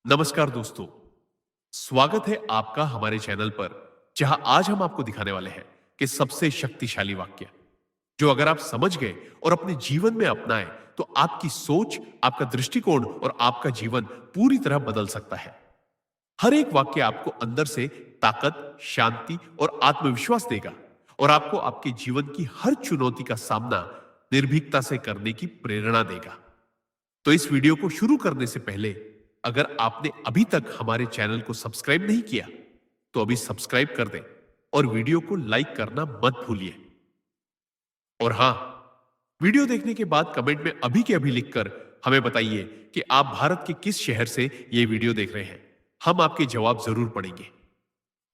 नमस्कार दोस्तों, स्वागत है आपका हमारे चैनल पर जहां आज हम आपको दिखाने वाले हैं कि सबसे शक्तिशाली वाक्य जो अगर आप समझ गए और अपने जीवन में अपनाएं तो आपकी सोच, आपका दृष्टिकोण और आपका जीवन पूरी तरह बदल सकता है। हर एक वाक्य आपको अंदर से ताकत, शांति और आत्मविश्वास देगा और आपको आपके जीवन की हर चुनौती का सामना निर्भीकता से करने की प्रेरणा देगा। तो इस वीडियो को शुरू करने से पहले अगर आपने अभी तक हमारे चैनल को सब्सक्राइब नहीं किया तो अभी सब्सक्राइब कर दें और वीडियो को लाइक करना मत भूलिए। और हां, वीडियो देखने के बाद कमेंट में अभी के अभी लिखकर हमें बताइए कि आप भारत के किस शहर से यह वीडियो देख रहे हैं। हम आपके जवाब जरूर पढ़ेंगे।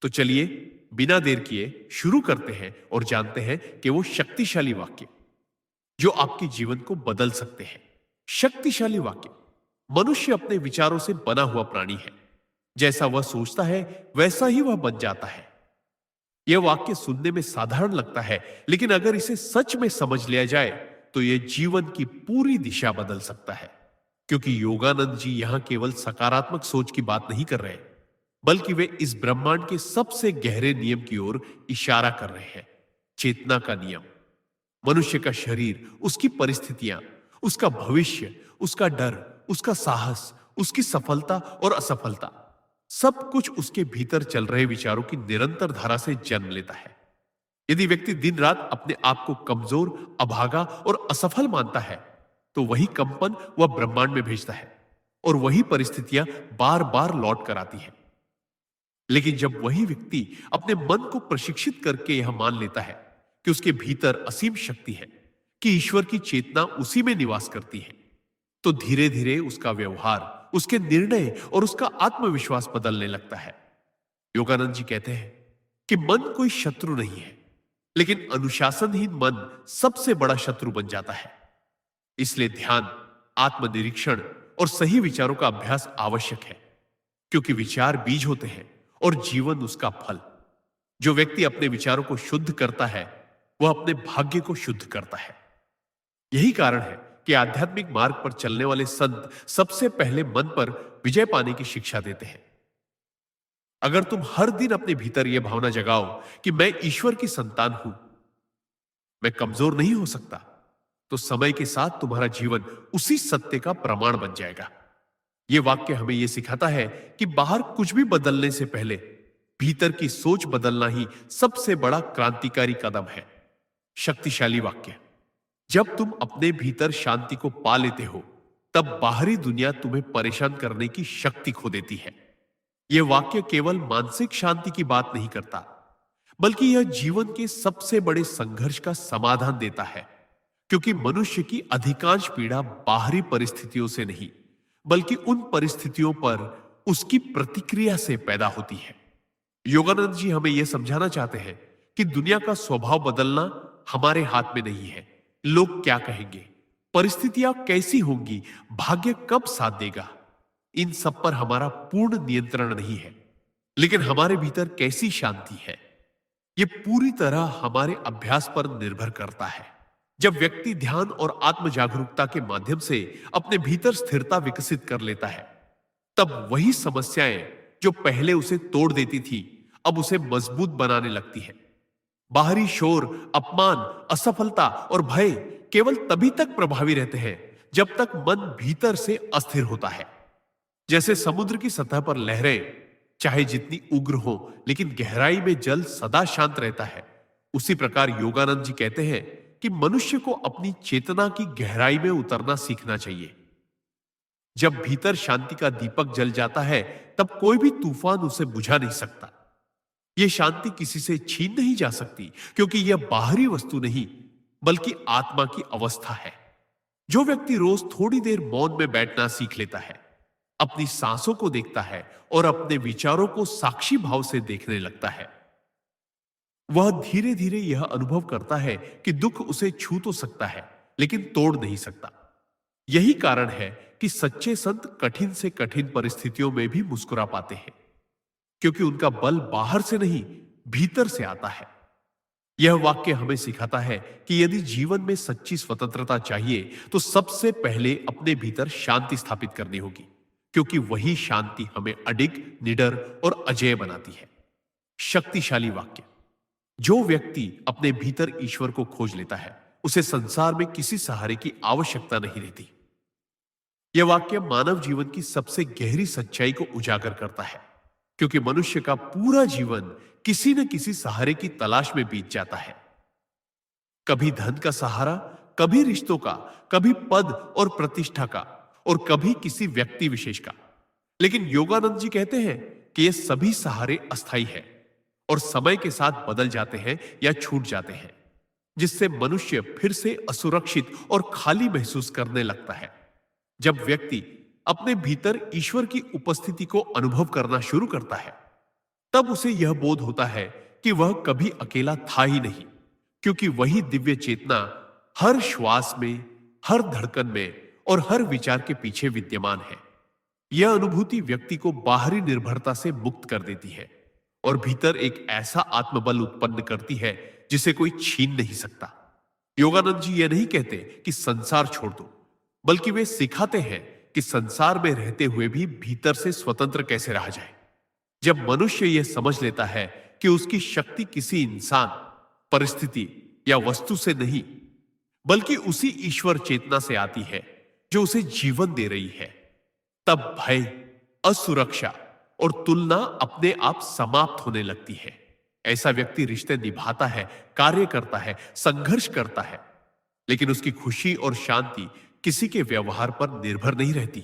तो चलिए बिना देर किए शुरू करते हैं और जानते हैं कि वो शक्तिशाली वाक्य जो आपके जीवन को बदल सकते हैं। शक्तिशाली वाक्य। मनुष्य अपने विचारों से बना हुआ प्राणी है। जैसा वह सोचता है वैसा ही वह बन जाता है। यह वाक्य सुनने में साधारण लगता है, लेकिन अगर इसे सच में समझ लिया जाए तो यह जीवन की पूरी दिशा बदल सकता है। क्योंकि योगानंद जी यहां केवल सकारात्मक सोच की बात नहीं कर रहे, बल्कि वे इस ब्रह्मांड के सबसे गहरे नियम की ओर इशारा कर रहे हैं। चेतना का नियम। मनुष्य का शरीर, उसकी परिस्थितियां, उसका भविष्य, उसका डर, उसका साहस, उसकी सफलता और असफलता, सब कुछ उसके भीतर चल रहे विचारों की निरंतर धारा से जन्म लेता है। यदि व्यक्ति दिन रात अपने आप को कमजोर, अभागा और असफल मानता है तो वही कंपन वह ब्रह्मांड में भेजता है और वही परिस्थितियां बार बार लौट कर आती हैं। लेकिन जब वही व्यक्ति अपने मन को प्रशिक्षित करके यह मान लेता है कि उसके भीतर असीम शक्ति है, कि ईश्वर की चेतना उसी में निवास करती है, तो धीरे धीरे उसका व्यवहार, उसके निर्णय और उसका आत्मविश्वास बदलने लगता है। योगानंद जी कहते हैं कि मन कोई शत्रु नहीं है, लेकिन अनुशासनहीन मन सबसे बड़ा शत्रु बन जाता है। इसलिए ध्यान, आत्मनिरीक्षण और सही विचारों का अभ्यास आवश्यक है, क्योंकि विचार बीज होते हैं और जीवन उसका फल। जो व्यक्ति अपने विचारों को शुद्ध करता है वह अपने भाग्य को शुद्ध करता है। यही कारण है कि आध्यात्मिक मार्ग पर चलने वाले संत सबसे पहले मन पर विजय पाने की शिक्षा देते हैं। अगर तुम हर दिन अपने भीतर यह भावना जगाओ कि मैं ईश्वर की संतान हूं, मैं कमजोर नहीं हो सकता, तो समय के साथ तुम्हारा जीवन उसी सत्य का प्रमाण बन जाएगा। यह वाक्य हमें यह सिखाता है कि बाहर कुछ भी बदलने से पहले भीतर की सोच बदलना ही सबसे बड़ा क्रांतिकारी कदम है। शक्तिशाली वाक्य। जब तुम अपने भीतर शांति को पा लेते हो तब बाहरी दुनिया तुम्हें परेशान करने की शक्ति खो देती है। यह वाक्य केवल मानसिक शांति की बात नहीं करता, बल्कि यह जीवन के सबसे बड़े संघर्ष का समाधान देता है। क्योंकि मनुष्य की अधिकांश पीड़ा बाहरी परिस्थितियों से नहीं, बल्कि उन परिस्थितियों पर उसकी प्रतिक्रिया से पैदा होती है। योगानंद जी हमें यह समझाना चाहते हैं कि दुनिया का स्वभाव बदलना हमारे हाथ में नहीं है। लोग क्या कहेंगे, परिस्थितियां कैसी होंगी, भाग्य कब साथ देगा, इन सब पर हमारा पूर्ण नियंत्रण नहीं है। लेकिन हमारे भीतर कैसी शांति है, यह पूरी तरह हमारे अभ्यास पर निर्भर करता है। जब व्यक्ति ध्यान और आत्म जागरूकता के माध्यम से अपने भीतर स्थिरता विकसित कर लेता है, तब वही समस्याएं जो पहले उसे तोड़ देती थी अब उसे मजबूत बनाने लगती है। बाहरी शोर, अपमान, असफलता और भय केवल तभी तक प्रभावी रहते हैं जब तक मन भीतर से अस्थिर होता है। जैसे समुद्र की सतह पर लहरें चाहे जितनी उग्र हो, लेकिन गहराई में जल सदा शांत रहता है, उसी प्रकार योगानंद जी कहते हैं कि मनुष्य को अपनी चेतना की गहराई में उतरना सीखना चाहिए। जब भीतर शांति का दीपक जल जाता है तब कोई भी तूफान उसे बुझा नहीं सकता। यह शांति किसी से छीन नहीं जा सकती, क्योंकि यह बाहरी वस्तु नहीं बल्कि आत्मा की अवस्था है। जो व्यक्ति रोज थोड़ी देर मौन में बैठना सीख लेता है, अपनी सांसों को देखता है और अपने विचारों को साक्षी भाव से देखने लगता है, वह धीरे धीरे यह अनुभव करता है कि दुख उसे छू तो सकता है लेकिन तोड़ नहीं सकता। यही कारण है कि सच्चे संत कठिन से कठिन परिस्थितियों में भी मुस्कुरा पाते हैं, क्योंकि उनका बल बाहर से नहीं भीतर से आता है। यह वाक्य हमें सिखाता है कि यदि जीवन में सच्ची स्वतंत्रता चाहिए तो सबसे पहले अपने भीतर शांति स्थापित करनी होगी, क्योंकि वही शांति हमें अडिग, निडर और अजेय बनाती है। शक्तिशाली वाक्य। जो व्यक्ति अपने भीतर ईश्वर को खोज लेता है, उसे संसार में किसी सहारे की आवश्यकता नहीं रहती। यह वाक्य मानव जीवन की सबसे गहरी सच्चाई को उजागर करता है, क्योंकि मनुष्य का पूरा जीवन किसी न किसी सहारे की तलाश में बीत जाता है। कभी धन का सहारा, कभी रिश्तों का, कभी पद और प्रतिष्ठा का, और कभी किसी व्यक्ति विशेष का। लेकिन योगानंद जी कहते हैं कि ये सभी सहारे अस्थायी है और समय के साथ बदल जाते हैं या छूट जाते हैं, जिससे मनुष्य फिर से असुरक्षित और खाली महसूस करने लगता है। जब व्यक्ति अपने भीतर ईश्वर की उपस्थिति को अनुभव करना शुरू करता है, तब उसे यह बोध होता है कि वह कभी अकेला था ही नहीं, क्योंकि वही दिव्य चेतना हर श्वास में, हर धड़कन में और हर विचार के पीछे विद्यमान है। यह अनुभूति व्यक्ति को बाहरी निर्भरता से मुक्त कर देती है और भीतर एक ऐसा आत्मबल उत्पन्न करती है जिसे कोई छीन नहीं सकता। योगानंद जी यह नहीं कहते कि संसार छोड़ दो, बल्कि वे सिखाते हैं कि संसार में रहते हुए भी भीतर से स्वतंत्र कैसे रहा जाए। जब मनुष्य यह समझ लेता है कि उसकी शक्ति किसी इंसान, परिस्थिति या वस्तु से नहीं, बल्कि उसी ईश्वर चेतना से आती है जो उसे जीवन दे रही है, तब भय, असुरक्षा और तुलना अपने आप समाप्त होने लगती है। ऐसा व्यक्ति रिश्ते निभाता है, कार्य करता है, संघर्ष करता है, लेकिन उसकी खुशी और शांति किसी के व्यवहार पर निर्भर नहीं रहती।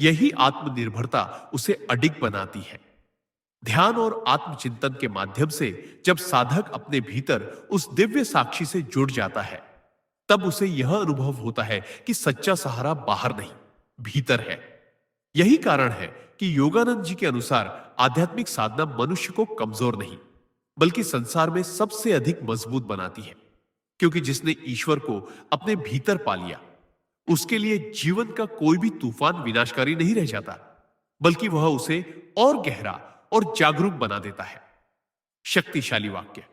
यही आत्मनिर्भरता उसे अडिग बनाती है। ध्यान और आत्मचिंतन के माध्यम से जब साधक अपने भीतर उस दिव्य साक्षी से जुड़ जाता है, तब उसे यह अनुभव होता है कि सच्चा सहारा बाहर नहीं, भीतर है। यही कारण है कि योगानंद जी के अनुसार आध्यात्मिक साधना मनुष्य को कमजोर नहीं, बल्कि संसार में सबसे अधिक मजबूत बनाती है, क्योंकि जिसने ईश्वर को अपने भीतर पा लिया, उसके लिए जीवन का कोई भी तूफान विनाशकारी नहीं रह जाता, बल्कि वह उसे और गहरा और जागरूक बना देता है। शक्तिशाली वाक्य।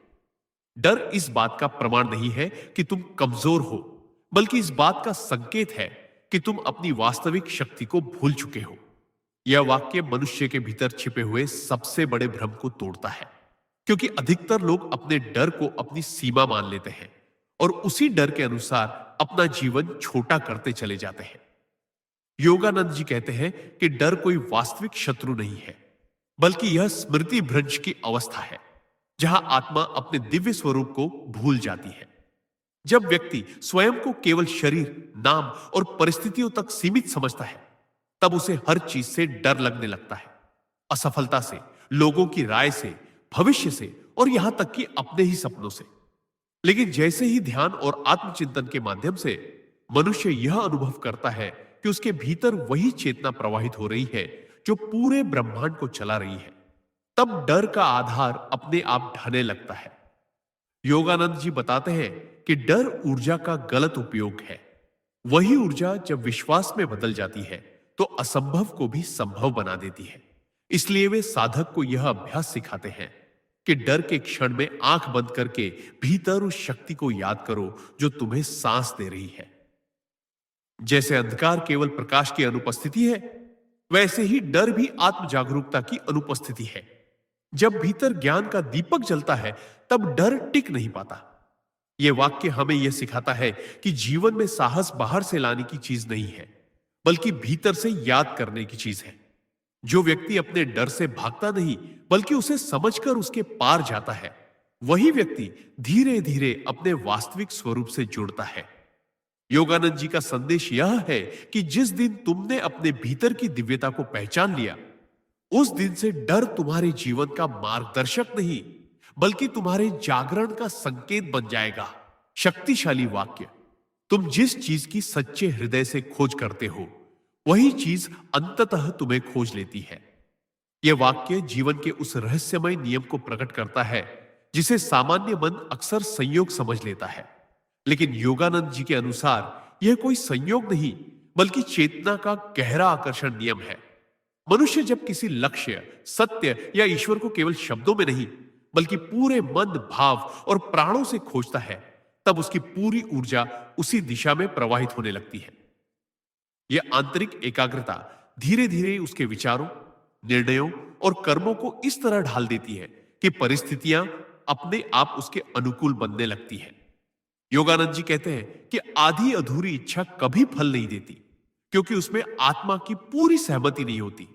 डर इस बात का प्रमाण नहीं है कि तुम कमजोर हो, बल्कि इस बात का संकेत है कि तुम अपनी वास्तविक शक्ति को भूल चुके हो। यह वाक्य मनुष्य के भीतर छिपे हुए सबसे बड़े भ्रम को तोड़ता है, क्योंकि अधिकतर लोग अपने डर को अपनी सीमा मान लेते हैं और उसी डर के अनुसार अपना जीवन छोटा करते चले जाते हैं। योगानंद जी कहते हैं कि डर कोई वास्तविक शत्रु नहीं है, बल्कि यह स्मृति भ्रंश की अवस्था है, जहां आत्मा अपने दिव्य स्वरूप को भूल जाती है। जब व्यक्ति स्वयं को केवल शरीर, नाम और परिस्थितियों तक सीमित समझता है, तब उसे हर चीज से डर लगने लगता है। असफलता से, लोगों की राय से, भविष्य से और यहां तक कि अपने ही सपनों से। लेकिन जैसे ही ध्यान और आत्मचिंतन के माध्यम से मनुष्य यह अनुभव करता है कि उसके भीतर वही चेतना प्रवाहित हो रही है जो पूरे ब्रह्मांड को चला रही है, तब डर का आधार अपने आप ढहने लगता है। योगानंद जी बताते हैं कि डर ऊर्जा का गलत उपयोग है। वही ऊर्जा जब विश्वास में बदल जाती है तो असंभव को भी संभव बना देती है। इसलिए वे साधक को यह अभ्यास सिखाते हैं कि डर के क्षण में आंख बंद करके भीतर उस शक्ति को याद करो जो तुम्हें सांस दे रही है। जैसे अंधकार केवल प्रकाश की अनुपस्थिति है, वैसे ही डर भी आत्म जागरूकता की अनुपस्थिति है। जब भीतर ज्ञान का दीपक जलता है, तब डर टिक नहीं पाता। यह वाक्य हमें यह सिखाता है कि जीवन में साहस बाहर से लाने की चीज नहीं है, बल्कि भीतर से याद करने की चीज है। जो व्यक्ति अपने डर से भागता नहीं, बल्कि उसे समझकर उसके पार जाता है, वही व्यक्ति धीरे धीरे अपने वास्तविक स्वरूप से जुड़ता है। योगानंद जी का संदेश यह है कि जिस दिन तुमने अपने भीतर की दिव्यता को पहचान लिया, उस दिन से डर तुम्हारे जीवन का मार्गदर्शक नहीं, बल्कि तुम्हारे जागरण का संकेत बन जाएगा। शक्तिशाली वाक्य। तुम जिस चीज की सच्चे हृदय से खोज करते हो, वही चीज अंततः तुम्हें खोज लेती है। यह वाक्य जीवन के उस रहस्यमय नियम को प्रकट करता है जिसे सामान्य मन अक्सर संयोग समझ लेता है। लेकिन योगानंद जी के अनुसार यह कोई संयोग नहीं, बल्कि चेतना का गहरा आकर्षण नियम है। मनुष्य जब किसी लक्ष्य, सत्य या ईश्वर को केवल शब्दों में नहीं, बल्कि पूरे मन, भाव और प्राणों से खोजता है, तब उसकी पूरी ऊर्जा उसी दिशा में प्रवाहित होने लगती है। यह आंतरिक एकाग्रता धीरे धीरे उसके विचारों, निर्णयों और कर्मों को इस तरह ढाल देती है कि परिस्थितियां अपने आप उसके अनुकूल बनने लगती है। योगानंद जी कहते हैं कि आधी अधूरी इच्छा कभी फल नहीं देती, क्योंकि उसमें आत्मा की पूरी सहमति नहीं होती।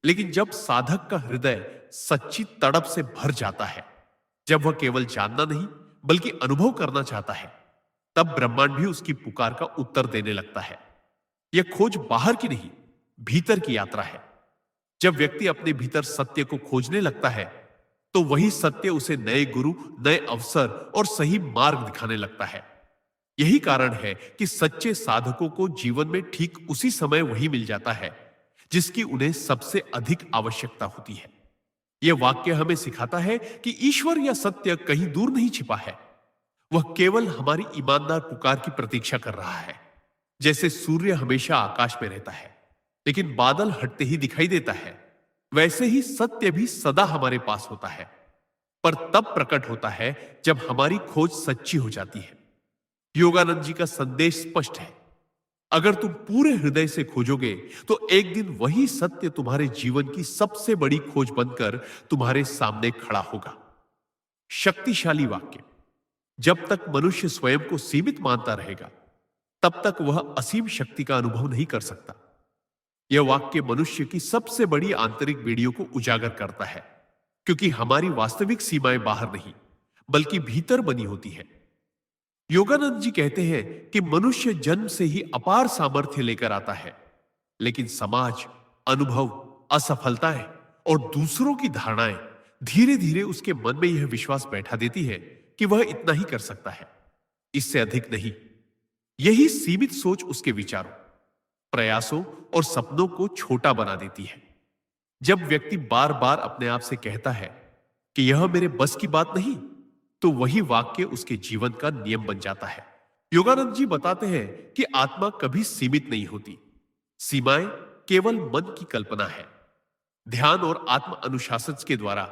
लेकिन जब साधक का हृदय सच्ची तड़प से भर जाता है, जब वह केवल जानना नहीं बल्कि अनुभव करना चाहता है, तब ब्रह्मांड भी उसकी पुकार का उत्तर देने लगता है। यह खोज बाहर की नहीं, भीतर की यात्रा है। जब व्यक्ति अपने भीतर सत्य को खोजने लगता है, तो वही सत्य उसे नए गुरु, नए अवसर और सही मार्ग दिखाने लगता है। यही कारण है कि सच्चे साधकों को जीवन में ठीक उसी समय वही मिल जाता है जिसकी उन्हें सबसे अधिक आवश्यकता होती है। यह वाक्य हमें सिखाता है कि ईश्वर या सत्य कहीं दूर नहीं छिपा है, वह केवल हमारी ईमानदार पुकार की प्रतीक्षा कर रहा है। जैसे सूर्य हमेशा आकाश में रहता है लेकिन बादल हटते ही दिखाई देता है, वैसे ही सत्य भी सदा हमारे पास होता है, पर तब प्रकट होता है जब हमारी खोज सच्ची हो जाती है। योगानंद जी का संदेश स्पष्ट है, अगर तुम पूरे हृदय से खोजोगे तो एक दिन वही सत्य तुम्हारे जीवन की सबसे बड़ी खोज बनकर तुम्हारे सामने खड़ा होगा। शक्तिशाली वाक्य। जब तक मनुष्य स्वयं को सीमित मानता रहेगा, तब तक वह असीम शक्ति का अनुभव नहीं कर सकता। यह वाक्य मनुष्य की सबसे बड़ी आंतरिक बेड़ियों को उजागर करता है, क्योंकि हमारी वास्तविक सीमाएं बाहर नहीं बल्कि भीतर बनी होती है। योगानंद जी कहते हैं कि मनुष्य जन्म से ही अपार सामर्थ्य लेकर आता है, लेकिन समाज, अनुभव, असफलताएं और दूसरों की धारणाएं धीरे धीरे उसके मन में यह विश्वास बैठा देती है कि वह इतना ही कर सकता है, इससे अधिक नहीं। यही सीमित सोच उसके विचारों, प्रयासों और सपनों को छोटा बना देती है। जब व्यक्ति बार बार अपने आप से कहता है कि यह मेरे बस की बात नहीं, तो वही वाक्य उसके जीवन का नियम बन जाता है। योगानंद जी बताते हैं कि आत्मा कभी सीमित नहीं होती, सीमाएं केवल मन की कल्पना है। ध्यान और आत्म अनुशासन के द्वारा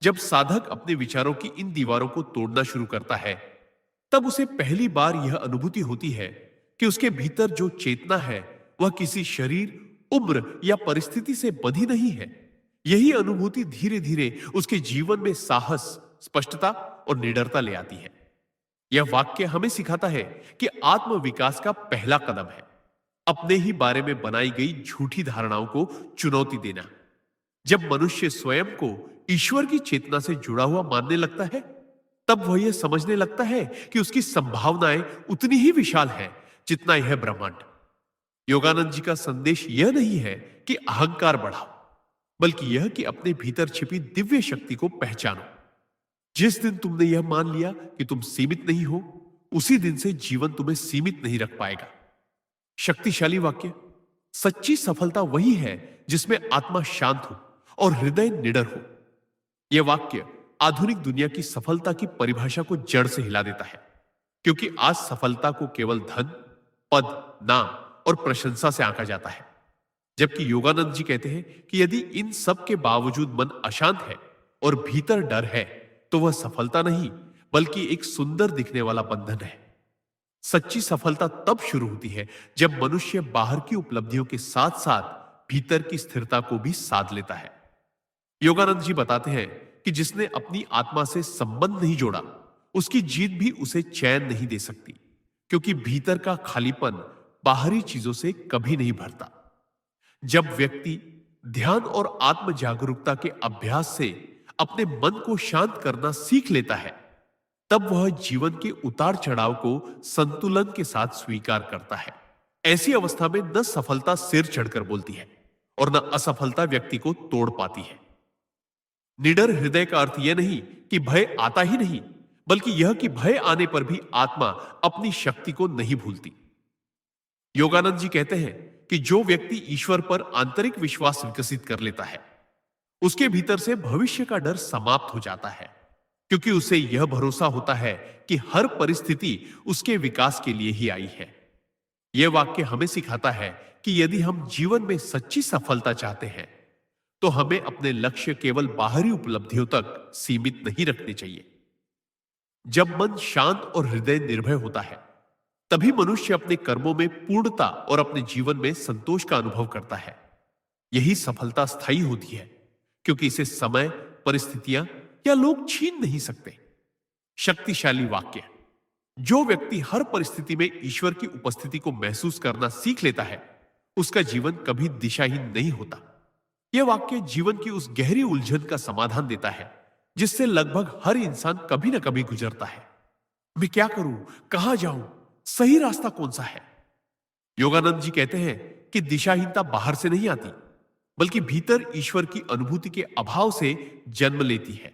जब साधक अपने विचारों की इन दीवारों को तोड़ना शुरू करता है, तब उसे पहली बार यह अनुभूति होती है कि उसके भीतर जो चेतना है वह किसी शरीर, उम्र या परिस्थिति से बंधी नहीं है। यही अनुभूति धीरे धीरे उसके जीवन में साहस, स्पष्टता और निडरता ले आती है। यह वाक्य हमें सिखाता है कि आत्मविकास का पहला कदम है अपने ही बारे में बनाई गई झूठी धारणाओं को चुनौती देना। जब मनुष्य स्वयं को ईश्वर की चेतना से जुड़ा हुआ मानने लगता है, तब वह यह समझने लगता है कि उसकी संभावनाएं उतनी ही विशाल हैं जितना यह ब्रह्मांड। योगानंद जी का संदेश यह नहीं है कि अहंकार बढ़ाओ, बल्कि यह कि अपने भीतर छिपी दिव्य शक्ति को पहचानो। जिस दिन तुमने यह मान लिया कि तुम सीमित नहीं हो, उसी दिन से जीवन तुम्हें सीमित नहीं रख पाएगा। शक्तिशाली वाक्य। सच्ची सफलता वही है जिसमें आत्मा शांत हो और हृदय निडर हो। यह वाक्य आधुनिक दुनिया की सफलता की परिभाषा को जड़ से हिला देता है, क्योंकि आज सफलता को केवल धन, पद, नाम और प्रशंसा से आंका जाता है, जबकि योगानंद जी कहते हैं कि यदि इन सब के बावजूद मन अशांत है और भीतर डर है, तो वह सफलता नहीं बल्कि एक सुंदर दिखने वाला बंधन है। सच्ची सफलता तब शुरू होती है जब मनुष्य बाहर की उपलब्धियों के साथ साथ भीतर की स्थिरता को भी साध लेता है। योगानंद जी बताते हैं कि जिसने अपनी आत्मा से संबंध नहीं जोड़ा, उसकी जीत भी उसे चैन नहीं दे सकती, क्योंकि भीतर का खालीपन बाहरी चीजों से कभी नहीं भरता। जब व्यक्ति ध्यान और आत्म जागरूकता के अभ्यास से अपने मन को शांत करना सीख लेता है, तब वह जीवन के उतार चढ़ाव को संतुलन के साथ स्वीकार करता है। ऐसी अवस्था में न सफलता सिर चढ़कर बोलती है और न असफलता व्यक्ति को तोड़ पाती है। निडर हृदय का अर्थ यह नहीं कि भय आता ही नहीं, बल्कि यह कि भय आने पर भी आत्मा अपनी शक्ति को नहीं भूलती। योगानंद जी कहते हैं कि जो व्यक्ति ईश्वर पर आंतरिक विश्वास विकसित कर लेता है, उसके भीतर से भविष्य का डर समाप्त हो जाता है, क्योंकि उसे यह भरोसा होता है कि हर परिस्थिति उसके विकास के लिए ही आई है। यह वाक्य हमें सिखाता है कि यदि हम जीवन में सच्ची सफलता चाहते हैं, तो हमें अपने लक्ष्य केवल बाहरी उपलब्धियों तक सीमित नहीं रखने चाहिए। जब मन शांत और हृदय निर्भय होता है, तभी मनुष्य अपने कर्मों में पूर्णता और अपने जीवन में संतोष का अनुभव करता है। यही सफलता स्थायी होती है, क्योंकि इसे समय, परिस्थितियां या लोग छीन नहीं सकते। शक्तिशाली वाक्य। जो व्यक्ति हर परिस्थिति में ईश्वर की उपस्थिति को महसूस करना सीख लेता है, उसका जीवन कभी दिशाहीन नहीं होता। यह वाक्य जीवन की उस गहरी उलझन का समाधान देता है जिससे लगभग हर इंसान कभी ना कभी गुजरता है। मैं क्या करूं, कहां जाऊं, सही रास्ता कौन सा है? योगानंद जी कहते हैं कि दिशाहीनता बाहर से नहीं आती, बल्कि भीतर ईश्वर की अनुभूति के अभाव से जन्म लेती है।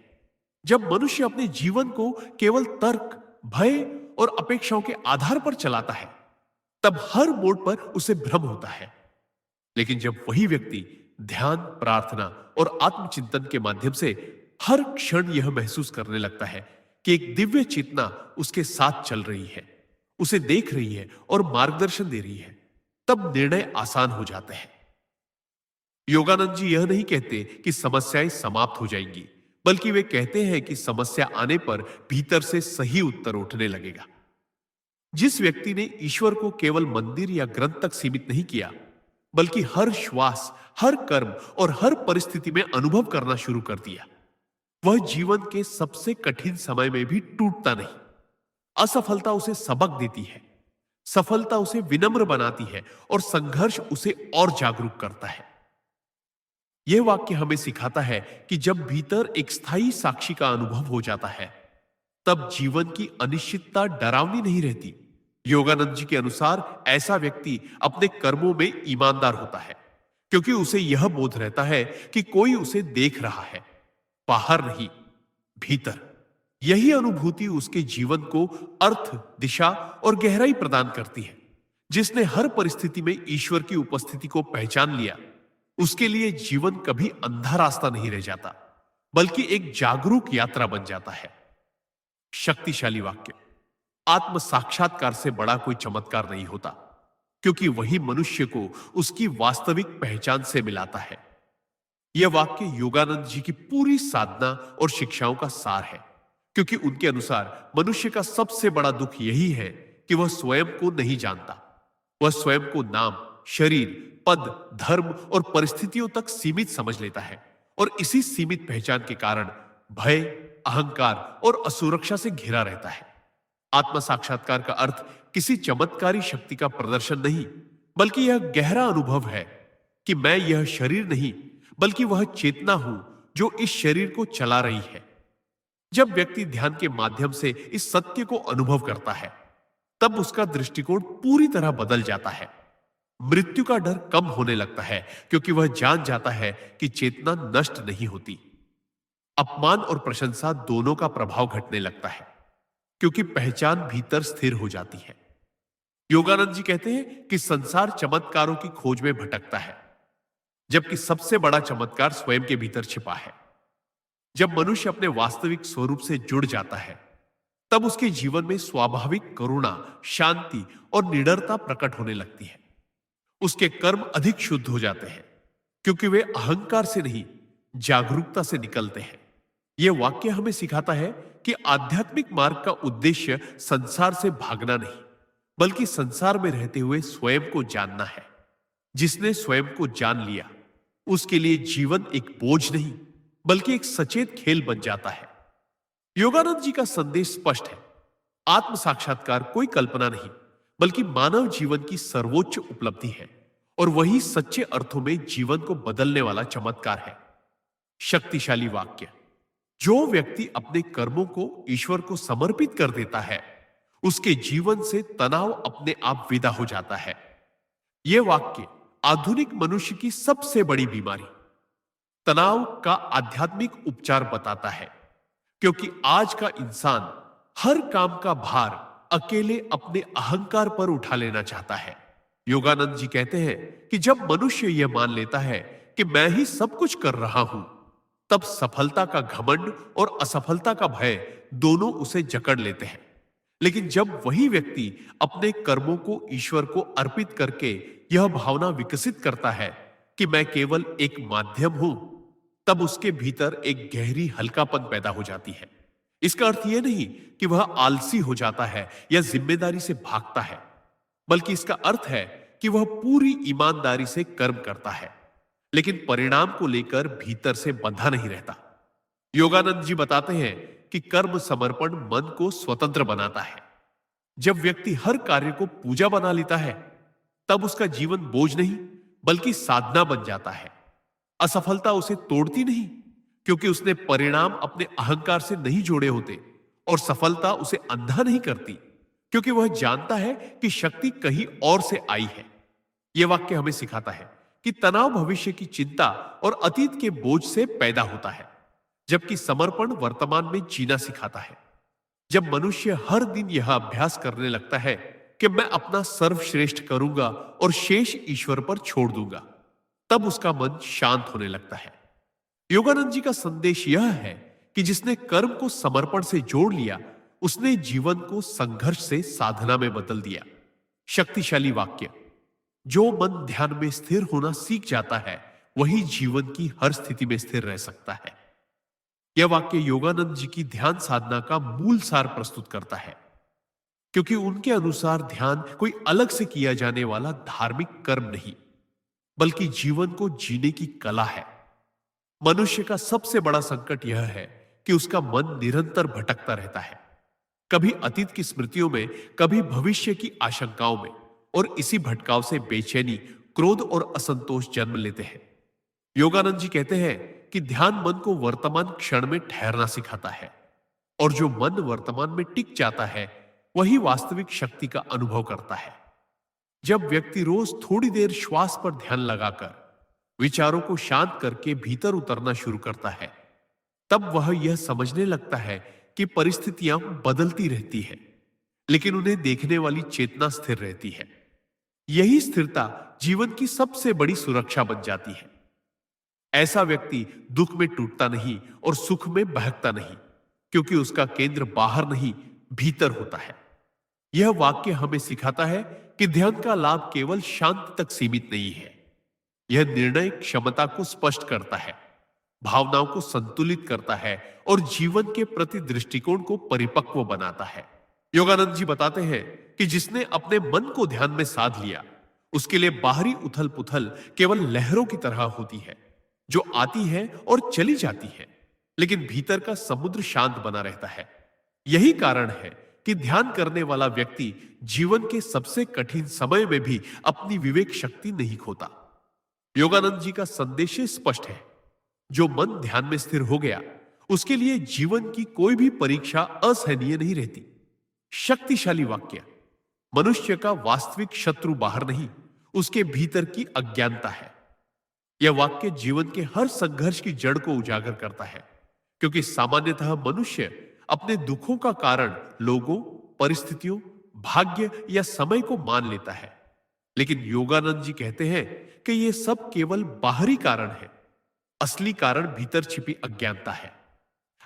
जब मनुष्य अपने जीवन को केवल तर्क, भय और अपेक्षाओं के आधार पर चलाता है, तब हर मोड़ पर उसे भ्रम होता है। लेकिन जब वही व्यक्ति ध्यान, प्रार्थना और आत्मचिंतन के माध्यम से हर क्षण यह महसूस करने लगता है कि एक दिव्य चेतना उसके साथ चल रही है, उसे देख रही है और मार्गदर्शन दे रही है, तब निर्णय आसान हो जाते हैं। योगानंद जी यह नहीं कहते कि समस्याएं समाप्त हो जाएंगी, बल्कि वे कहते हैं कि समस्या आने पर भीतर से सही उत्तर उठने लगेगा। जिस व्यक्ति ने ईश्वर को केवल मंदिर या ग्रंथ तक सीमित नहीं किया, बल्कि हर श्वास, हर कर्म और हर परिस्थिति में अनुभव करना शुरू कर दिया, वह जीवन के सबसे कठिन समय में भी टूटता नहीं। असफलता उसे सबक देती है, सफलता उसे विनम्र बनाती है और संघर्ष उसे और जागरूक करता है। यह वाक्य हमें सिखाता है कि जब भीतर एक स्थायी साक्षी का अनुभव हो जाता है, तब जीवन की अनिश्चितता डरावनी नहीं रहती। योगानंद जी के अनुसार ऐसा व्यक्ति अपने कर्मों में ईमानदार होता है, क्योंकि उसे यह बोध रहता है कि कोई उसे देख रहा है, बाहर नहीं, भीतर। यही अनुभूति उसके जीवन को अर्थ, दिशा और गहराई प्रदान करती है। जिसने हर परिस्थिति में ईश्वर की उपस्थिति को पहचान लिया, उसके लिए जीवन कभी अंधा रास्ता नहीं रह जाता, बल्कि एक जागरूक यात्रा बन जाता है। शक्तिशाली वाक्य। आत्म साक्षात्कार से बड़ा कोई चमत्कार नहीं होता, क्योंकि वही मनुष्य को उसकी वास्तविक पहचान से मिलाता है। यह वाक्य योगानंद जी की पूरी साधना और शिक्षाओं का सार है, क्योंकि उनके अनुसार मनुष्य का सबसे बड़ा दुख यही है कि वह स्वयं को नहीं जानता। वह स्वयं को नाम, शरीर, पद, धर्म और परिस्थितियों तक सीमित समझ लेता है, और इसी सीमित पहचान के कारण भय, अहंकार और असुरक्षा से घिरा रहता है। आत्म साक्षात्कार का अर्थ किसी चमत्कारी शक्ति का प्रदर्शन नहीं, बल्कि यह गहरा अनुभव है कि मैं यह शरीर नहीं, बल्कि वह चेतना हूं जो इस शरीर को चला रही है। जब व्यक्ति ध्यान के माध्यम से इस सत्य को अनुभव करता है, तब उसका दृष्टिकोण पूरी तरह बदल जाता है। मृत्यु का डर कम होने लगता है, क्योंकि वह जान जाता है कि चेतना नष्ट नहीं होती। अपमान और प्रशंसा दोनों का प्रभाव घटने लगता है, क्योंकि पहचान भीतर स्थिर हो जाती है। योगानंद जी कहते हैं कि संसार चमत्कारों की खोज में भटकता है, जबकि सबसे बड़ा चमत्कार स्वयं के भीतर छिपा है। जब मनुष्य अपने वास्तविक स्वरूप से जुड़ जाता है, तब उसके जीवन में स्वाभाविक करुणा, शांति और निडरता प्रकट होने लगती है। उसके कर्म अधिक शुद्ध हो जाते हैं, क्योंकि वे अहंकार से नहीं, जागरूकता से निकलते हैं। यह वाक्य हमें सिखाता है कि आध्यात्मिक मार्ग का उद्देश्य संसार से भागना नहीं, बल्कि संसार में रहते हुए स्वयं को जानना है। जिसने स्वयं को जान लिया, उसके लिए जीवन एक बोझ नहीं, बल्कि एक सचेत खेल बन जाता है। योगानंद जी का संदेश स्पष्ट है। आत्म साक्षात्कार कोई कल्पना नहीं, बल्कि मानव जीवन की सर्वोच्च उपलब्धि है, और वही सच्चे अर्थों में जीवन को बदलने वाला चमत्कार है। शक्तिशाली वाक्य। जो व्यक्ति अपने कर्मों को ईश्वर को समर्पित कर देता है, उसके जीवन से तनाव अपने आप विदा हो जाता है। यह वाक्य आधुनिक मनुष्य की सबसे बड़ी बीमारी, तनाव का आध्यात्मिक उपचार बताता है, क्योंकि आज का इंसान हर काम का भार अकेले अपने अहंकार पर उठा लेना चाहता है। योगानंद जी कहते हैं कि जब मनुष्य यह मान लेता है कि मैं ही सब कुछ कर रहा हूं, तब सफलता का घमंड और असफलता का भय दोनों उसे जकड़ लेते हैं। लेकिन जब वही व्यक्ति अपने कर्मों को ईश्वर को अर्पित करके यह भावना विकसित करता है कि मैं केवल एक माध्यम हूं, तब उसके भीतर एक गहरी हल्कापन पैदा हो जाती है। इसका अर्थ यह नहीं कि वह आलसी हो जाता है या जिम्मेदारी से भागता है, बल्कि इसका अर्थ है कि वह पूरी ईमानदारी से कर्म करता है। लेकिन परिणाम को लेकर भीतर से बंधा नहीं रहता। योगानंद जी बताते हैं कि कर्म समर्पण मन को स्वतंत्र बनाता है। जब व्यक्ति हर कार्य को पूजा बना लेता है, तब उसका जीवन बोझ नहीं बल्कि साधना बन जाता है। असफलता उसे तोड़ती नहीं, क्योंकि उसने परिणाम अपने अहंकार से नहीं जोड़े होते, और सफलता उसे अंधा नहीं करती, क्योंकि वह जानता है कि शक्ति कहीं और से आई है। यह वाक्य हमें सिखाता है कि तनाव भविष्य की चिंता और अतीत के बोझ से पैदा होता है, जबकि समर्पण वर्तमान में जीना सिखाता है। जब मनुष्य हर दिन यह अभ्यास करने लगता है कि मैं अपना सर्वश्रेष्ठ करूंगा और शेष ईश्वर पर छोड़ दूंगा, तब उसका मन शांत होने लगता है। योगानंद जी का संदेश यह है कि जिसने कर्म को समर्पण से जोड़ लिया, उसने जीवन को संघर्ष से साधना में बदल दिया। शक्तिशाली वाक्य। जो मन ध्यान में स्थिर होना सीख जाता है, वही जीवन की हर स्थिति में स्थिर रह सकता है। यह वाक्य योगानंद जी की ध्यान साधना का मूल सार प्रस्तुत करता है, क्योंकि उनके अनुसार ध्यान कोई अलग से किया जाने वाला धार्मिक कर्म नहीं, बल्कि जीवन को जीने की कला है। मनुष्य का सबसे बड़ा संकट यह है कि उसका मन निरंतर भटकता रहता है, कभी अतीत की स्मृतियों में, कभी भविष्य की आशंकाओं में, और इसी भटकाव से बेचैनी, क्रोध और असंतोष जन्म लेते हैं। योगानंद जी कहते हैं कि ध्यान मन को वर्तमान क्षण में ठहरना सिखाता है, और जो मन वर्तमान में टिक जाता है, वही वास्तविक शक्ति का अनुभव करता है। जब व्यक्ति रोज थोड़ी देर श्वास पर ध्यान लगाकर विचारों को शांत करके भीतर उतरना शुरू करता है, तब वह यह समझने लगता है कि परिस्थितियां बदलती रहती है, लेकिन उन्हें देखने वाली चेतना स्थिर रहती है। यही स्थिरता जीवन की सबसे बड़ी सुरक्षा बन जाती है। ऐसा व्यक्ति दुख में टूटता नहीं और सुख में बहकता नहीं, क्योंकि उसका केंद्र बाहर नहीं, भीतर होता है। यह वाक्य हमें सिखाता है कि ध्यान का लाभ केवल शांति तक सीमित नहीं है। यह निर्णय क्षमता को स्पष्ट करता है, भावनाओं को संतुलित करता है और जीवन के प्रति दृष्टिकोण को परिपक्व बनाता है। योगानंद जी बताते हैं कि जिसने अपने मन को ध्यान में साध लिया, उसके लिए बाहरी उथल पुथल केवल लहरों की तरह होती है, जो आती है और चली जाती है, लेकिन भीतर का समुद्र शांत बना रहता है। यही कारण है कि ध्यान करने वाला व्यक्ति जीवन के सबसे कठिन समय में भी अपनी विवेक शक्ति नहीं खोता। योगानंद जी का संदेश स्पष्ट है, जो मन ध्यान में स्थिर हो गया, उसके लिए जीवन की कोई भी परीक्षा असहनीय नहीं रहती। शक्तिशाली वाक्य। मनुष्य का वास्तविक शत्रु बाहर नहीं, उसके भीतर की अज्ञानता है। यह वाक्य जीवन के हर संघर्ष की जड़ को उजागर करता है, क्योंकि सामान्यतः मनुष्य अपने दुखों का कारण लोगों, परिस्थितियों, भाग्य या समय को मान लेता है। लेकिन योगानंद जी कहते हैं कि यह सब केवल बाहरी कारण है। असली कारण भीतर छिपी अज्ञानता है।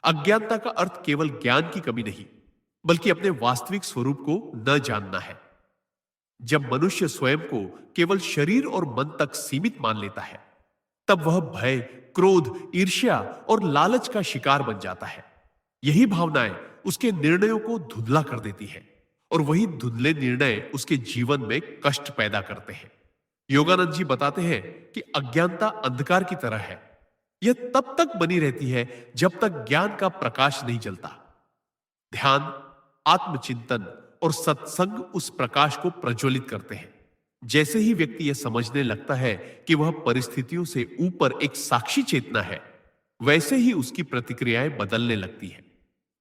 अज्ञानता का अर्थ केवल ज्ञान की कमी नहीं, बल्कि अपने वास्तविक स्वरूप को न जानना है। जब मनुष्य स्वयं को केवल शरीर और मन तक सीमित मान लेता है, तब वह भय, क्रोध, ईर्ष्या और लालच का शिकार बन जाता है। यही भावनाएं उसके निर्णयों को धुंधला कर देती है, और वही धुंधले निर्णय उसके जीवन में कष्ट पैदा करते हैं। योगानंद जी बताते हैं कि अज्ञानता अंधकार की तरह है। यह तब तक बनी रहती है जब तक ज्ञान का प्रकाश नहीं जलता। ध्यान, आत्मचिंतन और सत्संग उस प्रकाश को प्रज्वलित करते हैं। जैसे ही व्यक्ति यह समझने लगता है कि वह परिस्थितियों से ऊपर एक साक्षी चेतना है, वैसे ही उसकी प्रतिक्रियाएं बदलने लगती हैं।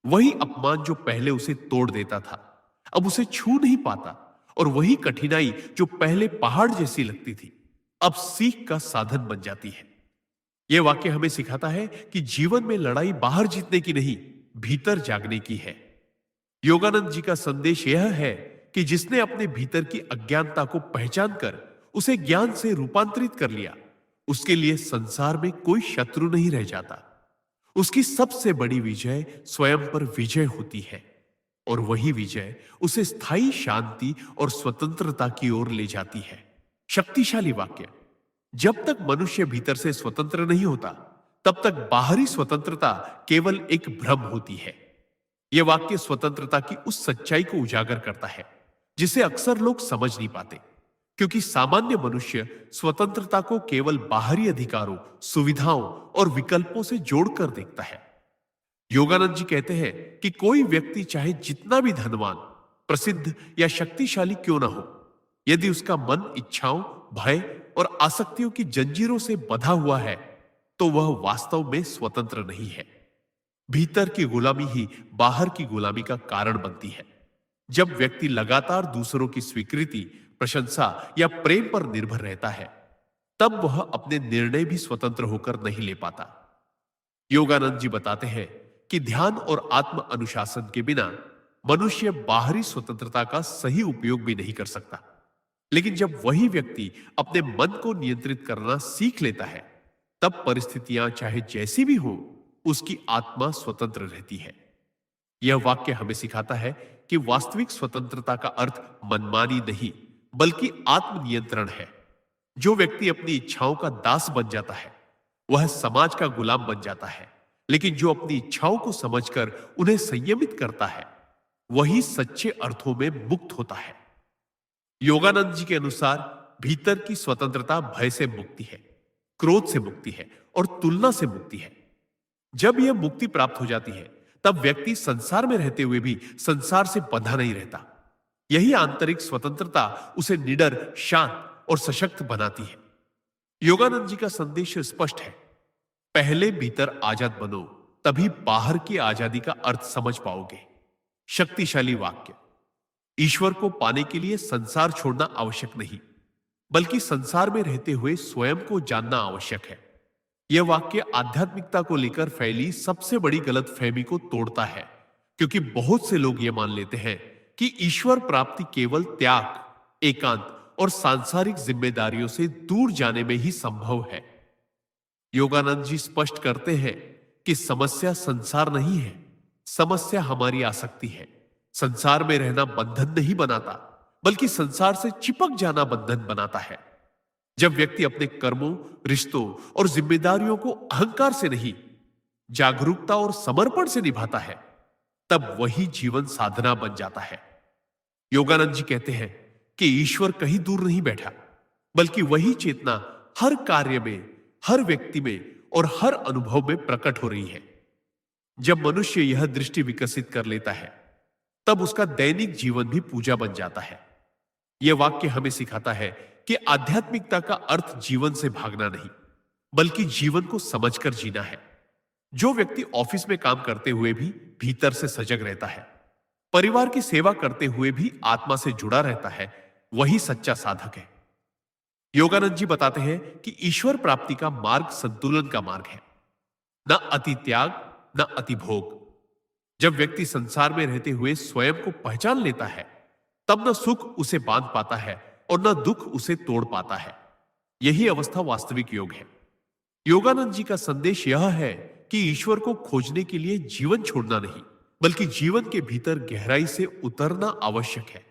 वही अपमान जो पहले उसे तोड़ देता था, अब उसे छू नहीं पाता, और वही कठिनाई जो पहले पहाड़ जैसी लगती थी, अब सीख का साधन बन जाती है। यह वाक्य हमें सिखाता है कि जीवन में लड़ाई बाहर जीतने की नहीं, भीतर जागने की है। योगानंद जी का संदेश यह है कि जिसने अपने भीतर की अज्ञानता को पहचान कर उसे ज्ञान से रूपांतरित कर लिया, उसके लिए संसार में कोई शत्रु नहीं रह जाता। उसकी सबसे बड़ी विजय स्वयं पर विजय होती है, और वही विजय उसे स्थायी शांति और स्वतंत्रता की ओर ले जाती है। शक्तिशाली वाक्य। जब तक मनुष्य भीतर से स्वतंत्र नहीं होता, तब तक बाहरी स्वतंत्रता केवल एक भ्रम होती है। यह वाक्य स्वतंत्रता की उस सच्चाई को उजागर करता है जिसे अक्सर लोग समझ नहीं पाते, क्योंकि सामान्य मनुष्य स्वतंत्रता को केवल बाहरी अधिकारों, सुविधाओं और विकल्पों से जोड़कर देखता है। योगानंद जी कहते हैं कि कोई व्यक्ति चाहे जितना भी धनवान, प्रसिद्ध या शक्तिशाली क्यों ना हो, यदि उसका मन इच्छाओं, भय और आसक्तियों की जंजीरों से बंधा हुआ है, तो वह वास्तव में स्वतंत्र नहीं है। भीतर की गुलामी ही बाहर की गुलामी का कारण बनती है। जब व्यक्ति लगातार दूसरों की स्वीकृति, प्रशंसा या प्रेम पर निर्भर रहता है, तब वह अपने निर्णय भी स्वतंत्र होकर नहीं ले पाता। योगानंद जी बताते हैं कि ध्यान और आत्म अनुशासन के बिना मनुष्य बाहरी स्वतंत्रता का सही उपयोग भी नहीं कर सकता। लेकिन जब वही व्यक्ति अपने मन को नियंत्रित करना सीख लेता है, तब परिस्थितियां चाहे जैसी भी हो, उसकी आत्मा स्वतंत्र रहती है। यह वाक्य हमें सिखाता है कि वास्तविक स्वतंत्रता का अर्थ मनमानी नहीं, बल्कि आत्मनियंत्रण है। जो व्यक्ति अपनी इच्छाओं का दास बन जाता है, वह समाज का गुलाम बन जाता है। लेकिन जो अपनी इच्छाओं को समझकर उन्हें संयमित करता है, वही सच्चे अर्थों में मुक्त होता है। योगानंद जी के अनुसार भीतर की स्वतंत्रता भय से मुक्ति है, क्रोध से मुक्ति है और तुलना से मुक्ति है। जब यह मुक्ति प्राप्त हो जाती है, तब व्यक्ति संसार में रहते हुए भी संसार से बंधा नहीं रहता। यही आंतरिक स्वतंत्रता उसे निडर, शांत और सशक्त बनाती है। योगानंद जी का संदेश स्पष्ट है, पहले भीतर आजाद बनो, तभी बाहर की आजादी का अर्थ समझ पाओगे। शक्तिशाली वाक्य। ईश्वर को पाने के लिए संसार छोड़ना आवश्यक नहीं, बल्कि संसार में रहते हुए स्वयं को जानना आवश्यक है। यह वाक्य आध्यात्मिकता को लेकर फैली सबसे बड़ी गलतफहमी को तोड़ता है, क्योंकि बहुत से लोग यह मान लेते हैं कि ईश्वर प्राप्ति केवल त्याग, एकांत और सांसारिक जिम्मेदारियों से दूर जाने में ही संभव है। योगानंद जी स्पष्ट करते हैं कि समस्या संसार नहीं है, समस्या हमारी आसक्ति है। संसार में रहना बंधन नहीं बनाता, बल्कि संसार से चिपक जाना बंधन बनाता है। जब व्यक्ति अपने कर्मों, रिश्तों और जिम्मेदारियों को अहंकार से नहीं, जागरूकता और समर्पण से निभाता है, तब वही जीवन साधना बन जाता है। योगानंद जी कहते हैं कि ईश्वर कहीं दूर नहीं बैठा, बल्कि वही चेतना हर कार्य में, हर व्यक्ति में और हर अनुभव में प्रकट हो रही है। जब मनुष्य यह दृष्टि विकसित कर लेता है, तब उसका दैनिक जीवन भी पूजा बन जाता है। यह वाक्य हमें सिखाता है कि आध्यात्मिकता का अर्थ जीवन से भागना नहीं, बल्कि जीवन को समझकर जीना है। जो व्यक्ति ऑफिस में काम करते हुए भी भीतर से सजग रहता है, परिवार की सेवा करते हुए भी आत्मा से जुड़ा रहता है, वही सच्चा साधक है। योगानंद जी बताते हैं कि ईश्वर प्राप्ति का मार्ग संतुलन का मार्ग है, न अति त्याग, न अति भोग। जब व्यक्ति संसार में रहते हुए स्वयं को पहचान लेता है, तब न सुख उसे बांध पाता है और न दुख उसे तोड़ पाता है। यही अवस्था वास्तविक योग है। योगानंद जी का संदेश यह है कि ईश्वर को खोजने के लिए जीवन छोड़ना नहीं, बल्कि जीवन के भीतर गहराई से उतरना आवश्यक है।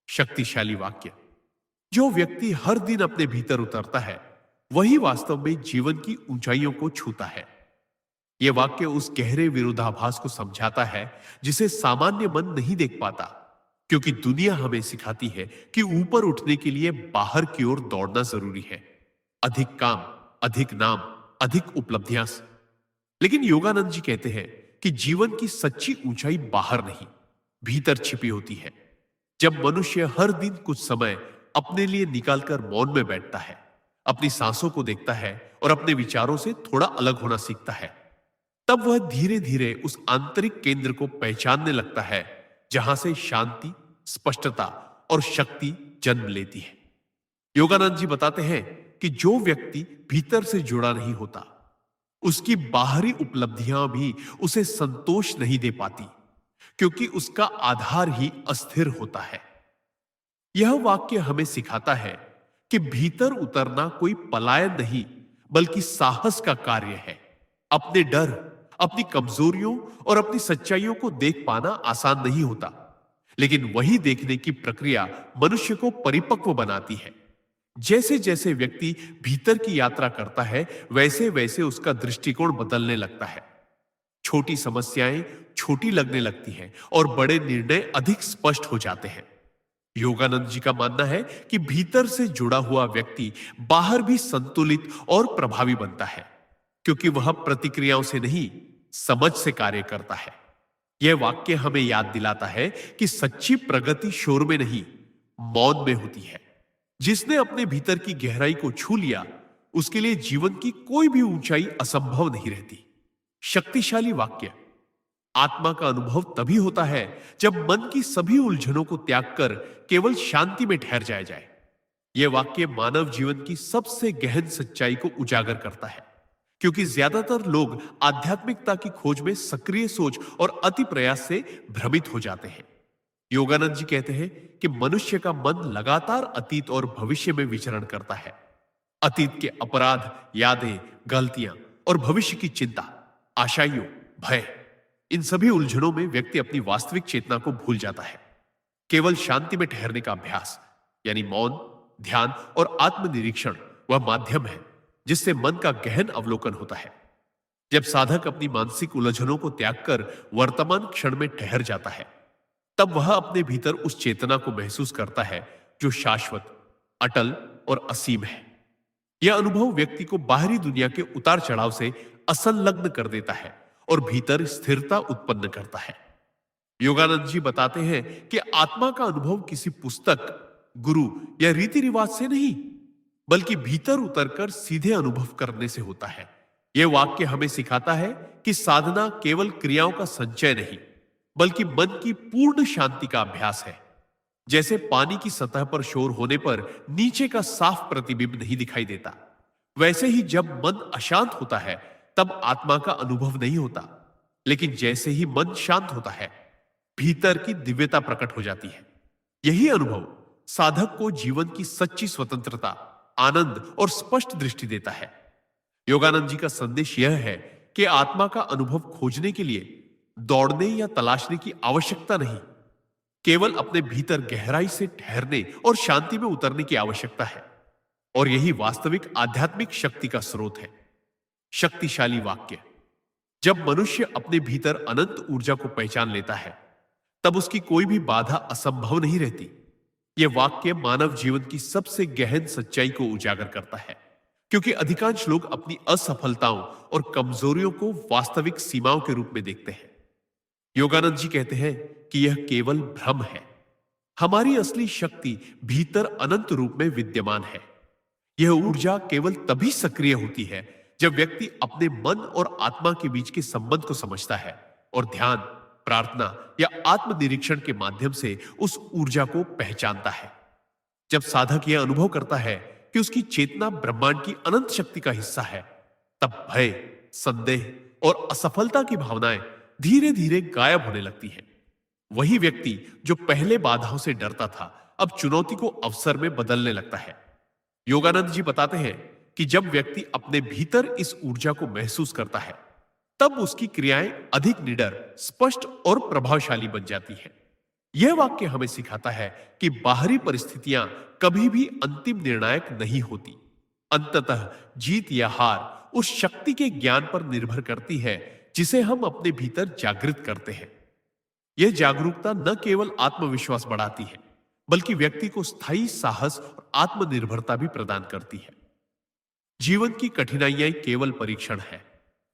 शक्तिशाली वाक्य। जो व्यक्ति हर दिन अपने भीतर उतरता है, वही वास्तव में जीवन की ऊंचाइयों को छूता है। यह वाक्य उस गहरे विरोधाभास को समझाता है जिसे सामान्य मन नहीं देख पाता, क्योंकि दुनिया हमें सिखाती है कि ऊपर उठने के लिए बाहर की ओर दौड़ना जरूरी है। अधिक काम, अधिक नाम, अधिक उपलब्धियां। लेकिन योगानंद जी कहते हैं कि जीवन की सच्ची ऊंचाई बाहर नहीं, भीतर छिपी होती है। जब मनुष्य हर दिन कुछ समय अपने लिए निकालकर मौन में बैठता है, अपनी सांसों को देखता है और अपने विचारों से थोड़ा अलग होना सीखता है, तब वह धीरे धीरे उस आंतरिक केंद्र को पहचानने लगता है जहां से शांति, स्पष्टता और शक्ति जन्म लेती है। योगानंद जी बताते हैं कि जो व्यक्ति भीतर से जुड़ा नहीं होता, उसकी बाहरी उपलब्धियां भी उसे संतोष नहीं दे पाती, क्योंकि उसका आधार ही अस्थिर होता है। यह वाक्य हमें सिखाता है कि भीतर उतरना कोई पलायन नहीं, बल्कि साहस का कार्य है। अपने डर, अपनी कमजोरियों और अपनी सच्चाइयों को देख पाना आसान नहीं होता, लेकिन वही देखने की प्रक्रिया मनुष्य को परिपक्व बनाती है। जैसे जैसे व्यक्ति भीतर की यात्रा करता है, वैसे वैसे उसका दृष्टिकोण बदलने लगता है। छोटी समस्याएं छोटी लगने लगती हैं और बड़े निर्णय अधिक स्पष्ट हो जाते हैं। योगानंद जी का मानना है कि भीतर से जुड़ा हुआ व्यक्ति बाहर भी संतुलित और प्रभावी बनता है, क्योंकि वह प्रतिक्रियाओं से नहीं, समझ से कार्य करता है। यह वाक्य हमें याद दिलाता है कि सच्ची प्रगति शोर में नहीं, मौन में होती है। जिसने अपने भीतर की गहराई को छू लिया, उसके लिए जीवन की कोई भी ऊंचाई असंभव नहीं रहती। शक्तिशाली वाक्य। आत्मा का अनुभव तभी होता है जब मन की सभी उलझनों को त्याग कर केवल शांति में ठहर जाया जाए। यह वाक्य मानव जीवन की सबसे गहन सच्चाई को उजागर करता है, क्योंकि ज्यादातर लोग आध्यात्मिकता की खोज में सक्रिय सोच और अति प्रयास से भ्रमित हो जाते हैं। योगानंद जी कहते हैं कि मनुष्य का मन लगातार अतीत और भविष्य में विचरण करता है। अतीत के अपराध, यादें, गलतियां और भविष्य की चिंता, आशाइयों, भय, इन सभी उलझनों में व्यक्ति अपनी वास्तविक चेतना को भूल जाता है। केवल शांति में ठहरने का अभ्यास यानी मौन, ध्यान और आत्मनिरीक्षण वह माध्यम है जिससे मन का गहन अवलोकन होता है। जब साधक अपनी मानसिक उलझनों को त्याग कर वर्तमान क्षण में ठहर जाता है, तब वह अपने भीतर उस चेतना को महसूस करता है जो शाश्वत, अटल और असीम है। यह अनुभव व्यक्ति को बाहरी दुनिया के उतार चढ़ाव से असंलग्न कर देता है और भीतर स्थिरता उत्पन्न करता है। योगानंद जी बताते हैं कि आत्मा का अनुभव किसी पुस्तक, गुरु या रीति रिवाज से नहीं, बल्कि भीतर उतरकर सीधे अनुभव करने से होता है। यह वाक्य हमें सिखाता है कि साधना केवल क्रियाओं का संचय नहीं, बल्कि मन की पूर्ण शांति का अभ्यास है। जैसे पानी की सतह पर शोर होने पर नीचे का साफ प्रतिबिंब नहीं दिखाई देता, वैसे ही जब मन अशांत होता है तब आत्मा का अनुभव नहीं होता। लेकिन जैसे ही मन शांत होता है, भीतर की दिव्यता प्रकट हो जाती है। यही अनुभव साधक को जीवन की सच्ची स्वतंत्रता, आनंद और स्पष्ट दृष्टि देता है। योगानंद जी का संदेश यह है कि आत्मा का अनुभव खोजने के लिए दौड़ने या तलाशने की आवश्यकता नहीं, केवल अपने भीतर गहराई से ठहरने और शांति में उतरने की आवश्यकता है। और यही वास्तविक आध्यात्मिक शक्ति का स्रोत है। शक्तिशाली वाक्य। जब मनुष्य अपने भीतर अनंत ऊर्जा को पहचान लेता है, तब उसकी कोई भी बाधा असंभव नहीं रहती। यह वाक्य मानव जीवन की सबसे गहन सच्चाई को उजागर करता है, क्योंकि अधिकांश लोग अपनी असफलताओं और कमजोरियों को वास्तविक सीमाओं के रूप में देखते हैं। योगानंद जी कहते हैं कि यह केवल भ्रम है। हमारी असली शक्ति भीतर अनंत रूप में विद्यमान है। यह ऊर्जा केवल तभी सक्रिय होती है जब व्यक्ति अपने मन और आत्मा के बीच के संबंध को समझता है और ध्यान, प्रार्थना या आत्मनिरीक्षण के माध्यम से उस ऊर्जा को पहचानता है। जब साधक यह अनुभव करता है कि उसकी चेतना ब्रह्मांड की अनंत शक्ति का हिस्सा है, तब भय, संदेह और असफलता की भावनाएं धीरे धीरे गायब होने लगती हैं। वही व्यक्ति जो पहले बाधाओं से डरता था, अब चुनौती को अवसर में बदलने लगता है। योगानंद जी बताते हैं कि जब व्यक्ति अपने भीतर इस ऊर्जा को महसूस करता है, तब उसकी क्रियाएं अधिक निडर, स्पष्ट और प्रभावशाली बन जाती हैं। यह वाक्य हमें सिखाता है कि बाहरी परिस्थितियां कभी भी अंतिम निर्णायक नहीं होती। अंततः जीत या हार उस शक्ति के ज्ञान पर निर्भर करती है जिसे हम अपने भीतर जागृत करते हैं। यह जागरूकता न केवल आत्मविश्वास बढ़ाती है, बल्कि व्यक्ति को स्थायी साहस और आत्मनिर्भरता भी प्रदान करती है। जीवन की कठिनाइयां केवल परीक्षण है,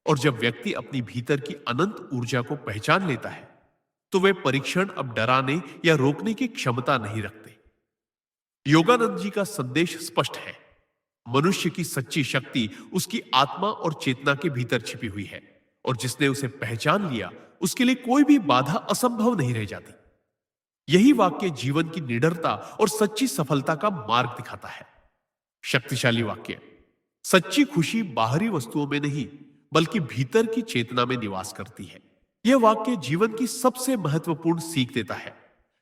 और जब व्यक्ति अपनी भीतर की अनंत ऊर्जा को पहचान लेता है, तो वे परीक्षण अब डराने या रोकने की क्षमता नहीं रखते। योगानंद जी का संदेश स्पष्ट है। मनुष्य की सच्ची शक्ति उसकी आत्मा और चेतना के भीतर छिपी हुई है, और जिसने उसे पहचान लिया, उसके लिए कोई भी बाधा असंभव नहीं रह जाती। यही वाक्य जीवन की निडरता और सच्ची सफलता का मार्ग दिखाता है। शक्तिशाली वाक्य। सच्ची खुशी बाहरी वस्तुओं में नहीं, बल्कि भीतर की चेतना में निवास करती है। यह वाक्य जीवन की सबसे महत्वपूर्ण सीख देता है,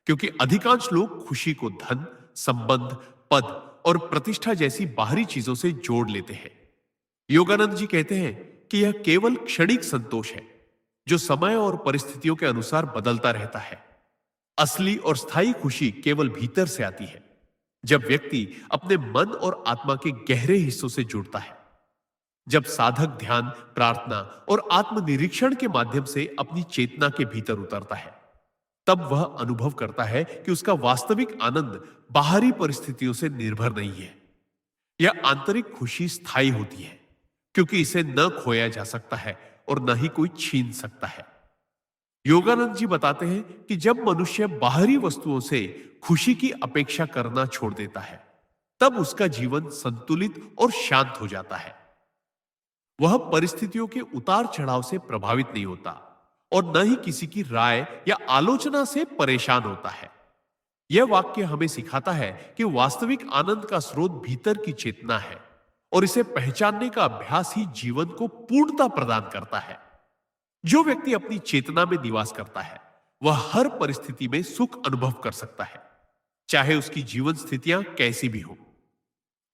क्योंकि अधिकांश लोग खुशी को धन, संबंध, पद और प्रतिष्ठा जैसी बाहरी चीजों से जोड़ लेते हैं। योगानंद जी कहते हैं कि यह केवल क्षणिक संतोष है, जो समय और परिस्थितियों के अनुसार बदलता रहता है। असली और स्थायी खुशी केवल भीतर से आती है, जब व्यक्ति अपने मन और आत्मा के गहरे हिस्सों से जुड़ता है। जब साधक ध्यान, प्रार्थना और आत्मनिरीक्षण के माध्यम से अपनी चेतना के भीतर उतरता है, तब वह अनुभव करता है कि उसका वास्तविक आनंद बाहरी परिस्थितियों से निर्भर नहीं है। यह आंतरिक खुशी स्थायी होती है, क्योंकि इसे न खोया जा सकता है और न ही कोई छीन सकता है। योगानंद जी बताते हैं कि जब मनुष्य बाहरी वस्तुओं से खुशी की अपेक्षा करना छोड़ देता है, तब उसका जीवन संतुलित और शांत हो जाता है। वह परिस्थितियों के उतार चढ़ाव से प्रभावित नहीं होता और न ही किसी की राय या आलोचना से परेशान होता है। यह वाक्य हमें सिखाता है कि वास्तविक आनंद का स्रोत भीतर की चेतना है और इसे पहचानने का अभ्यास ही जीवन को पूर्णता प्रदान करता है। जो व्यक्ति अपनी चेतना में निवास करता है, वह हर परिस्थिति में सुख अनुभव कर सकता है, चाहे उसकी जीवन स्थितियां कैसी भी हो।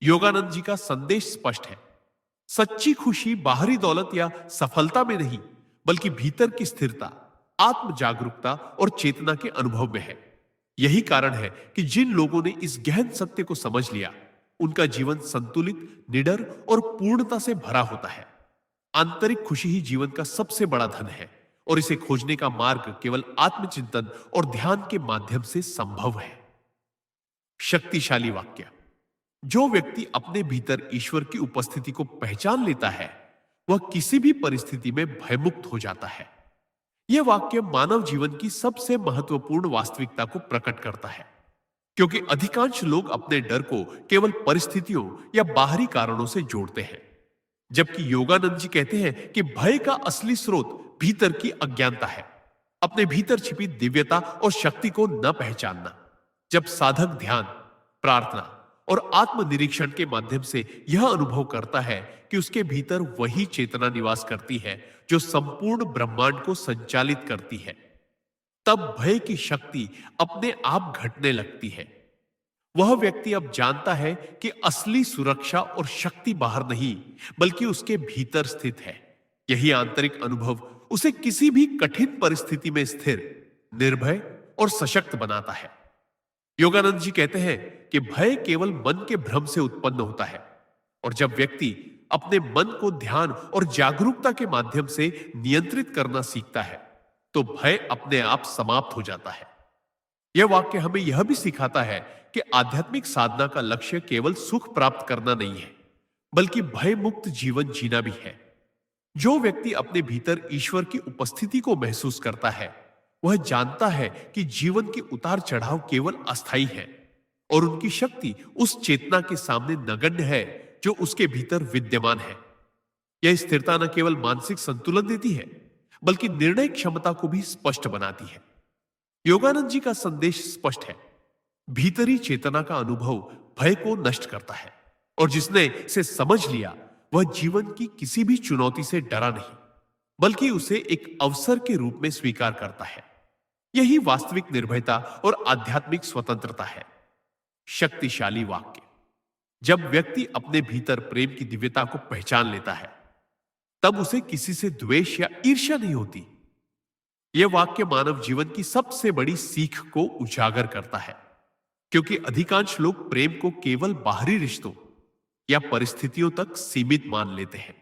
योगानंद जी का संदेश स्पष्ट है। सच्ची खुशी बाहरी दौलत या सफलता में नहीं, बल्कि भीतर की स्थिरता, आत्म जागरूकता और चेतना के अनुभव में है। यही कारण है कि जिन लोगों ने इस गहन सत्य को समझ लिया, उनका जीवन संतुलित, निडर और पूर्णता से भरा होता है। आंतरिक खुशी ही जीवन का सबसे बड़ा धन है और इसे खोजने का मार्ग केवल आत्मचिंतन और ध्यान के माध्यम से संभव है। शक्तिशाली वाक्य। जो व्यक्ति अपने भीतर ईश्वर की उपस्थिति को पहचान लेता है, वह किसी भी परिस्थिति में भयमुक्त हो जाता है। यह वाक्य मानव जीवन की सबसे महत्वपूर्ण वास्तविकता को प्रकट करता है, क्योंकि अधिकांश लोग अपने डर को केवल परिस्थितियों या बाहरी कारणों से जोड़ते हैं, जबकि योगानंद जी कहते हैं कि भय का असली स्रोत भीतर की अज्ञानता है, अपने भीतर छिपी दिव्यता और शक्ति को न पहचानना। जब साधक ध्यान, प्रार्थना और आत्मनिरीक्षण के माध्यम से यह अनुभव करता है कि उसके भीतर वही चेतना निवास करती है जो संपूर्ण ब्रह्मांड को संचालित करती है, तब भय की शक्ति अपने आप घटने लगती है। वह व्यक्ति अब जानता है कि असली सुरक्षा और शक्ति बाहर नहीं, बल्कि उसके भीतर स्थित है। यही आंतरिक अनुभव उसे किसी भी कठिन परिस्थिति में स्थिर, निर्भय और सशक्त बनाता है। योगानंद जी कहते हैं कि भय केवल मन के भ्रम से उत्पन्न होता है, और जब व्यक्ति अपने मन को ध्यान और जागरूकता के माध्यम से नियंत्रित करना सीखता है, तो भय अपने आप समाप्त हो जाता है। यह वाक्य हमें यह भी सिखाता है कि आध्यात्मिक साधना का लक्ष्य केवल सुख प्राप्त करना नहीं है, बल्कि भय मुक्त जीवन जीना भी है। जो व्यक्ति अपने भीतर ईश्वर की उपस्थिति को महसूस करता है, वह जानता है कि जीवन के उतार चढ़ाव केवल अस्थायी है और उनकी शक्ति उस चेतना के सामने नगण्य है जो उसके भीतर विद्यमान है। यह स्थिरता न केवल मानसिक संतुलन देती है, बल्कि निर्णय क्षमता को भी स्पष्ट बनाती है। योगानंद जी का संदेश स्पष्ट है। भीतरी चेतना का अनुभव भय को नष्ट करता है, और जिसने इसे समझ लिया, वह जीवन की किसी भी चुनौती से डरा नहीं, बल्कि उसे एक अवसर के रूप में स्वीकार करता है। यही वास्तविक निर्भयता और आध्यात्मिक स्वतंत्रता है। शक्तिशाली वाक्य। जब व्यक्ति अपने भीतर प्रेम की दिव्यता को पहचान लेता है, तब उसे किसी से द्वेष या ईर्ष्या नहीं होती। यह वाक्य मानव जीवन की सबसे बड़ी सीख को उजागर करता है, क्योंकि अधिकांश लोग प्रेम को केवल बाहरी रिश्तों या परिस्थितियों तक सीमित मान लेते हैं।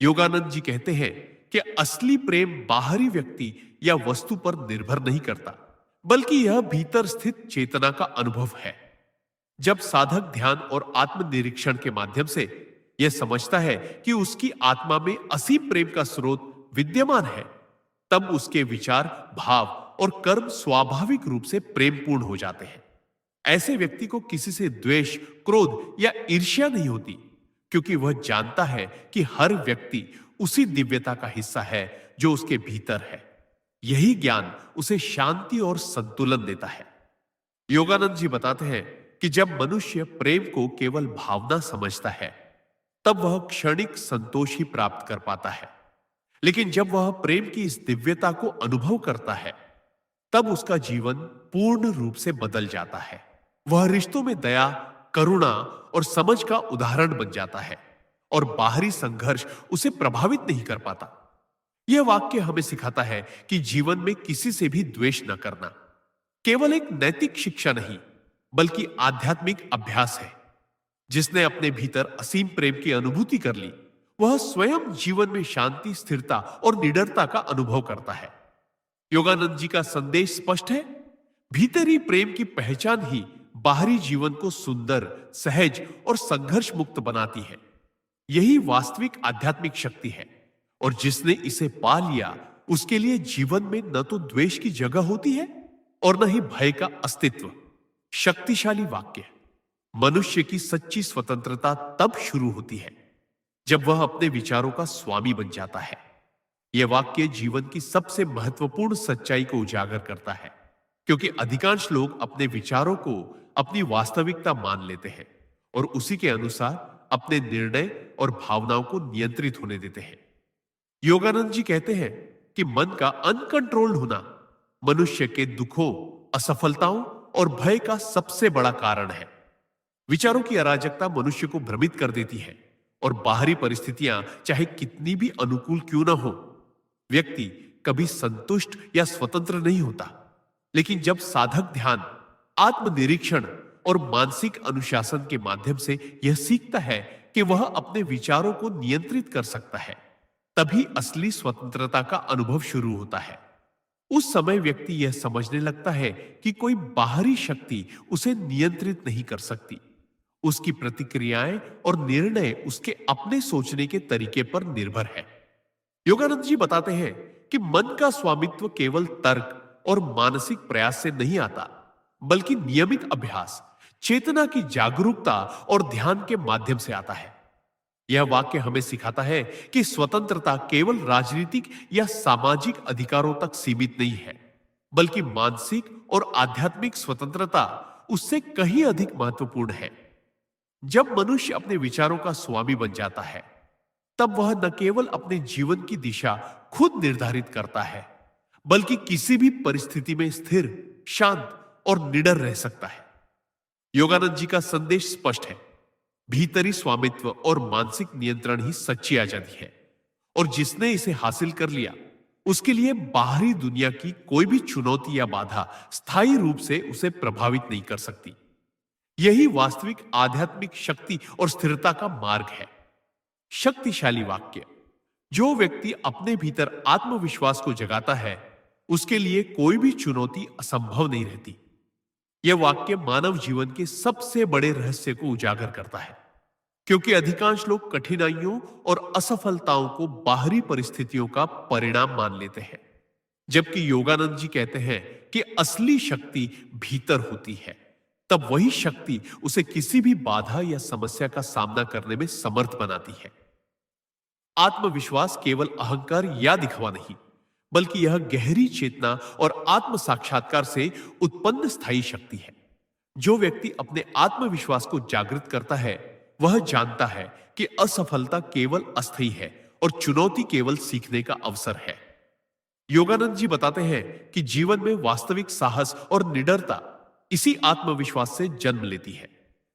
योगानंद जी कहते हैं कि असली प्रेम बाहरी व्यक्ति या वस्तु पर निर्भर नहीं करता, बल्कि यह भीतर स्थित चेतना का अनुभव है। जब साधक ध्यान और आत्मनिरीक्षण के माध्यम से यह समझता है कि उसकी आत्मा में असीम प्रेम का स्रोत विद्यमान है, तब उसके विचार, भाव और कर्म स्वाभाविक रूप से प्रेमपूर्ण हो जाते हैं। ऐसे व्यक्ति को किसी से द्वेष, क्रोध या ईर्ष्या नहीं होती, क्योंकि वह जानता है कि हर व्यक्ति उसी दिव्यता का हिस्सा है जो उसके भीतर है। यही ज्ञान उसे शांति और संतुलन देता है। योगानंद जी बताते हैं कि जब मनुष्य प्रेम को केवल भावना समझता है, तब वह क्षणिक संतोष ही प्राप्त कर पाता है। लेकिन जब वह प्रेम की इस दिव्यता को अनुभव करता है, तब उसका जीवन पूर्ण रूप से बदल जाता है। वह रिश्तों में दया, करुणा और समझ का उदाहरण बन जाता है, और बाहरी संघर्ष उसे प्रभावित नहीं कर पाता। यह वाक्य हमें सिखाता है कि जीवन में किसी से भी द्वेष न करना केवल एक नैतिक शिक्षा नहीं, बल्कि आध्यात्मिक अभ्यास है। जिसने अपने भीतर असीम प्रेम की अनुभूति कर ली, वह स्वयं जीवन में शांति, स्थिरता और निडरता का अनुभव करता है। योगानंद जी का संदेश स्पष्ट है। भीतरी प्रेम की पहचान ही बाहरी जीवन को सुंदर, सहज और संघर्ष मुक्त बनाती है। यही वास्तविक आध्यात्मिक शक्ति है। और जिसने इसे पा लिया, उसके लिए जीवन में न तो द्वेष की जगह होती है और न ही भय का अस्तित्व। शक्तिशाली वाक्य। मनुष्य की सच्ची स्वतंत्रता तब शुरू होती है जब वह अपने विचारों का स्वामी बन जाता है। यह वाक्य जीवन की सबसे महत्वपूर्ण सच्चाई को उजागर करता है, क्योंकि अधिकांश लोग अपने विचारों को अपनी वास्तविकता मान लेते हैं और उसी के अनुसार अपने निर्णय और भावनाओं को नियंत्रित होने देते हैं। योगानंद जी कहते हैं कि मन का अनकंट्रोल्ड होना मनुष्य के दुखों, असफलताओं और भय का सबसे बड़ा कारण है। विचारों की अराजकता मनुष्य को भ्रमित कर देती है और बाहरी परिस्थितियां चाहे कितनी भी अनुकूल क्यों ना हो, व्यक्ति कभी संतुष्ट या स्वतंत्र नहीं होता। लेकिन जब साधक ध्यान, आत्मनिरीक्षण और मानसिक अनुशासन के माध्यम से यह सीखता है कि वह अपने विचारों को नियंत्रित कर सकता है, तभी असली स्वतंत्रता का अनुभव शुरू होता है। उस समय व्यक्ति यह समझने लगता है कि कोई बाहरी शक्ति उसे नियंत्रित नहीं कर सकती। उसकी प्रतिक्रियाएं और निर्णय उसके अपने सोचने के तरीके पर निर्भर है। योगानंद जी बताते हैं कि मन का स्वामित्व केवल तर्क और मानसिक प्रयास से नहीं आता, बल्कि नियमित अभ्यास, चेतना की जागरूकता और ध्यान के माध्यम से आता है। यह वाक्य हमें सिखाता है कि स्वतंत्रता केवल राजनीतिक या सामाजिक अधिकारों तक सीमित नहीं है, बल्कि मानसिक और आध्यात्मिक स्वतंत्रता उससे कहीं अधिक महत्वपूर्ण है। जब मनुष्य अपने विचारों का स्वामी बन जाता है, तब वह न केवल अपने जीवन की दिशा खुद निर्धारित करता है, बल्कि किसी भी परिस्थिति में स्थिर, शांत और निडर रह सकता है। योगानंद जी का संदेश स्पष्ट है। भीतरी स्वामित्व और मानसिक नियंत्रण ही सच्ची आजादी है, और जिसने इसे हासिल कर लिया, उसके लिए बाहरी दुनिया की कोई भी चुनौती या बाधा स्थायी रूप से उसे प्रभावित नहीं कर सकती। यही वास्तविक आध्यात्मिक शक्ति और स्थिरता का मार्ग है। शक्तिशाली वाक्य। जो व्यक्ति अपने भीतर आत्मविश्वास को जगाता है, उसके लिए कोई भी चुनौती असंभव नहीं रहती। यह वाक्य मानव जीवन के सबसे बड़े रहस्य को उजागर करता है, क्योंकि अधिकांश लोग कठिनाइयों और असफलताओं को बाहरी परिस्थितियों का परिणाम मान लेते हैं, जबकि योगानंद जी कहते हैं कि असली शक्ति भीतर होती है। तब वही शक्ति उसे किसी भी बाधा या समस्या का सामना करने में समर्थ बनाती है। आत्मविश्वास केवल अहंकार या दिखावा नहीं, बल्कि यह गहरी चेतना और आत्म साक्षात्कार से उत्पन्न स्थायी शक्ति है। जो व्यक्ति अपने आत्मविश्वास को जागृत करता है, वह जानता है कि असफलता केवल अस्थायी है और चुनौती केवल सीखने का अवसर है। योगानंद जी बताते हैं कि जीवन में वास्तविक साहस और निडरता इसी आत्मविश्वास से जन्म लेती है,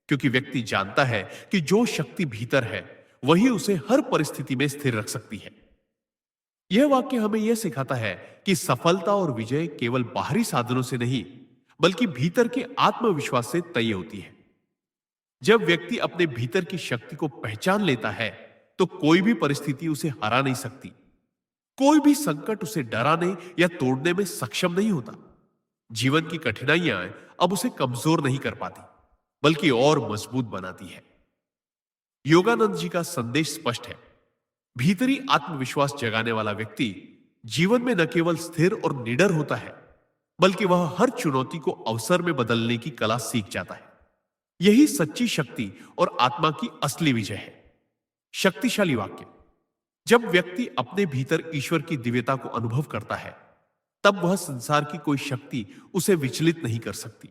क्योंकि व्यक्ति जानता है कि जो शक्ति भीतर है, वही उसे हर परिस्थिति में स्थिर रख सकती है। यह वाक्य हमें यह सिखाता है कि सफलता और विजय केवल बाहरी साधनों से नहीं, बल्कि भीतर के आत्मविश्वास से तय होती है। जब व्यक्ति अपने भीतर की शक्ति को पहचान लेता है, तो कोई भी परिस्थिति उसे हरा नहीं सकती। कोई भी संकट उसे डराने या तोड़ने में सक्षम नहीं होता। जीवन की कठिनाइयां अब उसे कमजोर नहीं कर पाती, बल्कि और मजबूत बनाती है। योगानंद जी का संदेश स्पष्ट है। भीतरी आत्मविश्वास जगाने वाला व्यक्ति जीवन में न केवल स्थिर और निडर होता है, बल्कि वह हर चुनौती को अवसर में बदलने की कला सीख जाता है। यही सच्ची शक्ति और आत्मा की असली विजय है। शक्तिशाली वाक्य। जब व्यक्ति अपने भीतर ईश्वर की दिव्यता को अनुभव करता है, तब वह संसार की कोई शक्ति उसे विचलित नहीं कर सकती।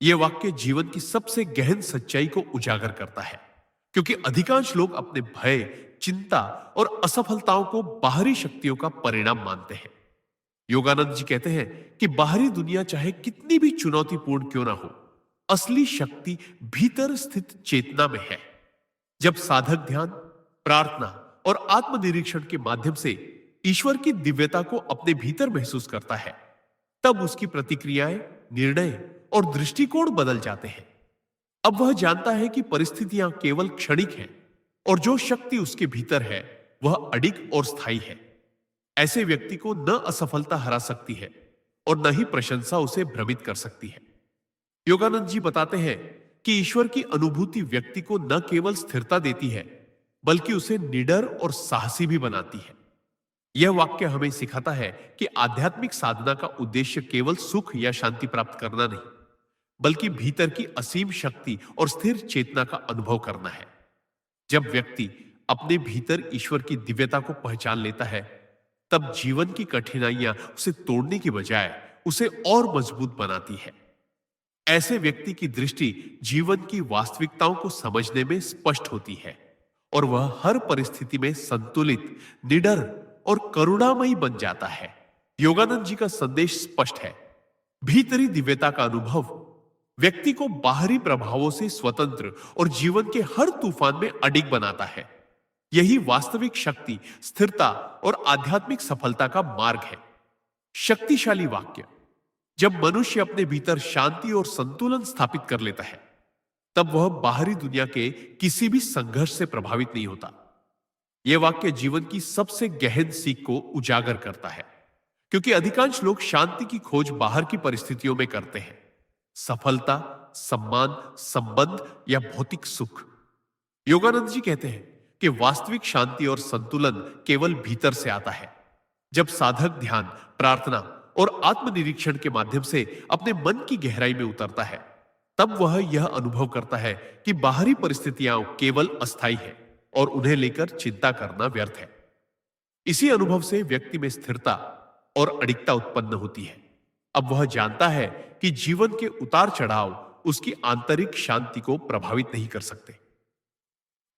यह वाक्य जीवन की सबसे गहन सच्चाई को उजागर करता है, क्योंकि अधिकांश लोग अपने भय, चिंता और असफलताओं को बाहरी शक्तियों का परिणाम मानते हैं। योगानंद जी कहते हैं कि बाहरी दुनिया चाहे कितनी भी चुनौतीपूर्ण क्यों ना हो, असली शक्ति भीतर स्थित चेतना में है। जब साधक ध्यान, प्रार्थना और आत्मनिरीक्षण के माध्यम से ईश्वर की दिव्यता को अपने भीतर महसूस करता है, तब उसकी प्रतिक्रियाएं, निर्णय और दृष्टिकोण बदल जाते हैं। अब वह जानता है कि परिस्थितियां केवल क्षणिक हैं और जो शक्ति उसके भीतर है, वह अडिग और स्थायी है। ऐसे व्यक्ति को न असफलता हरा सकती है और न ही प्रशंसा उसे भ्रमित कर सकती है। योगानंद जी बताते हैं कि ईश्वर की अनुभूति व्यक्ति को न केवल स्थिरता देती है, बल्कि उसे निडर और साहसी भी बनाती है। यह वाक्य हमें सिखाता है कि आध्यात्मिक साधना का उद्देश्य केवल सुख या शांति प्राप्त करना नहीं, बल्कि भीतर की असीम शक्ति और स्थिर चेतना का अनुभव करना है। जब व्यक्ति अपने भीतर ईश्वर की दिव्यता को पहचान लेता है, तब जीवन की कठिनाइयां उसे तोड़ने की बजाय उसे और मजबूत बनाती है। ऐसे व्यक्ति की दृष्टि जीवन की वास्तविकताओं को समझने में स्पष्ट होती है और वह हर परिस्थिति में संतुलित, निडर और करुणामयी बन जाता है। योगानंद जी का संदेश स्पष्ट है। भीतरी दिव्यता का अनुभव व्यक्ति को बाहरी प्रभावों से स्वतंत्र और जीवन के हर तूफान में अडिग बनाता है। यही वास्तविक शक्ति, स्थिरता और आध्यात्मिक सफलता का मार्ग है। शक्तिशाली वाक्य। जब मनुष्य अपने भीतर शांति और संतुलन स्थापित कर लेता है, तब वह बाहरी दुनिया के किसी भी संघर्ष से प्रभावित नहीं होता। यह वाक्य जीवन की सबसे गहन सीख को उजागर करता है, क्योंकि अधिकांश लोग शांति की खोज बाहर की परिस्थितियों में करते हैं। सफलता, सम्मान, संबंध या भौतिक सुख। योगानंद जी कहते हैं कि वास्तविक शांति और संतुलन केवल भीतर से आता है। जब साधक ध्यान, प्रार्थना और आत्मनिरीक्षण के माध्यम से अपने मन की गहराई में उतरता है, तब वह यह अनुभव करता है कि बाहरी परिस्थितियां केवल अस्थायी है और उन्हें लेकर चिंता करना व्यर्थ है। इसी अनुभव से व्यक्ति में स्थिरता और अडिगता उत्पन्न होती है। अब वह जानता है कि जीवन के उतार चढ़ाव उसकी आंतरिक शांति को प्रभावित नहीं कर सकते।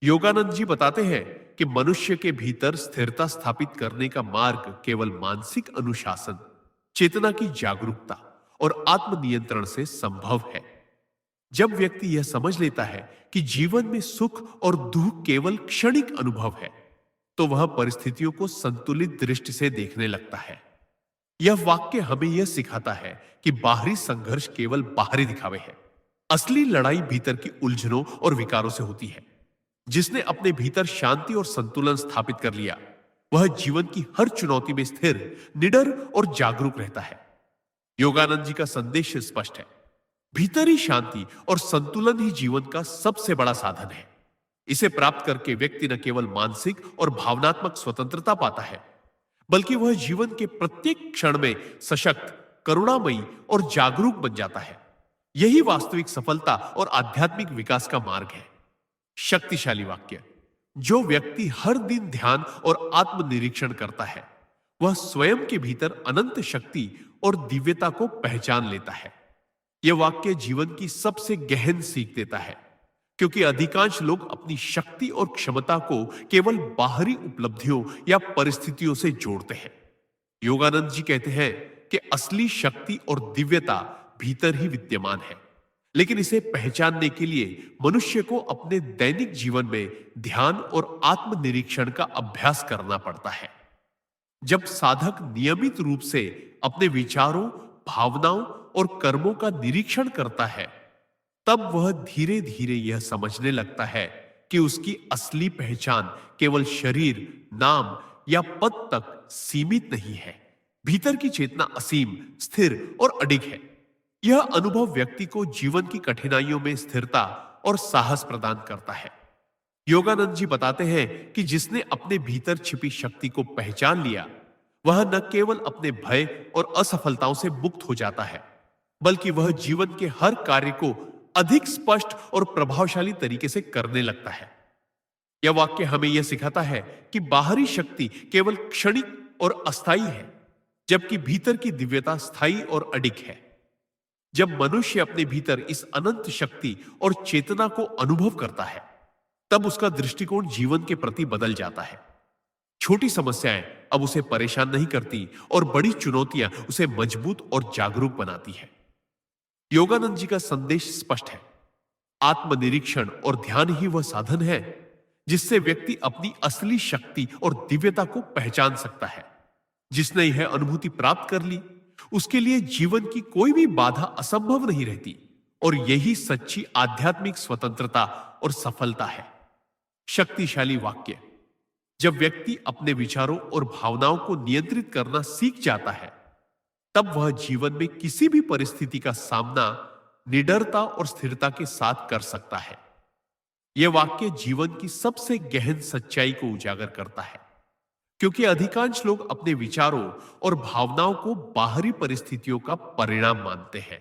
योगानंद जी बताते हैं कि मनुष्य के भीतर स्थिरता स्थापित करने का मार्ग केवल मानसिक अनुशासन, चेतना की जागरूकता और आत्मनियंत्रण से संभव है। जब व्यक्ति यह समझ लेता है कि जीवन में सुख और दुख केवल क्षणिक अनुभव है, तो वह परिस्थितियों को संतुलित दृष्टि से देखने लगता है। यह वाक्य हमें यह सिखाता है कि बाहरी संघर्ष केवल बाहरी दिखावे है। असली लड़ाई भीतर की उलझनों और विकारों से होती है। जिसने अपने भीतर शांति और संतुलन स्थापित कर लिया, वह जीवन की हर चुनौती में स्थिर, निडर और जागरूक रहता है। योगानंद जी का संदेश स्पष्ट है। भीतरी शांति और संतुलन ही जीवन का सबसे बड़ा साधन है। इसे प्राप्त करके व्यक्ति न केवल मानसिक और भावनात्मक स्वतंत्रता पाता है, बल्कि वह जीवन के प्रत्येक क्षण में सशक्त, करुणामयी और जागरूक बन जाता है। यही वास्तविक सफलता और आध्यात्मिक विकास का मार्ग है। शक्तिशाली वाक्य। जो व्यक्ति हर दिन ध्यान और आत्मनिरीक्षण करता है, वह स्वयं के भीतर अनंत शक्ति और दिव्यता को पहचान लेता है। यह वाक्य जीवन की सबसे गहन सीख देता है, क्योंकि अधिकांश लोग अपनी शक्ति और क्षमता को केवल बाहरी उपलब्धियों या परिस्थितियों से जोड़ते हैं। योगानंद जी कहते हैं कि असली शक्ति और दिव्यता भीतर ही विद्यमान है, लेकिन इसे पहचानने के लिए मनुष्य को अपने दैनिक जीवन में ध्यान और आत्मनिरीक्षण का अभ्यास करना पड़ता है। जब साधक नियमित रूप से अपने विचारों, भावनाओं और कर्मों का निरीक्षण करता है, तब वह धीरे धीरे यह समझने लगता है कि उसकी असली पहचान केवल शरीर, नाम या पद तक सीमित नहीं है। भीतर की चेतना असीम, स्थिर और अडिग है। यह अनुभव व्यक्ति को जीवन की कठिनाइयों में स्थिरता और साहस प्रदान करता है। योगानंद जी बताते हैं कि जिसने अपने भीतर छिपी शक्ति को पहचान लिया, वह न केवल अपने भय और असफलताओं से मुक्त हो जाता है, बल्कि वह जीवन के हर कार्य को अधिक स्पष्ट और प्रभावशाली तरीके से करने लगता है। यह वाक्य हमें यह सिखाता है कि बाहरी शक्ति केवल क्षणिक और अस्थायी है, जबकि भीतर की दिव्यता स्थायी और अडिग है। जब मनुष्य अपने भीतर इस अनंत शक्ति और चेतना को अनुभव करता है, तब उसका दृष्टिकोण जीवन के प्रति बदल जाता है। छोटी समस्याएं अब उसे परेशान नहीं करती और बड़ी चुनौतियां उसे मजबूत और जागरूक बनाती है। योगानंद जी का संदेश स्पष्ट है। आत्मनिरीक्षण और ध्यान ही वह साधन है जिससे व्यक्ति अपनी असली शक्ति और दिव्यता को पहचान सकता है। जिसने यह अनुभूति प्राप्त कर ली, उसके लिए जीवन की कोई भी बाधा असंभव नहीं रहती, और यही सच्ची आध्यात्मिक स्वतंत्रता और सफलता है। शक्तिशाली वाक्य। जब व्यक्ति अपने विचारों और भावनाओं को नियंत्रित करना सीख जाता है, तब वह जीवन में किसी भी परिस्थिति का सामना निडरता और स्थिरता के साथ कर सकता है। यह वाक्य जीवन की सबसे गहन सच्चाई को उजागर करता है, क्योंकि अधिकांश लोग अपने विचारों और भावनाओं को बाहरी परिस्थितियों का परिणाम मानते हैं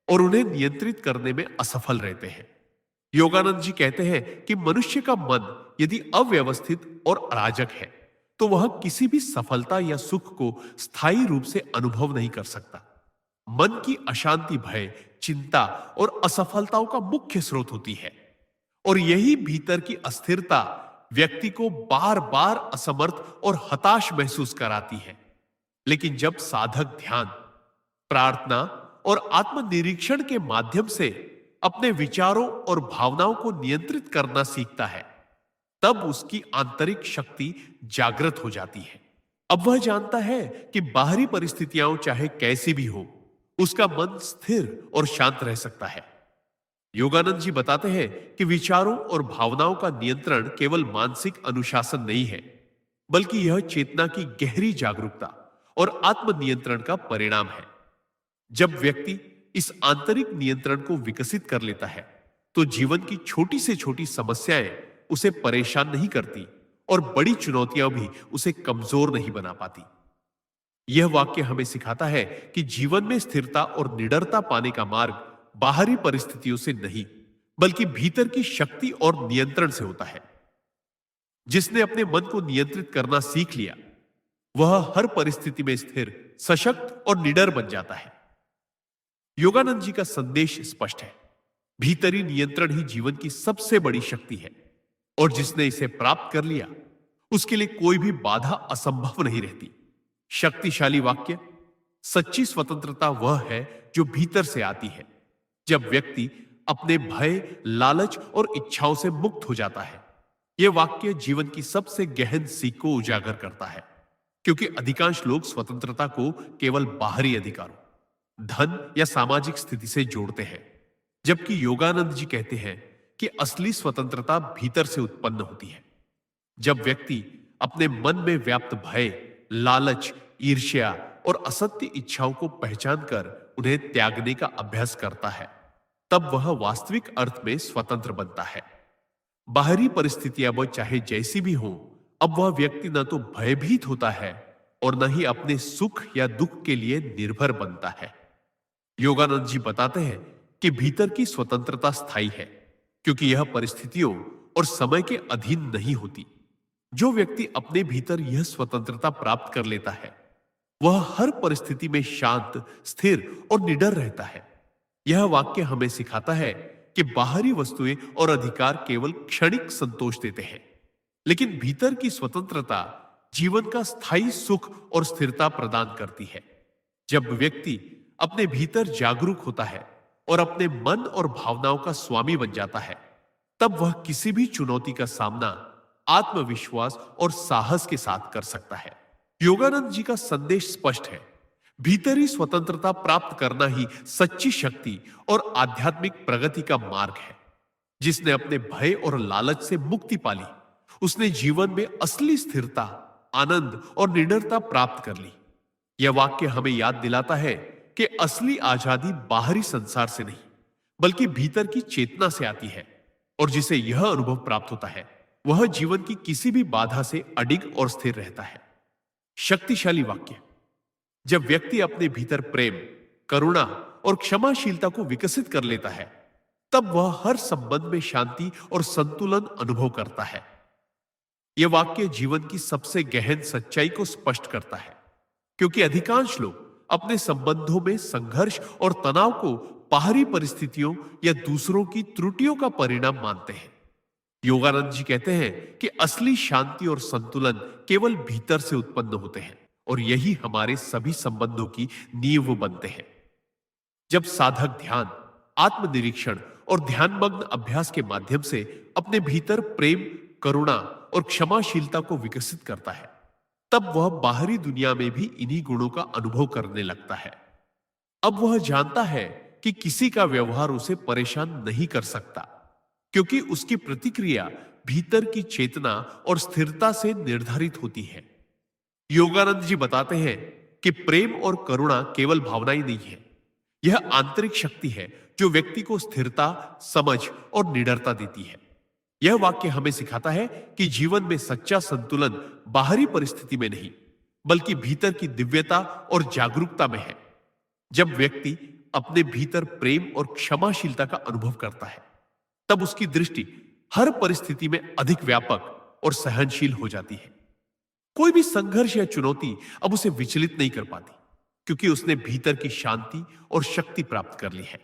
और उन्हें नियंत्रित करने में असफल रहते हैं। योगानंद जी कहते हैं कि मनुष्य का मन यदि अव्यवस्थित और अराजक है, तो वह किसी भी सफलता या सुख को स्थायी रूप से अनुभव नहीं कर सकता। मन की अशांति भय, चिंता और असफलताओं का मुख्य स्रोत होती है, और यही भीतर की अस्थिरता व्यक्ति को बार बार असमर्थ और हताश महसूस कराती है। लेकिन जब साधक ध्यान, प्रार्थना और आत्मनिरीक्षण के माध्यम से अपने विचारों और भावनाओं को नियंत्रित करना सीखता है, तब उसकी आंतरिक शक्ति जागृत हो जाती है। अब वह जानता है कि बाहरी परिस्थितियां चाहे कैसी भी हो, उसका मन स्थिर और शांत रह सकता है। योगानंद जी बताते हैं कि विचारों और भावनाओं का नियंत्रण केवल मानसिक अनुशासन नहीं है, बल्कि यह चेतना की गहरी जागरूकता और आत्मनियंत्रण का परिणाम है। जब व्यक्ति इस आंतरिक नियंत्रण को विकसित कर लेता है, तो जीवन की छोटी से छोटी समस्याएं उसे परेशान नहीं करती और बड़ी चुनौतियां भी उसे कमजोर नहीं बना पाती। यह वाक्य हमें सिखाता है कि जीवन में स्थिरता और निडरता पाने का मार्ग बाहरी परिस्थितियों से नहीं, बल्कि भीतर की शक्ति और नियंत्रण से होता है। जिसने अपने मन को नियंत्रित करना सीख लिया, वह हर परिस्थिति में स्थिर, सशक्त और निडर बन जाता है। योगानंद जी का संदेश स्पष्ट है, भीतरी नियंत्रण ही जीवन की सबसे बड़ी शक्ति है, और जिसने इसे प्राप्त कर लिया, उसके लिए कोई भी बाधा असंभव नहीं रहती। शक्तिशाली वाक्य, सच्ची स्वतंत्रता वह है जो भीतर से आती है, जब व्यक्ति अपने भय, लालच और इच्छाओं से मुक्त हो जाता है। यह वाक्य जीवन की सबसे गहन सीख को उजागर करता है, क्योंकि अधिकांश लोग स्वतंत्रता को केवल बाहरी अधिकारों, धन या सामाजिक स्थिति से जोड़ते हैं, जबकि योगानंद जी कहते हैं कि असली स्वतंत्रता भीतर से उत्पन्न होती है। जब व्यक्ति अपने मन में व्याप्त भय, लालच, ईर्ष्या और असत्य इच्छाओं को पहचान कर उन्हें त्यागने का अभ्यास करता है, तब वह वास्तविक अर्थ में स्वतंत्र बनता है। बाहरी परिस्थितियां वो चाहे जैसी भी हो, अब वह व्यक्ति न तो भयभीत होता है और न ही अपने सुख या दुख के लिए निर्भर बनता है। योगानंद जी बताते हैं कि भीतर की स्वतंत्रता स्थायी है, क्योंकि यह परिस्थितियों और समय के अधीन नहीं होती। जो व्यक्ति अपने भीतर यह स्वतंत्रता प्राप्त कर लेता है, वह हर परिस्थिति में शांत, स्थिर और निडर रहता है। यह वाक्य हमें सिखाता है कि बाहरी वस्तुएं और अधिकार केवल क्षणिक संतोष देते हैं, लेकिन भीतर की स्वतंत्रता जीवन का स्थायी सुख और स्थिरता प्रदान करती है। जब व्यक्ति अपने भीतर जागरूक होता है और अपने मन और भावनाओं का स्वामी बन जाता है, तब वह किसी भी चुनौती का सामना आत्मविश्वास और साहस के साथ कर सकता है। योगानंद जी का संदेश स्पष्ट है, भीतरी स्वतंत्रता प्राप्त करना ही सच्ची शक्ति और आध्यात्मिक प्रगति का मार्ग है। जिसने अपने भय और लालच से मुक्ति पाली, उसने जीवन में असली स्थिरता, आनंद और निडरता प्राप्त कर ली। यह वाक्य हमें याद दिलाता है कि असली आजादी बाहरी संसार से नहीं, बल्कि भीतर की चेतना से आती है, और जिसे यह अनुभव प्राप्त होता है, वह जीवन की किसी भी बाधा से अडिग और स्थिर रहता है। शक्तिशाली वाक्य, जब व्यक्ति अपने भीतर प्रेम, करुणा और क्षमाशीलता को विकसित कर लेता है, तब वह हर संबंध में शांति और संतुलन अनुभव करता है। यह वाक्य जीवन की सबसे गहन सच्चाई को स्पष्ट करता है, क्योंकि अधिकांश लोग अपने संबंधों में संघर्ष और तनाव को बाहरी परिस्थितियों या दूसरों की त्रुटियों का परिणाम मानते हैं। योगानंद जी कहते हैं कि असली शांति और संतुलन केवल भीतर से उत्पन्न होते हैं, और यही हमारे सभी संबंधों की नींव बनते हैं। जब साधक ध्यान, आत्मनिरीक्षण और ध्यानमग्न अभ्यास के माध्यम से अपने भीतर प्रेम, करुणा और क्षमाशीलता को विकसित करता है, तब वह बाहरी दुनिया में भी इन्हीं गुणों का अनुभव करने लगता है। अब वह जानता है कि किसी का व्यवहार उसे परेशान नहीं कर सकता, क्योंकि उसकी प्रतिक्रिया भीतर की चेतना और स्थिरता से निर्धारित होती है। योगानंद जी बताते हैं कि प्रेम और करुणा केवल भावनाएं नहीं है, यह आंतरिक शक्ति है जो व्यक्ति को स्थिरता, समझ और निडरता देती है। यह वाक्य हमें सिखाता है कि जीवन में सच्चा संतुलन बाहरी परिस्थिति में नहीं, बल्कि भीतर की दिव्यता और जागरूकता में है। जब व्यक्ति अपने भीतर प्रेम और क्षमाशीलता का अनुभव करता है, तब उसकी दृष्टि हर परिस्थिति में अधिक व्यापक और सहनशील हो जाती है। कोई भी संघर्ष या चुनौती अब उसे विचलित नहीं कर पाती, क्योंकि उसने भीतर की शांति और शक्ति प्राप्त कर ली है।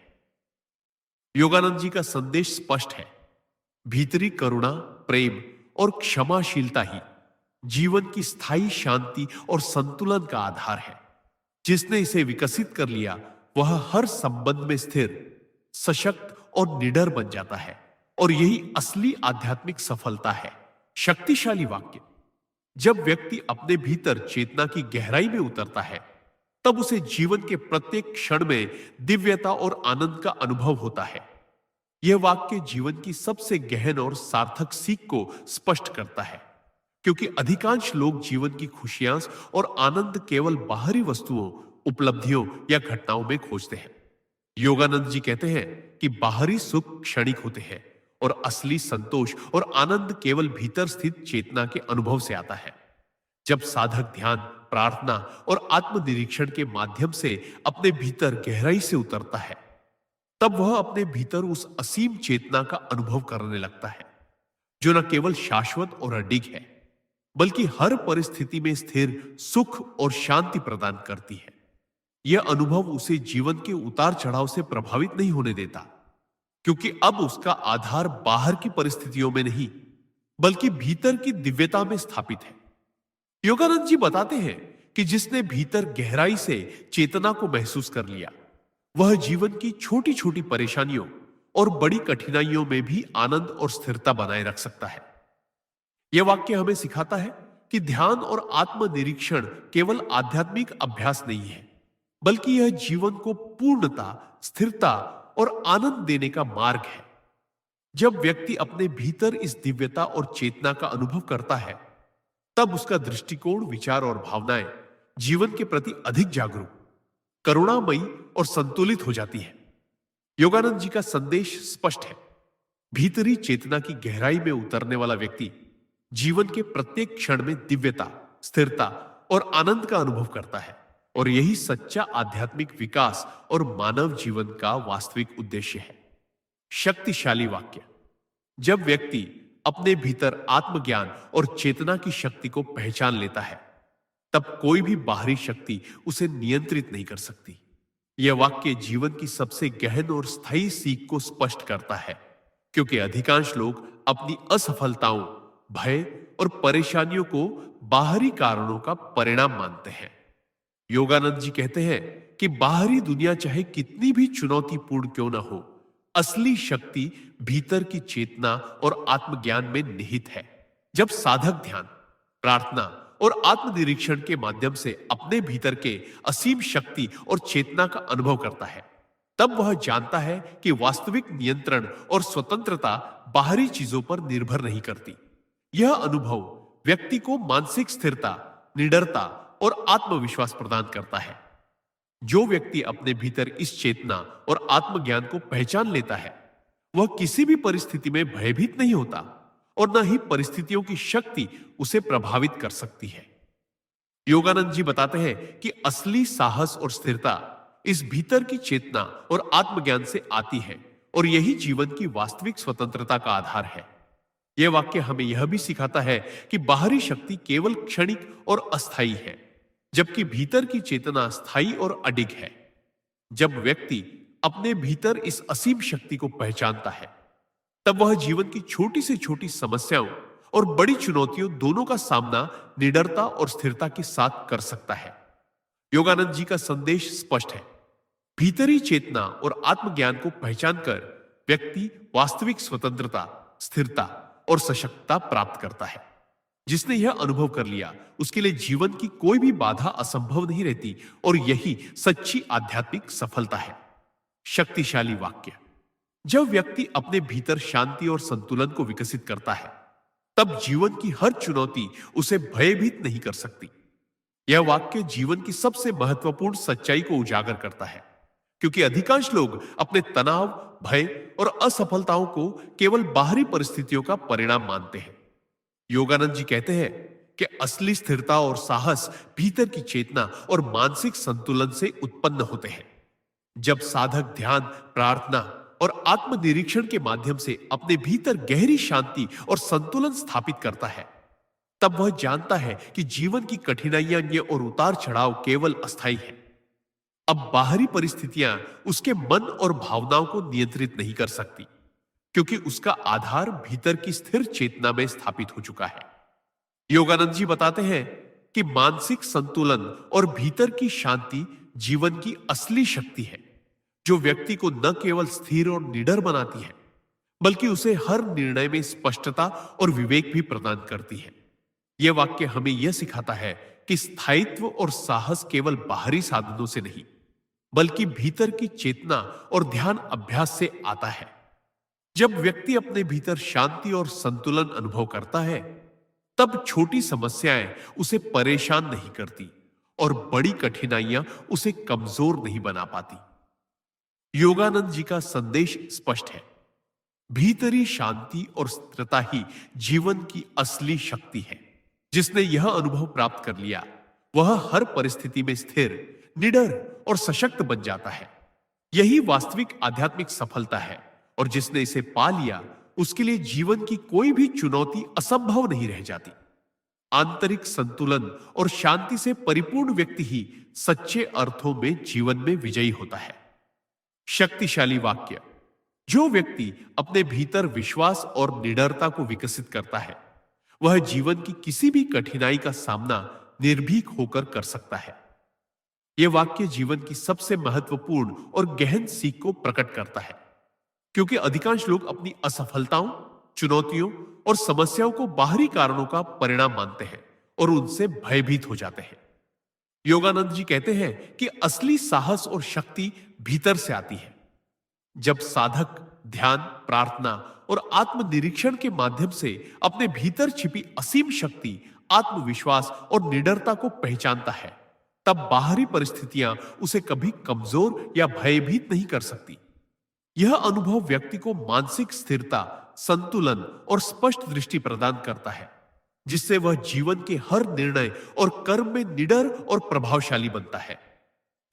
योगानंद जी का संदेश स्पष्ट है। भीतरी करुणा, प्रेम और क्षमाशीलता ही जीवन की स्थायी शांति और संतुलन का आधार है। जिसने इसे विकसित कर लिया, वह हर संबंध में स्थिर, सशक्त और निडर बन जाता है, और यही असली आध्यात्मिक सफलता है। शक्तिशाली वाक्य। जब व्यक्ति अपने भीतर चेतना की गहराई में उतरता है, तब उसे जीवन के प्रत्येक क्षण में दिव्यता और आनंद का अनुभव होता है। यह वाक्य जीवन की सबसे गहन और सार्थक सीख को स्पष्ट करता है, क्योंकि अधिकांश लोग जीवन की खुशियां और आनंद केवल बाहरी वस्तुओं, उपलब्धियों या घटनाओं में खोजते हैं। योगानंद जी कहते हैं कि बाहरी सुख क्षणिक होते हैं और असली संतोष और आनंद केवल भीतर स्थित चेतना के अनुभव से आता है। जब साधक ध्यान, प्रार्थना और आत्मनिरीक्षण के माध्यम से अपने भीतर गहराई से उतरता है, तब वह अपने भीतर उस असीम चेतना का अनुभव करने लगता है, जो न केवल शाश्वत और अडिग है, बल्कि हर परिस्थिति में स्थिर सुख और शांति प्रदान करती है। यह अनुभव उसे जीवन के उतार चढ़ाव से प्रभावित नहीं होने देता, क्योंकि अब उसका आधार बाहर की परिस्थितियों में नहीं, बल्कि भीतर की दिव्यता में स्थापित है। योगानंद जी बताते हैं कि जिसने भीतर गहराई से चेतना को महसूस कर लिया, वह जीवन की छोटी छोटी परेशानियों और बड़ी कठिनाइयों में भी आनंद और स्थिरता बनाए रख सकता है। यह वाक्य हमें सिखाता है कि ध्यान और आत्मनिरीक्षण केवल आध्यात्मिक अभ्यास नहीं है, बल्कि यह जीवन को पूर्णता, स्थिरता और आनंद देने का मार्ग है। जब व्यक्ति अपने भीतर इस दिव्यता और चेतना का अनुभव करता है, तब उसका दृष्टिकोण, विचार और भावनाएं जीवन के प्रति अधिक जागरूक, करुणामयी और संतुलित हो जाती है। योगानंद जी का संदेश स्पष्ट है। भीतरी चेतना की गहराई में उतरने वाला व्यक्ति जीवन के प्रत्येक क्षण में दिव्यता, स्थिरता और आनंद का अनुभव करता है, और यही सच्चा आध्यात्मिक विकास और मानव जीवन का वास्तविक उद्देश्य है। शक्तिशाली वाक्य। जब व्यक्ति अपने भीतर आत्मज्ञान और चेतना की शक्ति को पहचान लेता है, तब कोई भी बाहरी शक्ति उसे नियंत्रित नहीं कर सकती। यह वाक्य जीवन की सबसे गहन और स्थायी सीख को स्पष्ट करता है, क्योंकि अधिकांश लोग अपनी असफलताओं, भय और परेशानियों को बाहरी कारणों का परिणाम मानते हैं। योगानंद जी कहते हैं कि बाहरी दुनिया चाहे कितनी भी चुनौतीपूर्ण क्यों ना हो, असली शक्ति भीतर की चेतना और आत्मज्ञान में निहित है। जब साधक ध्यान, प्रार्थना और आत्मनिरीक्षण के माध्यम से अपने भीतर के असीम शक्ति और चेतना का अनुभव करता है, तब वह जानता है कि वास्तविक नियंत्रण और स्वतंत्रता बाहरी चीजों पर निर्भर नहीं करती। यह अनुभव व्यक्ति को मानसिक स्थिरता, निडरता और आत्मविश्वास प्रदान करता है। जो व्यक्ति अपने भीतर इस चेतना और आत्मज्ञान को पहचान लेता है, वह किसी भी परिस्थिति में भयभीत नहीं होता, और न ही परिस्थितियों की शक्ति उसे प्रभावित कर सकती है। योगानंद जी बताते हैं कि असली साहस और स्थिरता इस भीतर की चेतना और आत्मज्ञान से आती है, और यही जीवन की वास्तविक स्वतंत्रता का आधार है। यह वाक्य हमें यह भी सिखाता है कि बाहरी शक्ति केवल क्षणिक और अस्थायी है, जबकि भीतर की चेतना स्थायी और अडिग है। जब व्यक्ति अपने भीतर इस असीम शक्ति को पहचानता है, तब वह जीवन की छोटी से छोटी समस्याओं और बड़ी चुनौतियों दोनों का सामना निडरता और स्थिरता के साथ कर सकता है। योगानंद जी का संदेश स्पष्ट है। भीतरी चेतना और आत्मज्ञान को पहचानकर व्यक्ति वास्तविक स्वतंत्रता, स्थिरता और सशक्तता प्राप्त करता है। जिसने यह अनुभव कर लिया, उसके लिए जीवन की कोई भी बाधा असंभव नहीं रहती, और यही सच्ची आध्यात्मिक सफलता है। शक्तिशाली वाक्य। जब व्यक्ति अपने भीतर शांति और संतुलन को विकसित करता है, तब जीवन की हर चुनौती उसे भयभीत नहीं कर सकती। यह वाक्य जीवन की सबसे महत्वपूर्ण सच्चाई को उजागर करता है, क्योंकि अधिकांश लोग अपने तनाव, भय और असफलताओं को केवल बाहरी परिस्थितियों का परिणाम मानते हैं। योगानंद जी कहते हैं कि असली स्थिरता और साहस भीतर की चेतना और मानसिक संतुलन से उत्पन्न होते हैं। जब साधक ध्यान, प्रार्थना और आत्मनिरीक्षण के माध्यम से अपने भीतर गहरी शांति और संतुलन स्थापित करता है, तब वह जानता है कि जीवन की कठिनाइयां ये और उतार चढ़ाव केवल अस्थायी है। अब बाहरी परिस्थितियां उसके मन और भावनाओं को नियंत्रित नहीं कर सकती, क्योंकि उसका आधार भीतर की स्थिर चेतना में स्थापित हो चुका है। योगानंद जी बताते हैं कि मानसिक संतुलन और भीतर की शांति जीवन की असली शक्ति है, जो व्यक्ति को न केवल स्थिर और निडर बनाती है, बल्कि उसे हर निर्णय में स्पष्टता और विवेक भी प्रदान करती है। यह वाक्य हमें यह सिखाता है कि स्थायित्व और साहस केवल बाहरी साधनों से नहीं, बल्कि भीतर की चेतना और ध्यान अभ्यास से आता है। जब व्यक्ति अपने भीतर शांति और संतुलन अनुभव करता है, तब छोटी समस्याएं उसे परेशान नहीं करती और बड़ी कठिनाइयां उसे कमजोर नहीं बना पाती। योगानंद जी का संदेश स्पष्ट है, भीतरी शांति और स्थिरता ही जीवन की असली शक्ति है। जिसने यह अनुभव प्राप्त कर लिया, वह हर परिस्थिति में स्थिर, निडर और सशक्त बन जाता है। यही वास्तविक आध्यात्मिक सफलता है, और जिसने इसे पा लिया, उसके लिए जीवन की कोई भी चुनौती असंभव नहीं रह जाती। आंतरिक संतुलन और शांति से परिपूर्ण व्यक्ति ही सच्चे अर्थों में जीवन में विजयी होता है। शक्तिशाली वाक्य। जो व्यक्ति अपने भीतर विश्वास और निडरता को विकसित करता है, वह जीवन की किसी भी कठिनाई का सामना निर्भीक होकर कर सकता है। यह वाक्य जीवन की सबसे महत्वपूर्ण और गहन सीख को प्रकट करता है, क्योंकि अधिकांश लोग अपनी असफलताओं, चुनौतियों और समस्याओं को बाहरी कारणों का परिणाम मानते हैं और उनसे भयभीत हो जाते हैं। योगानंद जी कहते हैं कि असली साहस और शक्ति भीतर से आती है। जब साधक ध्यान, प्रार्थना और आत्मनिरीक्षण के माध्यम से अपने भीतर छिपी असीम शक्ति, आत्मविश्वास और निडरता को पहचानता है, तब बाहरी परिस्थितियां उसे कभी कमजोर या भयभीत नहीं कर सकती। यह अनुभव व्यक्ति को मानसिक स्थिरता, संतुलन और स्पष्ट दृष्टि प्रदान करता है, जिससे वह जीवन के हर निर्णय और कर्म में निडर और प्रभावशाली बनता है।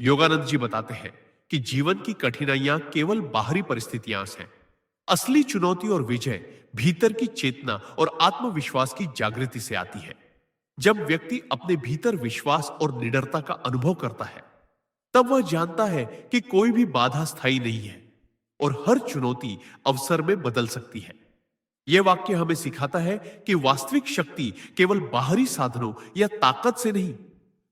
योगानंद जी बताते हैं कि जीवन की कठिनाइयां केवल बाहरी परिस्थितियां हैं। असली चुनौती और विजय भीतर की चेतना और आत्मविश्वास की जागृति से आती है। जब व्यक्ति अपने भीतर विश्वास और निडरता का अनुभव करता है, तब वह जानता है कि कोई भी बाधा स्थायी नहीं है और हर चुनौती अवसर में बदल सकती है। यह वाक्य हमें सिखाता है कि वास्तविक शक्ति केवल बाहरी साधनों या ताकत से नहीं,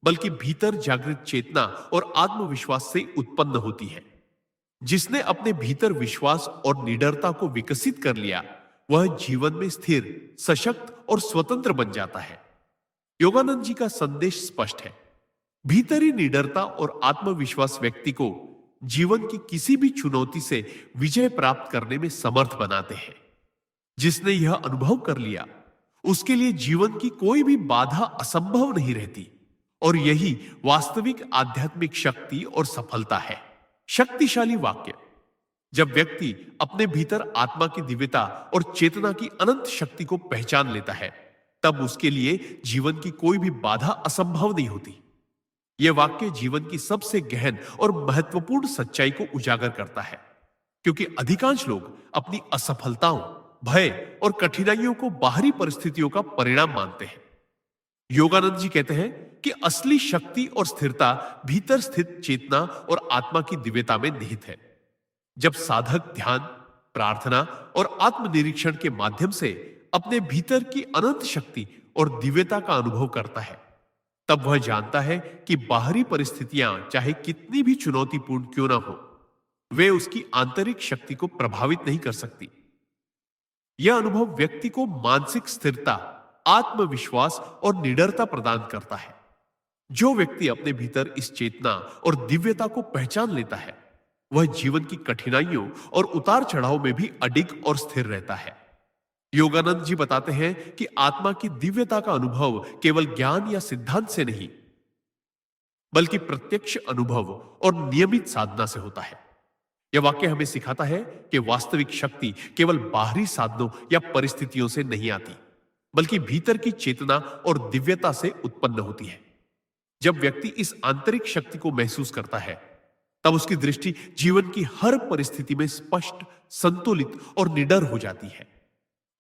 बल्कि भीतर जागृत चेतना और आत्मविश्वास से उत्पन्न होती है। जिसने अपने भीतर विश्वास और निडरता को विकसित कर लिया, वह जीवन में स्थिर, सशक्त और स्वतंत्र बन जाता है। योगानंद जी का संदेश स्पष्ट है, भीतरी निडरता और आत्मविश्वास व्यक्ति को जीवन की किसी भी चुनौती से विजय प्राप्त करने में समर्थ बनाते हैं। जिसने यह अनुभव कर लिया, उसके लिए जीवन की कोई भी बाधा असंभव नहीं रहती, और यही वास्तविक आध्यात्मिक शक्ति और सफलता है। शक्तिशाली वाक्य। जब व्यक्ति अपने भीतर आत्मा की दिव्यता और चेतना की अनंत शक्ति को पहचान लेता है, तब उसके लिए जीवन की कोई भी बाधा असंभव नहीं होती। यह वाक्य जीवन की सबसे गहन और महत्वपूर्ण सच्चाई को उजागर करता है, क्योंकि अधिकांश लोग अपनी असफलताओं, भय और कठिनाइयों को बाहरी परिस्थितियों का परिणाम मानते हैं। योगानंद जी कहते हैं कि असली शक्ति और स्थिरता भीतर स्थित चेतना और आत्मा की दिव्यता में निहित है। जब साधक ध्यान, प्रार्थना और आत्मनिरीक्षण के माध्यम से अपने भीतर की अनंत शक्ति और दिव्यता का अनुभव करता है, तब वह जानता है कि बाहरी परिस्थितियां चाहे कितनी भी चुनौतीपूर्ण क्यों ना हो, वे उसकी आंतरिक शक्ति को प्रभावित नहीं कर सकती। यह अनुभव व्यक्ति को मानसिक स्थिरता, आत्मविश्वास और निडरता प्रदान करता है। जो व्यक्ति अपने भीतर इस चेतना और दिव्यता को पहचान लेता है, वह जीवन की कठिनाइयों और उतार चढ़ाव में भी अडिग और स्थिर रहता है। योगानंद जी बताते हैं कि आत्मा की दिव्यता का अनुभव केवल ज्ञान या सिद्धांत से नहीं, बल्कि प्रत्यक्ष अनुभव और नियमित साधना से होता है। यह वाक्य हमें सिखाता है कि वास्तविक शक्ति केवल बाहरी साधनों या परिस्थितियों से नहीं आती, बल्कि भीतर की चेतना और दिव्यता से उत्पन्न होती है। जब व्यक्ति इस आंतरिक शक्ति को महसूस करता है, तब उसकी दृष्टि जीवन की हर परिस्थिति में स्पष्ट, संतुलित और निडर हो जाती है।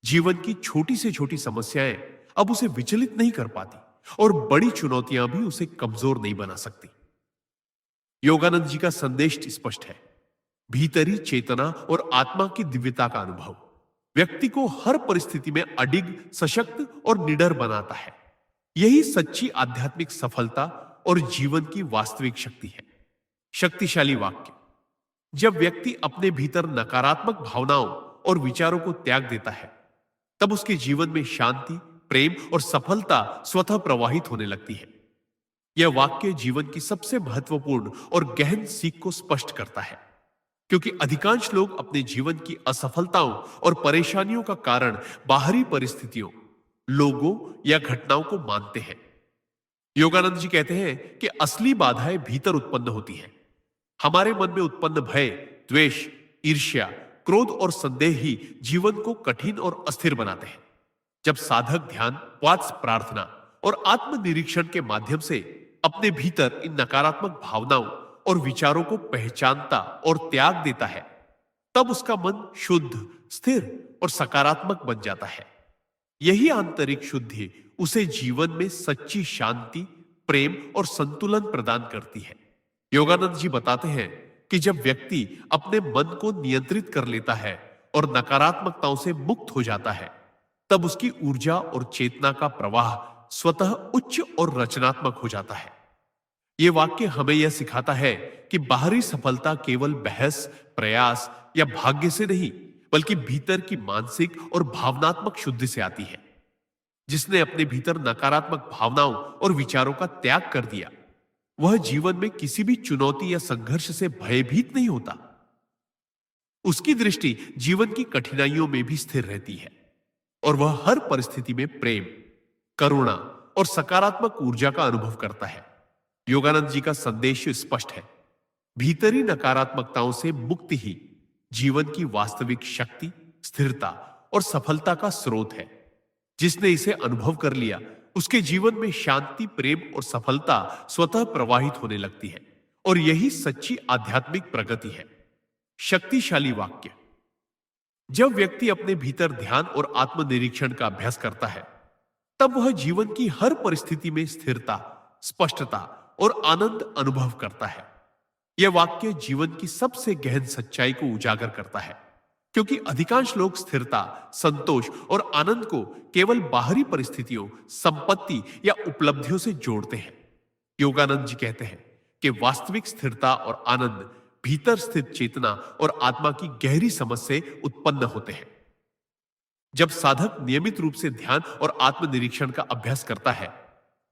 जीवन की छोटी से छोटी समस्याएं अब उसे विचलित नहीं कर पाती और बड़ी चुनौतियां भी उसे कमजोर नहीं बना सकती। योगानंद जी का संदेश स्पष्ट है। भीतरी चेतना और आत्मा की दिव्यता का अनुभव व्यक्ति को हर परिस्थिति में अडिग, सशक्त और निडर बनाता है। यही सच्ची आध्यात्मिक सफलता और जीवन की वास्तविक शक्ति है। शक्तिशाली वाक्य। जब व्यक्ति अपने भीतर नकारात्मक भावनाओं और विचारों को त्याग देता है, तब उसके जीवन में शांति, प्रेम और सफलता स्वतः प्रवाहित होने लगती है। यह वाक्य जीवन की सबसे महत्वपूर्ण और गहन सीख को स्पष्ट करता है, क्योंकि अधिकांश लोग अपने जीवन की असफलताओं और परेशानियों का कारण बाहरी परिस्थितियों, लोगों या घटनाओं को मानते हैं। योगानंद जी कहते हैं कि असली बाधाएं भीतर उत्पन्न होती हैं। हमारे मन में उत्पन्न भय, द्वेष, ईर्ष्या, क्रोध और संदेह ही जीवन को कठिन और अस्थिर बनाते हैं। जब साधक ध्यान, उपवास, प्रार्थना और आत्मनिरीक्षण के माध्यम से अपने भीतर इन नकारात्मक भावनाओं और विचारों को पहचानता और त्याग देता है, तब उसका मन शुद्ध, स्थिर और सकारात्मक बन जाता है। यही आंतरिक शुद्धि उसे जीवन में सच्ची शांति, प्रेम और संतुलन प्रदान करती है। योगानंद जी बताते हैं कि जब व्यक्ति अपने मन को नियंत्रित कर लेता है और नकारात्मकताओं से मुक्त हो जाता है, तब उसकी ऊर्जा और चेतना का प्रवाह स्वतः उच्च और रचनात्मक हो जाता है। यह वाक्य हमें यह सिखाता है कि बाहरी सफलता केवल बहस, प्रयास या भाग्य से नहीं, बल्कि भीतर की मानसिक और भावनात्मक शुद्धि से आती है। जिसने अपने भीतर नकारात्मक भावनाओं और विचारों का त्याग कर दिया, वह जीवन में किसी भी चुनौती या संघर्ष से भयभीत नहीं होता। उसकी दृष्टि जीवन की कठिनाइयों में भी स्थिर रहती है और वह हर परिस्थिति में प्रेम, करुणा और सकारात्मक ऊर्जा का अनुभव करता है। योगानंद जी का संदेश स्पष्ट है। भीतरी नकारात्मकताओं से मुक्ति ही जीवन की वास्तविक शक्ति, स्थिरता और सफलता का स्रोत है। जिसने इसे अनुभव कर लिया, उसके जीवन में शांति, प्रेम और सफलता स्वतः प्रवाहित होने लगती है और यही सच्ची आध्यात्मिक प्रगति है। शक्तिशाली वाक्य। जब व्यक्ति अपने भीतर ध्यान और आत्मनिरीक्षण का अभ्यास करता है, तब वह जीवन की हर परिस्थिति में स्थिरता, स्पष्टता और आनंद अनुभव करता है। यह वाक्य जीवन की सबसे गहन सच्चाई को उजागर करता है, क्योंकि अधिकांश लोग स्थिरता, संतोष और आनंद को केवल बाहरी परिस्थितियों, संपत्ति या उपलब्धियों से जोड़ते हैं। योगानंद जी कहते हैं कि वास्तविक स्थिरता और आनंद भीतर स्थित चेतना और आत्मा की गहरी समझ से उत्पन्न होते हैं। जब साधक नियमित रूप से ध्यान और आत्मनिरीक्षण का अभ्यास करता है,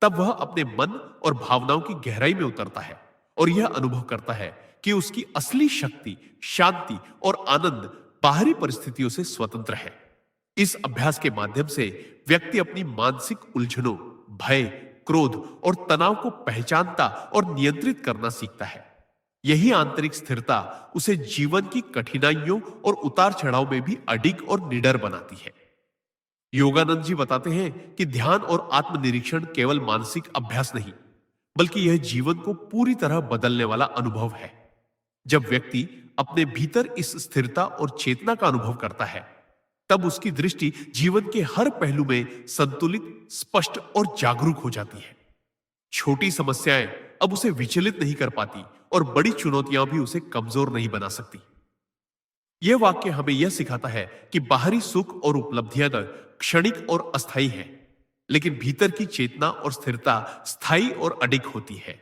तब वह अपने मन और भावनाओं की गहराई में उतरता है और यह अनुभव करता है कि उसकी असली शक्ति, शांति और आनंद बाहरी परिस्थितियों से स्वतंत्र है। इस अभ्यास के माध्यम से व्यक्ति अपनी मानसिक उलझनों, भय, क्रोध और तनाव को पहचानता और नियंत्रित करना सीखता है। यही आंतरिक स्थिरता उसे जीवन की कठिनाइयों और उतार चढ़ाव में भी अडिग और निडर बनाती है। योगानंद जी बताते हैं कि ध्यान और आत्मनिरीक्षण केवल मानसिक अभ्यास नहीं, बल्कि यह जीवन को पूरी तरह बदलने वाला अनुभव है। जब व्यक्ति अपने भीतर इस स्थिरता और चेतना का अनुभव करता है, तब उसकी दृष्टि जीवन के हर पहलू में संतुलित, स्पष्ट और जागरूक हो जाती है। छोटी समस्याएं अब उसे विचलित नहीं कर पाती और बड़ी चुनौतियां भी उसे कमजोर नहीं बना सकती। यह वाक्य हमें यह सिखाता है कि बाहरी सुख और उपलब्धियां क्षणिक और अस्थायी है, लेकिन भीतर की चेतना और स्थिरता स्थायी और अडिग होती है।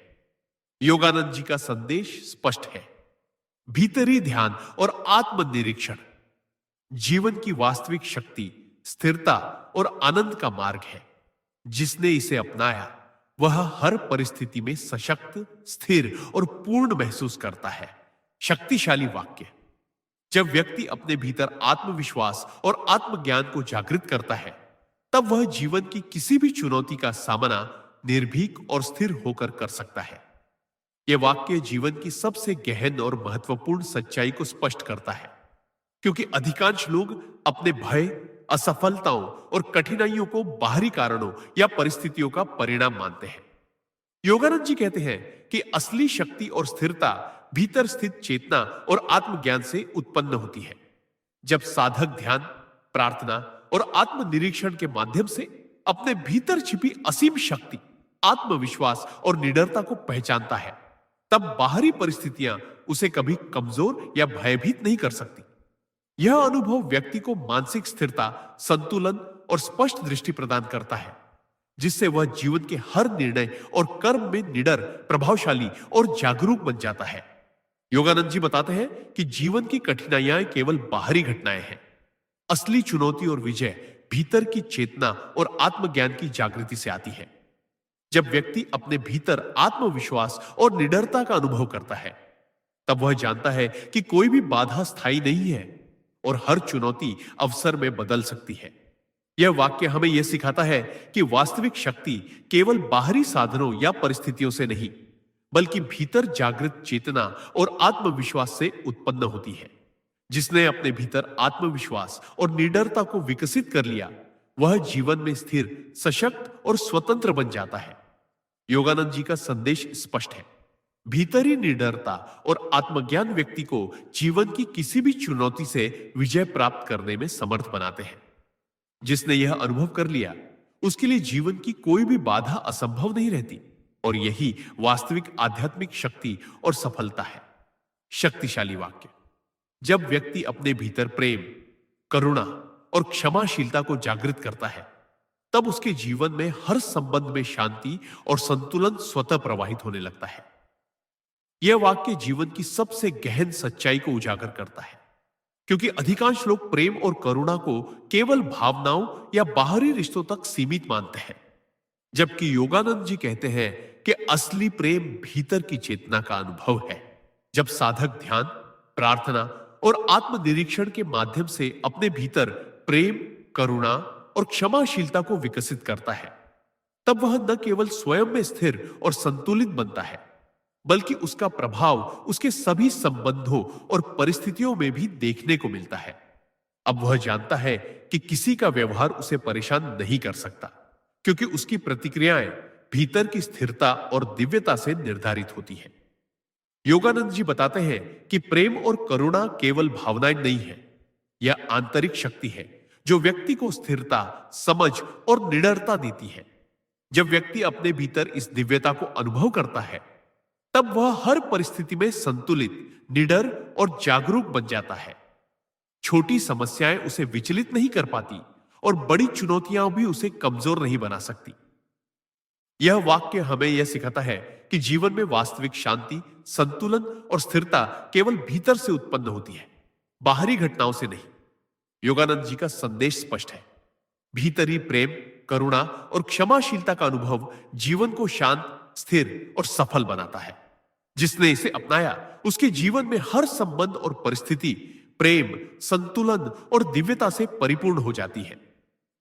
योगानंद जी का संदेश स्पष्ट है। भीतरी ध्यान और आत्मनिरीक्षण जीवन की वास्तविक शक्ति, स्थिरता और आनंद का मार्ग है। जिसने इसे अपनाया, वह हर परिस्थिति में सशक्त, स्थिर और पूर्ण महसूस करता है। शक्तिशाली वाक्य। जब व्यक्ति अपने भीतर आत्मविश्वास और आत्मज्ञान को जागृत करता है, तब वह जीवन की किसी भी चुनौती का सामना निर्भीक और स्थिर होकर कर सकता है। यह वाक्य जीवन की सबसे गहन और महत्वपूर्ण सच्चाई को स्पष्ट करता है, क्योंकि अधिकांश लोग अपने भय, असफलताओं और कठिनाइयों को बाहरी कारणों या परिस्थितियों का परिणाम मानते हैं। योगानंद जी कहते हैं कि असली शक्ति और स्थिरता भीतर स्थित चेतना और आत्मज्ञान से उत्पन्न होती है। जब साधक ध्यान, प्रार्थना और आत्मनिरीक्षण के माध्यम से अपने भीतर छिपी असीम शक्ति, आत्मविश्वास और निडरता को पहचानता है, तब बाहरी परिस्थितियां उसे कभी कमजोर या भयभीत नहीं कर सकती। यह अनुभव व्यक्ति को मानसिक स्थिरता, संतुलन और स्पष्ट दृष्टि प्रदान करता है, जिससे वह जीवन के हर निर्णय और कर्म में निडर, प्रभावशाली और जागरूक बन जाता है। योगानंद जी बताते हैं कि जीवन की कठिनाइयां केवल बाहरी घटनाएं हैं। असली चुनौती और विजय भीतर की चेतना और आत्मज्ञान की जागृति से आती है। जब व्यक्ति अपने भीतर आत्मविश्वास और निडरता का अनुभव करता है, तब वह जानता है कि कोई भी बाधा स्थायी नहीं है और हर चुनौती अवसर में बदल सकती है। यह वाक्य हमें यह सिखाता है कि वास्तविक शक्ति केवल बाहरी साधनों या परिस्थितियों से नहीं, बल्कि भीतर जागृत चेतना और आत्मविश्वास से उत्पन्न होती है। जिसने अपने भीतर आत्मविश्वास और निडरता को विकसित कर लिया, वह जीवन में स्थिर, सशक्त और स्वतंत्र बन जाता है। योगानंद जी का संदेश स्पष्ट है। भीतरी निडरता और आत्मज्ञान व्यक्ति को जीवन की किसी भी चुनौती से विजय प्राप्त करने में समर्थ बनाते हैं। जिसने यह अनुभव कर लिया, उसके लिए जीवन की कोई भी बाधा असंभव नहीं रहती, और यही वास्तविक आध्यात्मिक शक्ति और सफलता है। शक्तिशाली वाक्य। जब व्यक्ति अपने भीतर प्रेम, करुणा और क्षमाशीलता को जागृत करता है, तब उसके जीवन में हर संबंध में शांति और संतुलन स्वतः प्रवाहित होने लगता है। यह वाक्य जीवन की सबसे गहन सच्चाई को उजागर करता है, क्योंकि अधिकांश लोग प्रेम और करुणा को केवल भावनाओं या बाहरी रिश्तों तक सीमित मानते हैं, जबकि योगानंद जी कहते हैं कि असली प्रेम भीतर की चेतना का अनुभव है। जब साधक ध्यान, प्रार्थना और आत्मनिरीक्षण के माध्यम से अपने भीतर प्रेम, करुणा और क्षमाशीलता को विकसित करता है, तब वह न केवल स्वयं में स्थिर और संतुलित बनता है, बल्कि उसका प्रभाव उसके सभी संबंधों और परिस्थितियों में भी देखने को मिलता है। अब वह जानता है कि किसी का व्यवहार उसे परेशान नहीं कर सकता, क्योंकि उसकी प्रतिक्रियाएं भीतर की स्थिरता और दिव्यता से निर्धारित होती हैं। योगानंद जी बताते हैं कि प्रेम और करुणा केवल भावनाएं नहीं है, यह आंतरिक शक्ति है जो व्यक्ति को स्थिरता, समझ और निडरता देती है। जब व्यक्ति अपने भीतर इस दिव्यता को अनुभव करता है, तब वह हर परिस्थिति में संतुलित, निडर और जागरूक बन जाता है। छोटी समस्याएं उसे विचलित नहीं कर पाती और बड़ी चुनौतियां भी उसे कमजोर नहीं बना सकती। यह वाक्य हमें यह सिखाता है कि जीवन में वास्तविक शांति, संतुलन और स्थिरता केवल भीतर से उत्पन्न होती है, बाहरी घटनाओं से नहीं। योगानंद जी का संदेश स्पष्ट है। भीतरी प्रेम, करुणा और क्षमाशीलता का अनुभव जीवन को शांत, स्थिर और सफल बनाता है। जिसने इसे अपनाया, उसके जीवन में हर संबंध और परिस्थिति प्रेम, संतुलन और दिव्यता से परिपूर्ण हो जाती है।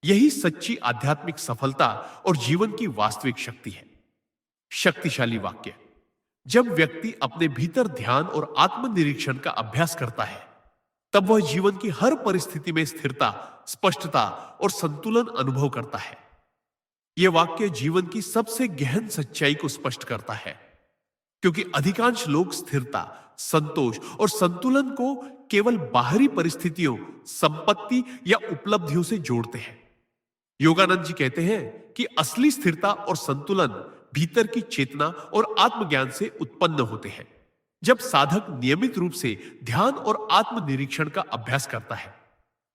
यही सच्ची आध्यात्मिक सफलता और जीवन की वास्तविक शक्ति है। शक्तिशाली वाक्य। जब व्यक्ति अपने भीतर ध्यान और आत्मनिरीक्षण का अभ्यास करता है, तब वह जीवन की हर परिस्थिति में स्थिरता, स्पष्टता और संतुलन अनुभव करता है। यह वाक्य जीवन की सबसे गहन सच्चाई को स्पष्ट करता है, क्योंकि अधिकांश लोग स्थिरता, संतोष और संतुलन को केवल बाहरी परिस्थितियों, संपत्ति या उपलब्धियों से जोड़ते हैं। योगानंद जी कहते हैं कि असली स्थिरता और संतुलन भीतर की चेतना और आत्मज्ञान से उत्पन्न होते हैं। जब साधक नियमित रूप से ध्यान और आत्मनिरीक्षण का अभ्यास करता है,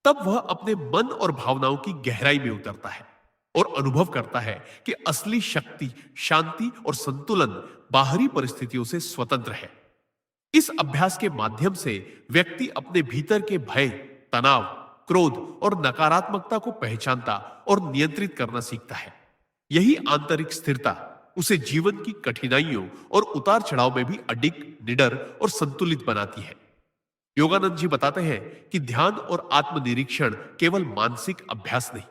तब वह अपने मन और भावनाओं की गहराई में उतरता है और अनुभव करता है कि असली शक्ति, शांति और संतुलन बाहरी परिस्थितियों से स्वतंत्र है। इस अभ्यास के माध्यम से व्यक्ति अपने भीतर के भय, तनाव, क्रोध और नकारात्मकता को पहचानता और नियंत्रित करना सीखता है। यही आंतरिक स्थिरता उसे जीवन की कठिनाइयों और उतार चढ़ाव में भी अडिग, निडर और संतुलित बनाती है। योगानंद जी बताते हैं कि ध्यान और आत्मनिरीक्षण केवल मानसिक अभ्यास नहीं,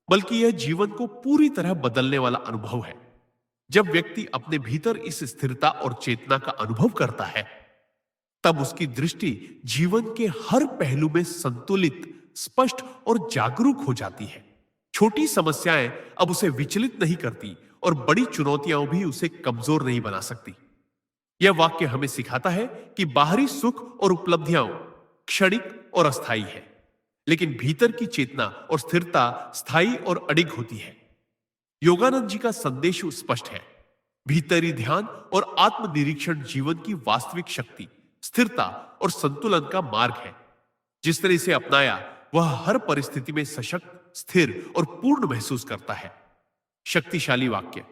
बल्कि यह जीवन को पूरी तरह बदलने वाला अनुभव है। जब व्यक्ति अपने भीतर इस स्थिरता और चेतना का अनुभव करता है, तब उसकी दृष्टि जीवन के हर पहलू में संतुलित, स्पष्ट और जागरूक हो जाती है। छोटी समस्याएं अब उसे विचलित नहीं करती और बड़ी चुनौतियां भी उसे कमजोर नहीं बना सकती। यह वाक्य हमें सिखाता है कि बाहरी सुख और उपलब्धियां क्षणिक और अस्थायी है, लेकिन भीतर की चेतना और स्थिरता स्थायी और अडिग होती है। योगानंद जी का संदेश स्पष्ट है। भीतरी ध्यान और आत्मनिरीक्षण जीवन की वास्तविक शक्ति, स्थिरता और संतुलन का मार्ग है। जिस तरह इसे अपनाया, वह हर परिस्थिति में सशक्त, स्थिर और पूर्ण महसूस करता है। शक्तिशाली वाक्य।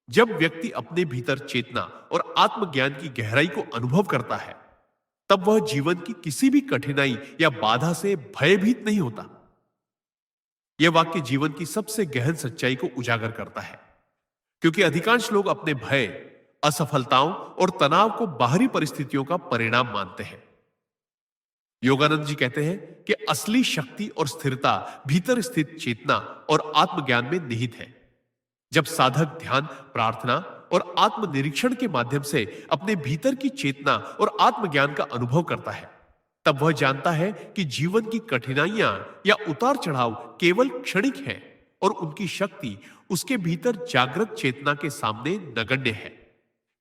जब व्यक्ति अपने भीतर चेतना और आत्मज्ञान की गहराई को अनुभव करता है, तब वह जीवन की किसी भी कठिनाई या बाधा से भयभीत नहीं होता। यह वाक्य जीवन की सबसे गहन सच्चाई को उजागर करता है, क्योंकि अधिकांश लोग अपने भय, असफलताओं और तनाव को बाहरी परिस्थितियों का परिणाम मानते हैं। योगानंद जी कहते हैं कि असली शक्ति और स्थिरता भीतर स्थित चेतना और आत्मज्ञान में निहित है। जब साधक ध्यान, प्रार्थना और आत्मनिरीक्षण के माध्यम से अपने भीतर की चेतना और आत्मज्ञान का अनुभव करता है, तब वह जानता है कि जीवन की कठिनाइयां या उतार चढ़ाव केवल क्षणिक हैं और उनकी शक्ति उसके भीतर जागृत चेतना के सामने नगण्य है।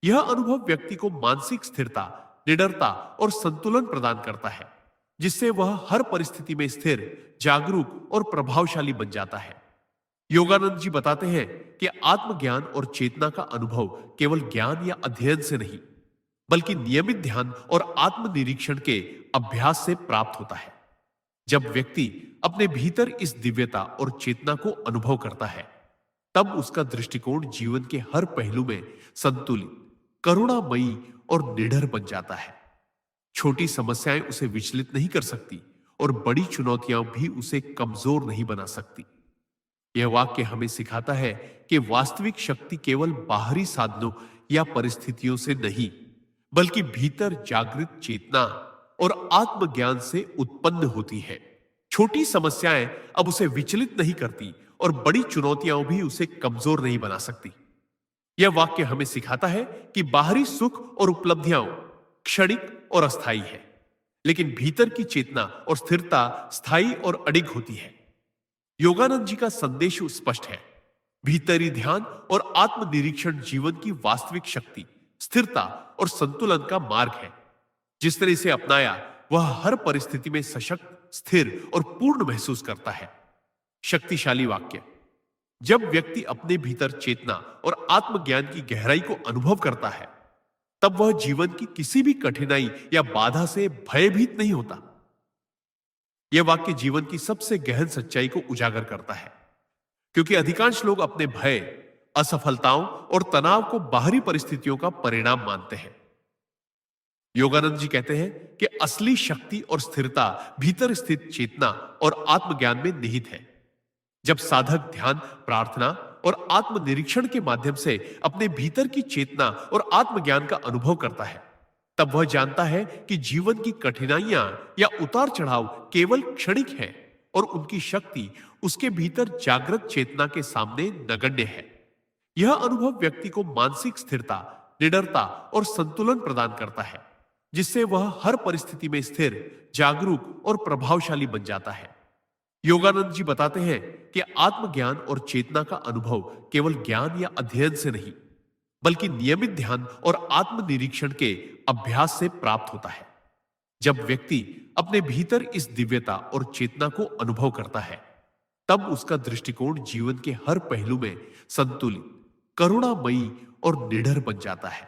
यह अनुभव व्यक्ति को मानसिक स्थिरता, निडरता और संतुलन प्रदान करता है, जिससे वह हर परिस्थिति में स्थिर, जागरूक और प्रभावशाली बन जाता है। योगानंद जी बताते हैं कि आत्मज्ञान और चेतना का अनुभव केवल ज्ञान या अध्ययन से नहीं, बल्कि नियमित ध्यान और आत्मनिरीक्षण के अभ्यास से प्राप्त होता है। जब व्यक्ति अपने भीतर इस दिव्यता और चेतना को अनुभव करता है, तब उसका दृष्टिकोण जीवन के हर पहलू में संतुलित, करुणामयी और निडर बन जाता है। छोटी समस्याएं उसे विचलित नहीं कर सकती और बड़ी चुनौतियां भी उसे कमजोर नहीं बना सकती। यह वाक्य हमें सिखाता है कि वास्तविक शक्ति केवल बाहरी साधनों या परिस्थितियों से नहीं, बल्कि भीतर जागृत चेतना और आत्मज्ञान से उत्पन्न होती है। छोटी समस्याएं अब उसे विचलित नहीं करती और बड़ी चुनौतियां भी उसे कमजोर नहीं बना सकती। यह वाक्य हमें सिखाता है कि बाहरी सुख और उपलब्धियां क्षणिक और अस्थायी है, लेकिन भीतर की चेतना और स्थिरता स्थायी और अडिग होती है। योगानंद जी का संदेश स्पष्ट है। भीतरी ध्यान और आत्मनिरीक्षण जीवन की वास्तविक शक्ति, स्थिरता और संतुलन का मार्ग है। जिस तरह इसे अपनाया, वह हर परिस्थिति में सशक्त, स्थिर और पूर्ण महसूस करता है। शक्तिशाली वाक्य। जब व्यक्ति अपने भीतर चेतना और आत्मज्ञान की गहराई को अनुभव करता है, तब वह जीवन की किसी भी कठिनाई या बाधा से भयभीत नहीं होता। यह वाक्य जीवन की सबसे गहन सच्चाई को उजागर करता है, क्योंकि अधिकांश लोग अपने भय, असफलताओं और तनाव को बाहरी परिस्थितियों का परिणाम मानते हैं। योगानंद जी कहते हैं कि असली शक्ति और स्थिरता भीतर स्थित चेतना और आत्मज्ञान में निहित है। जब साधक ध्यान, प्रार्थना और आत्मनिरीक्षण के माध्यम से अपने भीतर की चेतना और आत्मज्ञान का अनुभव करता है, तब वह जानता है कि जीवन की कठिनाइयां या उतार चढ़ाव केवल क्षणिक हैं और उनकी शक्ति उसके भीतर जागृत चेतना के सामने नगण्य है। यह अनुभव व्यक्ति को मानसिक स्थिरता, निडरता और संतुलन प्रदान करता है, जिससे वह हर परिस्थिति में स्थिर, जागरूक और प्रभावशाली बन जाता है। योगानंद जी बताते हैं कि आत्मज्ञान और चेतना का अनुभव केवल ज्ञान या अध्ययन से नहीं, बल्कि नियमित ध्यान और आत्मनिरीक्षण के अभ्यास से प्राप्त होता है। जब व्यक्ति अपने भीतर इस दिव्यता और चेतना को अनुभव करता है, तब उसका दृष्टिकोण जीवन के हर पहलू में संतुलित, करुणामयी और निडर बन जाता है।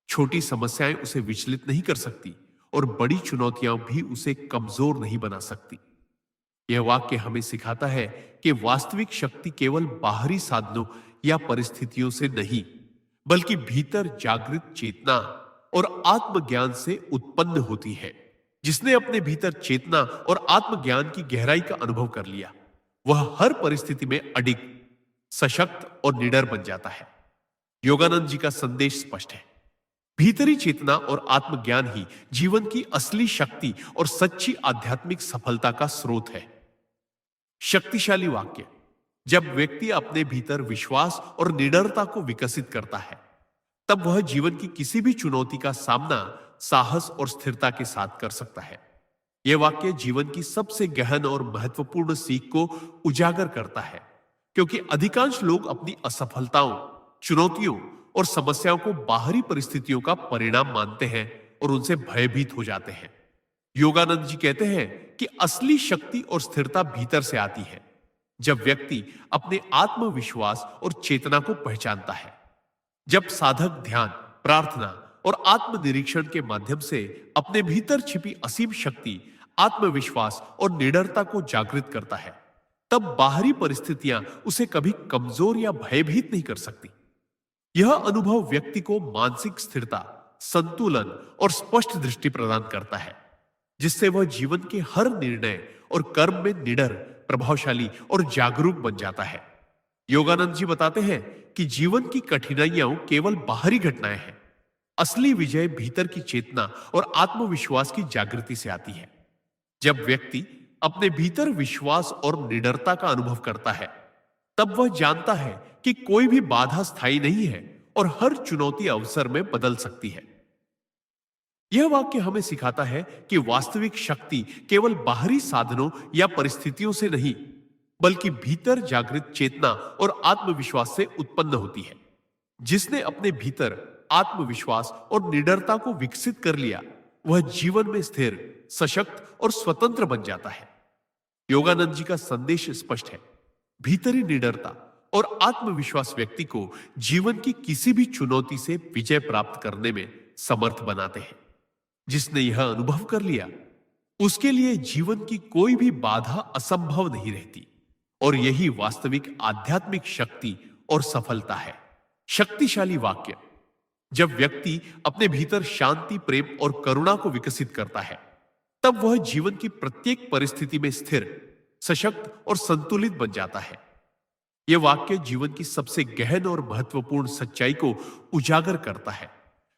छोटी समस्याएं उसे विचलित नहीं कर सकती और बड़ी चुनौतियां भी उसे कमजोर नहीं बना सकती। यह वाक्य हमें सिखाता है कि वास्तविक शक्ति केवल बाहरी साधनों या परिस्थितियों से नहीं, बल्कि भीतर जागृत चेतना और आत्मज्ञान से उत्पन्न होती है। जिसने अपने भीतर चेतना और आत्मज्ञान की गहराई का अनुभव कर लिया, वह हर परिस्थिति में अडिग, सशक्त और निडर बन जाता है। योगानंद जी का संदेश स्पष्ट है। भीतरी चेतना और आत्मज्ञान ही जीवन की असली शक्ति और सच्ची आध्यात्मिक सफलता का स्रोत है। शक्तिशाली वाक्य। जब व्यक्ति अपने भीतर विश्वास और निडरता को विकसित करता है, तब वह जीवन की किसी भी चुनौती का सामना साहस और स्थिरता के साथ कर सकता है। यह वाक्य जीवन की सबसे गहन और महत्वपूर्ण सीख को उजागर करता है, क्योंकि अधिकांश लोग अपनी असफलताओं, चुनौतियों और समस्याओं को बाहरी परिस्थितियों का परिणाम मानते हैं और उनसे भयभीत हो जाते हैं। योगानंद जी कहते हैं कि असली शक्ति और स्थिरता भीतर से आती है, जब व्यक्ति अपने आत्मविश्वास और चेतना को पहचानता है। जब साधक ध्यान, प्रार्थना और आत्मनिरीक्षण के माध्यम से अपने भीतर छिपी असीम शक्ति, आत्मविश्वास और निडरता को जागृत करता है, तब बाहरी परिस्थितियां उसे कभी कमजोर या भयभीत नहीं कर सकती। यह अनुभव व्यक्ति को मानसिक स्थिरता, संतुलन और स्पष्ट दृष्टि प्रदान करता है, जिससे वह जीवन के हर निर्णय और कर्म में निडर, प्रभावशाली और जागरूक बन जाता है। योगानंद जी बताते हैं कि जीवन की कठिनाइयां केवल बाहरी घटनाएं हैं। असली विजय भीतर की चेतना और आत्मविश्वास की जागृति से आती है। जब व्यक्ति अपने भीतर विश्वास और निडरता का अनुभव करता है, तब वह जानता है कि कोई भी बाधा स्थायी नहीं है और हर चुनौती अवसर में बदल सकती है। यह वाक्य हमें सिखाता है कि वास्तविक शक्ति केवल बाहरी साधनों या परिस्थितियों से नहीं, बल्कि भीतर जागृत चेतना और आत्मविश्वास से उत्पन्न होती है। जिसने अपने भीतर आत्मविश्वास और निडरता को विकसित कर लिया, वह जीवन में स्थिर, सशक्त और स्वतंत्र बन जाता है। योगानंद जी का संदेश स्पष्ट है। भीतरी निडरता और आत्मविश्वास व्यक्ति को जीवन की किसी भी चुनौती से विजय प्राप्त करने में समर्थ बनाते हैं। जिसने यह अनुभव कर लिया, उसके लिए जीवन की कोई भी बाधा असंभव नहीं रहती, और यही वास्तविक आध्यात्मिक शक्ति और सफलता है। शक्तिशाली वाक्य। जब व्यक्ति अपने भीतर शांति, प्रेम और करुणा को विकसित करता है, तब वह जीवन की प्रत्येक परिस्थिति में स्थिर, सशक्त और संतुलित बन जाता है। यह वाक्य जीवन की सबसे गहन और महत्वपूर्ण सच्चाई को उजागर करता है,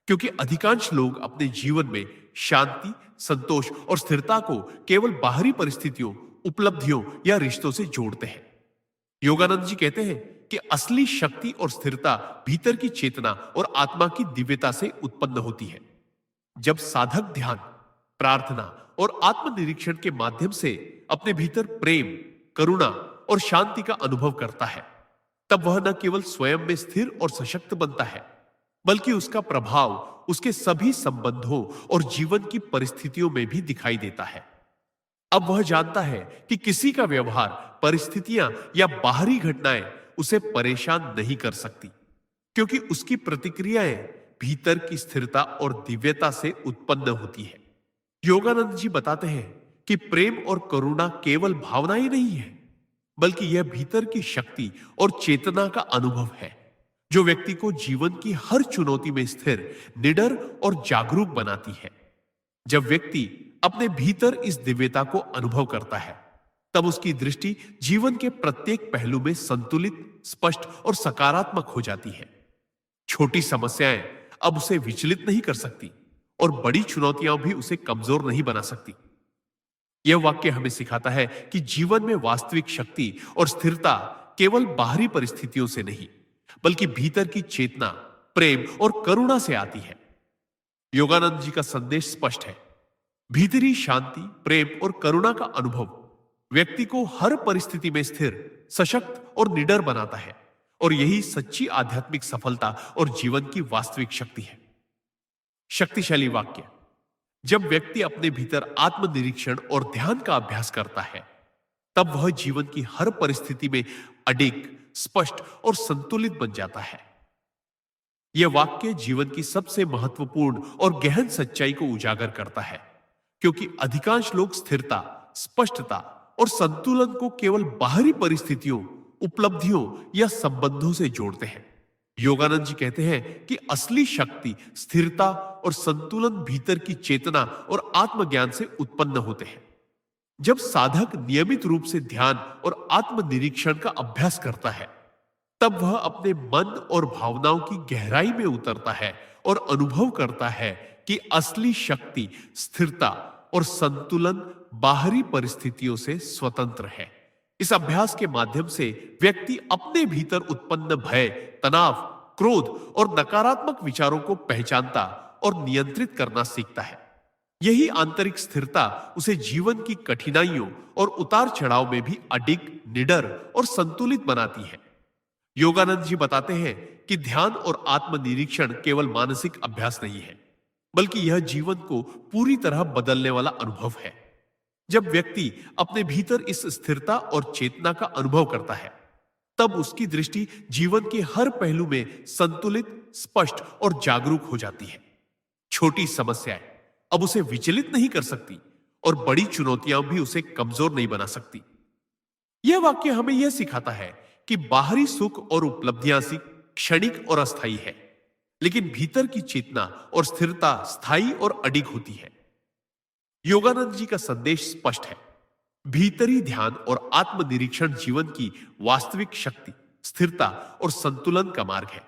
क्योंकि अधिकांश लोग अपने जीवन में शांति, संतोष और स्थिरता को केवल बाहरी परिस्थितियों, उपलब्धियों या रिश्तों से जोड़ते हैं। योगानंद जी कहते हैं कि असली शक्ति और स्थिरता भीतर की चेतना और आत्मा की दिव्यता से उत्पन्न होती है। जब साधक ध्यान, प्रार्थना और आत्मनिरीक्षण के माध्यम से अपने भीतर प्रेम, करुणा और शांति का अनुभव करता है, तब वह न केवल स्वयं में स्थिर और सशक्त बनता है, बल्कि उसका प्रभाव उसके सभी संबंधों और जीवन की परिस्थितियों में भी दिखाई देता है। अब वह जानता है कि किसी का व्यवहार, परिस्थितियां या बाहरी घटनाएं उसे परेशान नहीं कर सकती, क्योंकि उसकी प्रतिक्रियाएं भीतर की स्थिरता और दिव्यता से उत्पन्न होती है। योगानंद जी बताते हैं कि प्रेम और करुणा केवल भावनाएं नहीं है, बल्कि यह भीतर की शक्ति और चेतना का अनुभव है, जो व्यक्ति को जीवन की हर चुनौती में स्थिर, निडर और जागरूक बनाती है। जब व्यक्ति अपने भीतर इस दिव्यता को अनुभव करता है, तब उसकी दृष्टि जीवन के प्रत्येक पहलू में संतुलित, स्पष्ट और सकारात्मक हो जाती है। छोटी समस्याएं अब उसे विचलित नहीं कर सकती, और बड़ी चुनौतियां भी उसे कमजोर नहीं बना सकती। यह वाक्य हमें सिखाता है कि जीवन में वास्तविक शक्ति और स्थिरता केवल बाहरी परिस्थितियों से नहीं, बल्कि भीतर की चेतना, प्रेम और करुणा से आती है। योगानंद जी का संदेश स्पष्ट है। भीतरी शांति, प्रेम और करुणा का अनुभव व्यक्ति को हर परिस्थिति में स्थिर, सशक्त और निडर बनाता है, और यही सच्ची आध्यात्मिक सफलता और जीवन की वास्तविक शक्ति है। शक्तिशाली वाक्य। जब व्यक्ति अपने भीतर आत्मनिरीक्षण और ध्यान का अभ्यास करता है, तब वह जीवन की हर परिस्थिति में अडिग, स्पष्ट और संतुलित बन जाता है। यह वाक्य जीवन की सबसे महत्वपूर्ण और गहन सच्चाई को उजागर करता है, क्योंकि अधिकांश लोग स्थिरता, स्पष्टता और संतुलन को केवल बाहरी परिस्थितियों, उपलब्धियों या संबंधों से जोड़ते हैं। योगानंद जी कहते हैं कि असली शक्ति, स्थिरता और संतुलन भीतर की चेतना और आत्मज्ञान से उत्पन्न होते हैं। जब साधक नियमित रूप से ध्यान और आत्मनिरीक्षण का अभ्यास करता है, तब वह अपने मन और भावनाओं की गहराई में उतरता है और अनुभव करता है कि असली शक्ति, स्थिरता और संतुलन बाहरी परिस्थितियों से स्वतंत्र है। इस अभ्यास के माध्यम से व्यक्ति अपने भीतर उत्पन्न भय, तनाव, क्रोध और नकारात्मक विचारों को पहचानता और नियंत्रित करना सीखता है। यही आंतरिक स्थिरता उसे जीवन की कठिनाइयों और उतार चढ़ाव में भी अडिग, निडर और संतुलित बनाती है। योगानंद जी बताते हैं कि ध्यान और आत्मनिरीक्षण केवल मानसिक अभ्यास नहीं है, बल्कि यह जीवन को पूरी तरह बदलने वाला अनुभव है। जब व्यक्ति अपने भीतर इस स्थिरता और चेतना का अनुभव करता है, तब उसकी दृष्टि जीवन के हर पहलू में संतुलित, स्पष्ट और जागरूक हो जाती है। छोटी समस्याएं अब उसे विचलित नहीं कर सकती और बड़ी चुनौतियां भी उसे कमजोर नहीं बना सकती। यह वाक्य हमें यह सिखाता है कि बाहरी सुख और उपलब्धियां सी क्षणिक और अस्थायी है, लेकिन भीतर की चेतना और स्थिरता स्थायी और अडिग होती है। योगानंद जी का संदेश स्पष्ट है। भीतरी ध्यान और आत्मनिरीक्षण जीवन की वास्तविक शक्ति, स्थिरता और संतुलन का मार्ग है।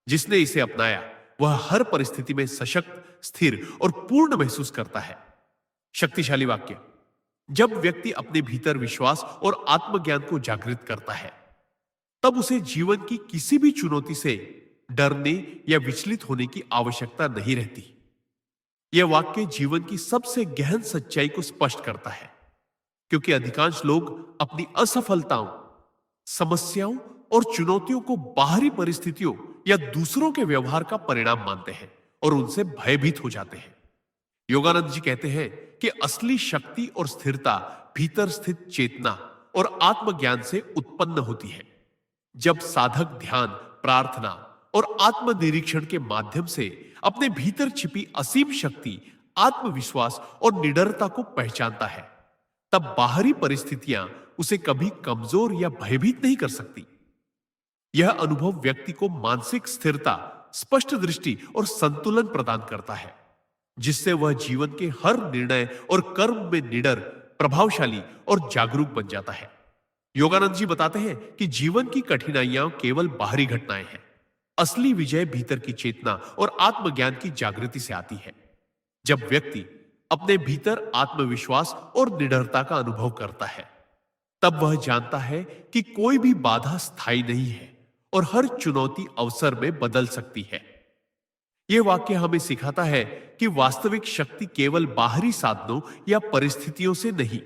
जिसने इसे अपनाया वह हर परिस्थिति में सशक्त, स्थिर और पूर्ण महसूस करता है। शक्तिशाली वाक्य। जब व्यक्ति अपने भीतर विश्वास और आत्मज्ञान को जागृत करता है, तब उसे जीवन की किसी भी चुनौती से डरने या विचलित होने की आवश्यकता नहीं रहती। यह वाक्य जीवन की सबसे गहन सच्चाई को स्पष्ट करता है, क्योंकि अधिकांश लोग अपनी असफलताओं, समस्याओं और चुनौतियों को बाहरी परिस्थितियों या दूसरों के व्यवहार का परिणाम मानते हैं और उनसे भयभीत हो जाते हैं। योगानंद जी कहते हैं कि असली शक्ति और स्थिरता भीतर स्थित चेतना और आत्मज्ञान से उत्पन्न होती है। जब साधक ध्यान, प्रार्थना और आत्मनिरीक्षण के माध्यम से अपने भीतर छिपी असीम शक्ति, आत्मविश्वास और निडरता को पहचानता है, तब बाहरी परिस्थितियां उसे कभी कमजोर या भयभीत नहीं कर सकती। यह अनुभव व्यक्ति को मानसिक स्थिरता, स्पष्ट दृष्टि और संतुलन प्रदान करता है, जिससे वह जीवन के हर निर्णय और कर्म में निडर, प्रभावशाली और जागरूक बन जाता है। योगानंद जी बताते हैं कि जीवन की कठिनाइयां केवल बाहरी घटनाएं हैं। असली विजय भीतर की चेतना और आत्मज्ञान की जागृति से आती है। जब व्यक्ति अपने भीतर आत्मविश्वास और निडरता का अनुभव करता है, तब वह जानता है कि कोई भी बाधा स्थायी नहीं है और हर चुनौती अवसर में बदल सकती है। यह वाक्य हमें सिखाता है कि वास्तविक शक्ति केवल बाहरी साधनों या परिस्थितियों से नहीं,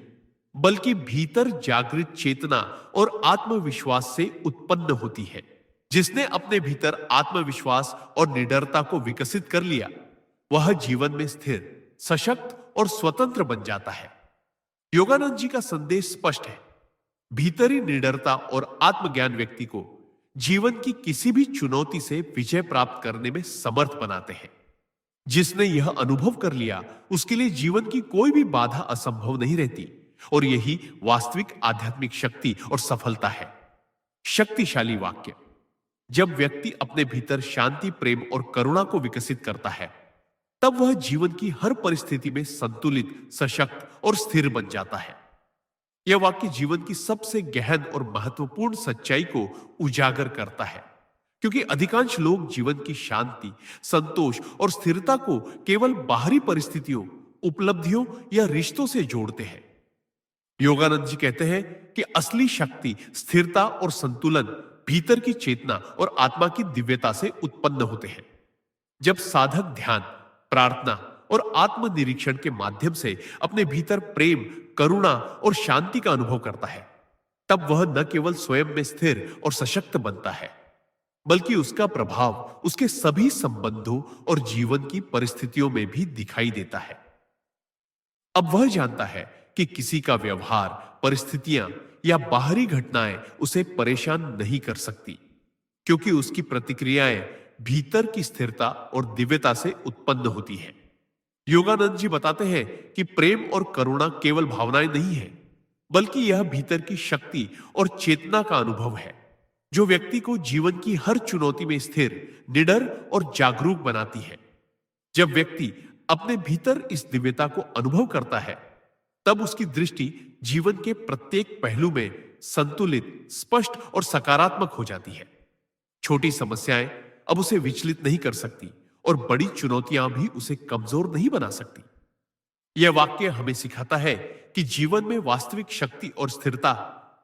बल्कि भीतर जागृत चेतना और आत्मविश्वास से उत्पन्न होती है। जिसने अपने भीतर आत्मविश्वास और निडरता को विकसित कर लिया, वह जीवन में स्थिर, सशक्त और स्वतंत्र बन जाता है। योगानंद जी का संदेश स्पष्ट है। भीतरी निडरता और आत्मज्ञान व्यक्ति को जीवन की किसी भी चुनौती से विजय प्राप्त करने में समर्थ बनाते हैं। जिसने यह अनुभव कर लिया, उसके लिए जीवन की कोई भी बाधा असंभव नहीं रहती, और यही वास्तविक आध्यात्मिक शक्ति और सफलता है। शक्तिशाली वाक्य। जब व्यक्ति अपने भीतर शांति, प्रेम और करुणा को विकसित करता है, तब वह जीवन की हर परिस्थिति में संतुलित, सशक्त और स्थिर बन जाता है। यह वाक्य जीवन की सबसे गहन और महत्वपूर्ण सच्चाई को उजागर करता है, क्योंकि अधिकांश लोग जीवन की शांति, संतोष और स्थिरता को केवल बाहरी परिस्थितियों, उपलब्धियों या रिश्तों से जोड़ते हैं। योगानंद जी कहते हैं कि असली शक्ति, स्थिरता और संतुलन भीतर की चेतना और आत्मा की दिव्यता से उत्पन्न होते हैं। जब साधक ध्यान, प्रार्थना और आत्मनिरीक्षण के माध्यम से अपने भीतर प्रेम, करुणा और शांति का अनुभव करता है, तब वह न केवल स्वयं में स्थिर और सशक्त बनता है, बल्कि उसका प्रभाव उसके सभी संबंधों और जीवन की परिस्थितियों में भी दिखाई देता है। अब वह जानता है कि किसी का व्यवहार, परिस्थितियां या बाहरी घटनाएं उसे परेशान नहीं कर सकती, क्योंकि उसकी प्रतिक्रियाएं भीतर की स्थिरता और दिव्यता से उत्पन्न होती है। योगानंद जी बताते हैं कि प्रेम और करुणा केवल भावनाएं नहीं है, बल्कि यह भीतर की शक्ति और चेतना का अनुभव है, जो व्यक्ति को जीवन की हर चुनौती में स्थिर, निडर और जागरूक बनाती है। जब व्यक्ति अपने भीतर इस दिव्यता को अनुभव करता है, तब उसकी दृष्टि जीवन के प्रत्येक पहलू में संतुलित, स्पष्ट और सकारात्मक हो जाती है। छोटी समस्याएं अब उसे विचलित नहीं कर सकती और बड़ी चुनौतियां भी उसे कमजोर नहीं बना सकती। यह वाक्य हमें सिखाता है कि जीवन में वास्तविक शक्ति और स्थिरता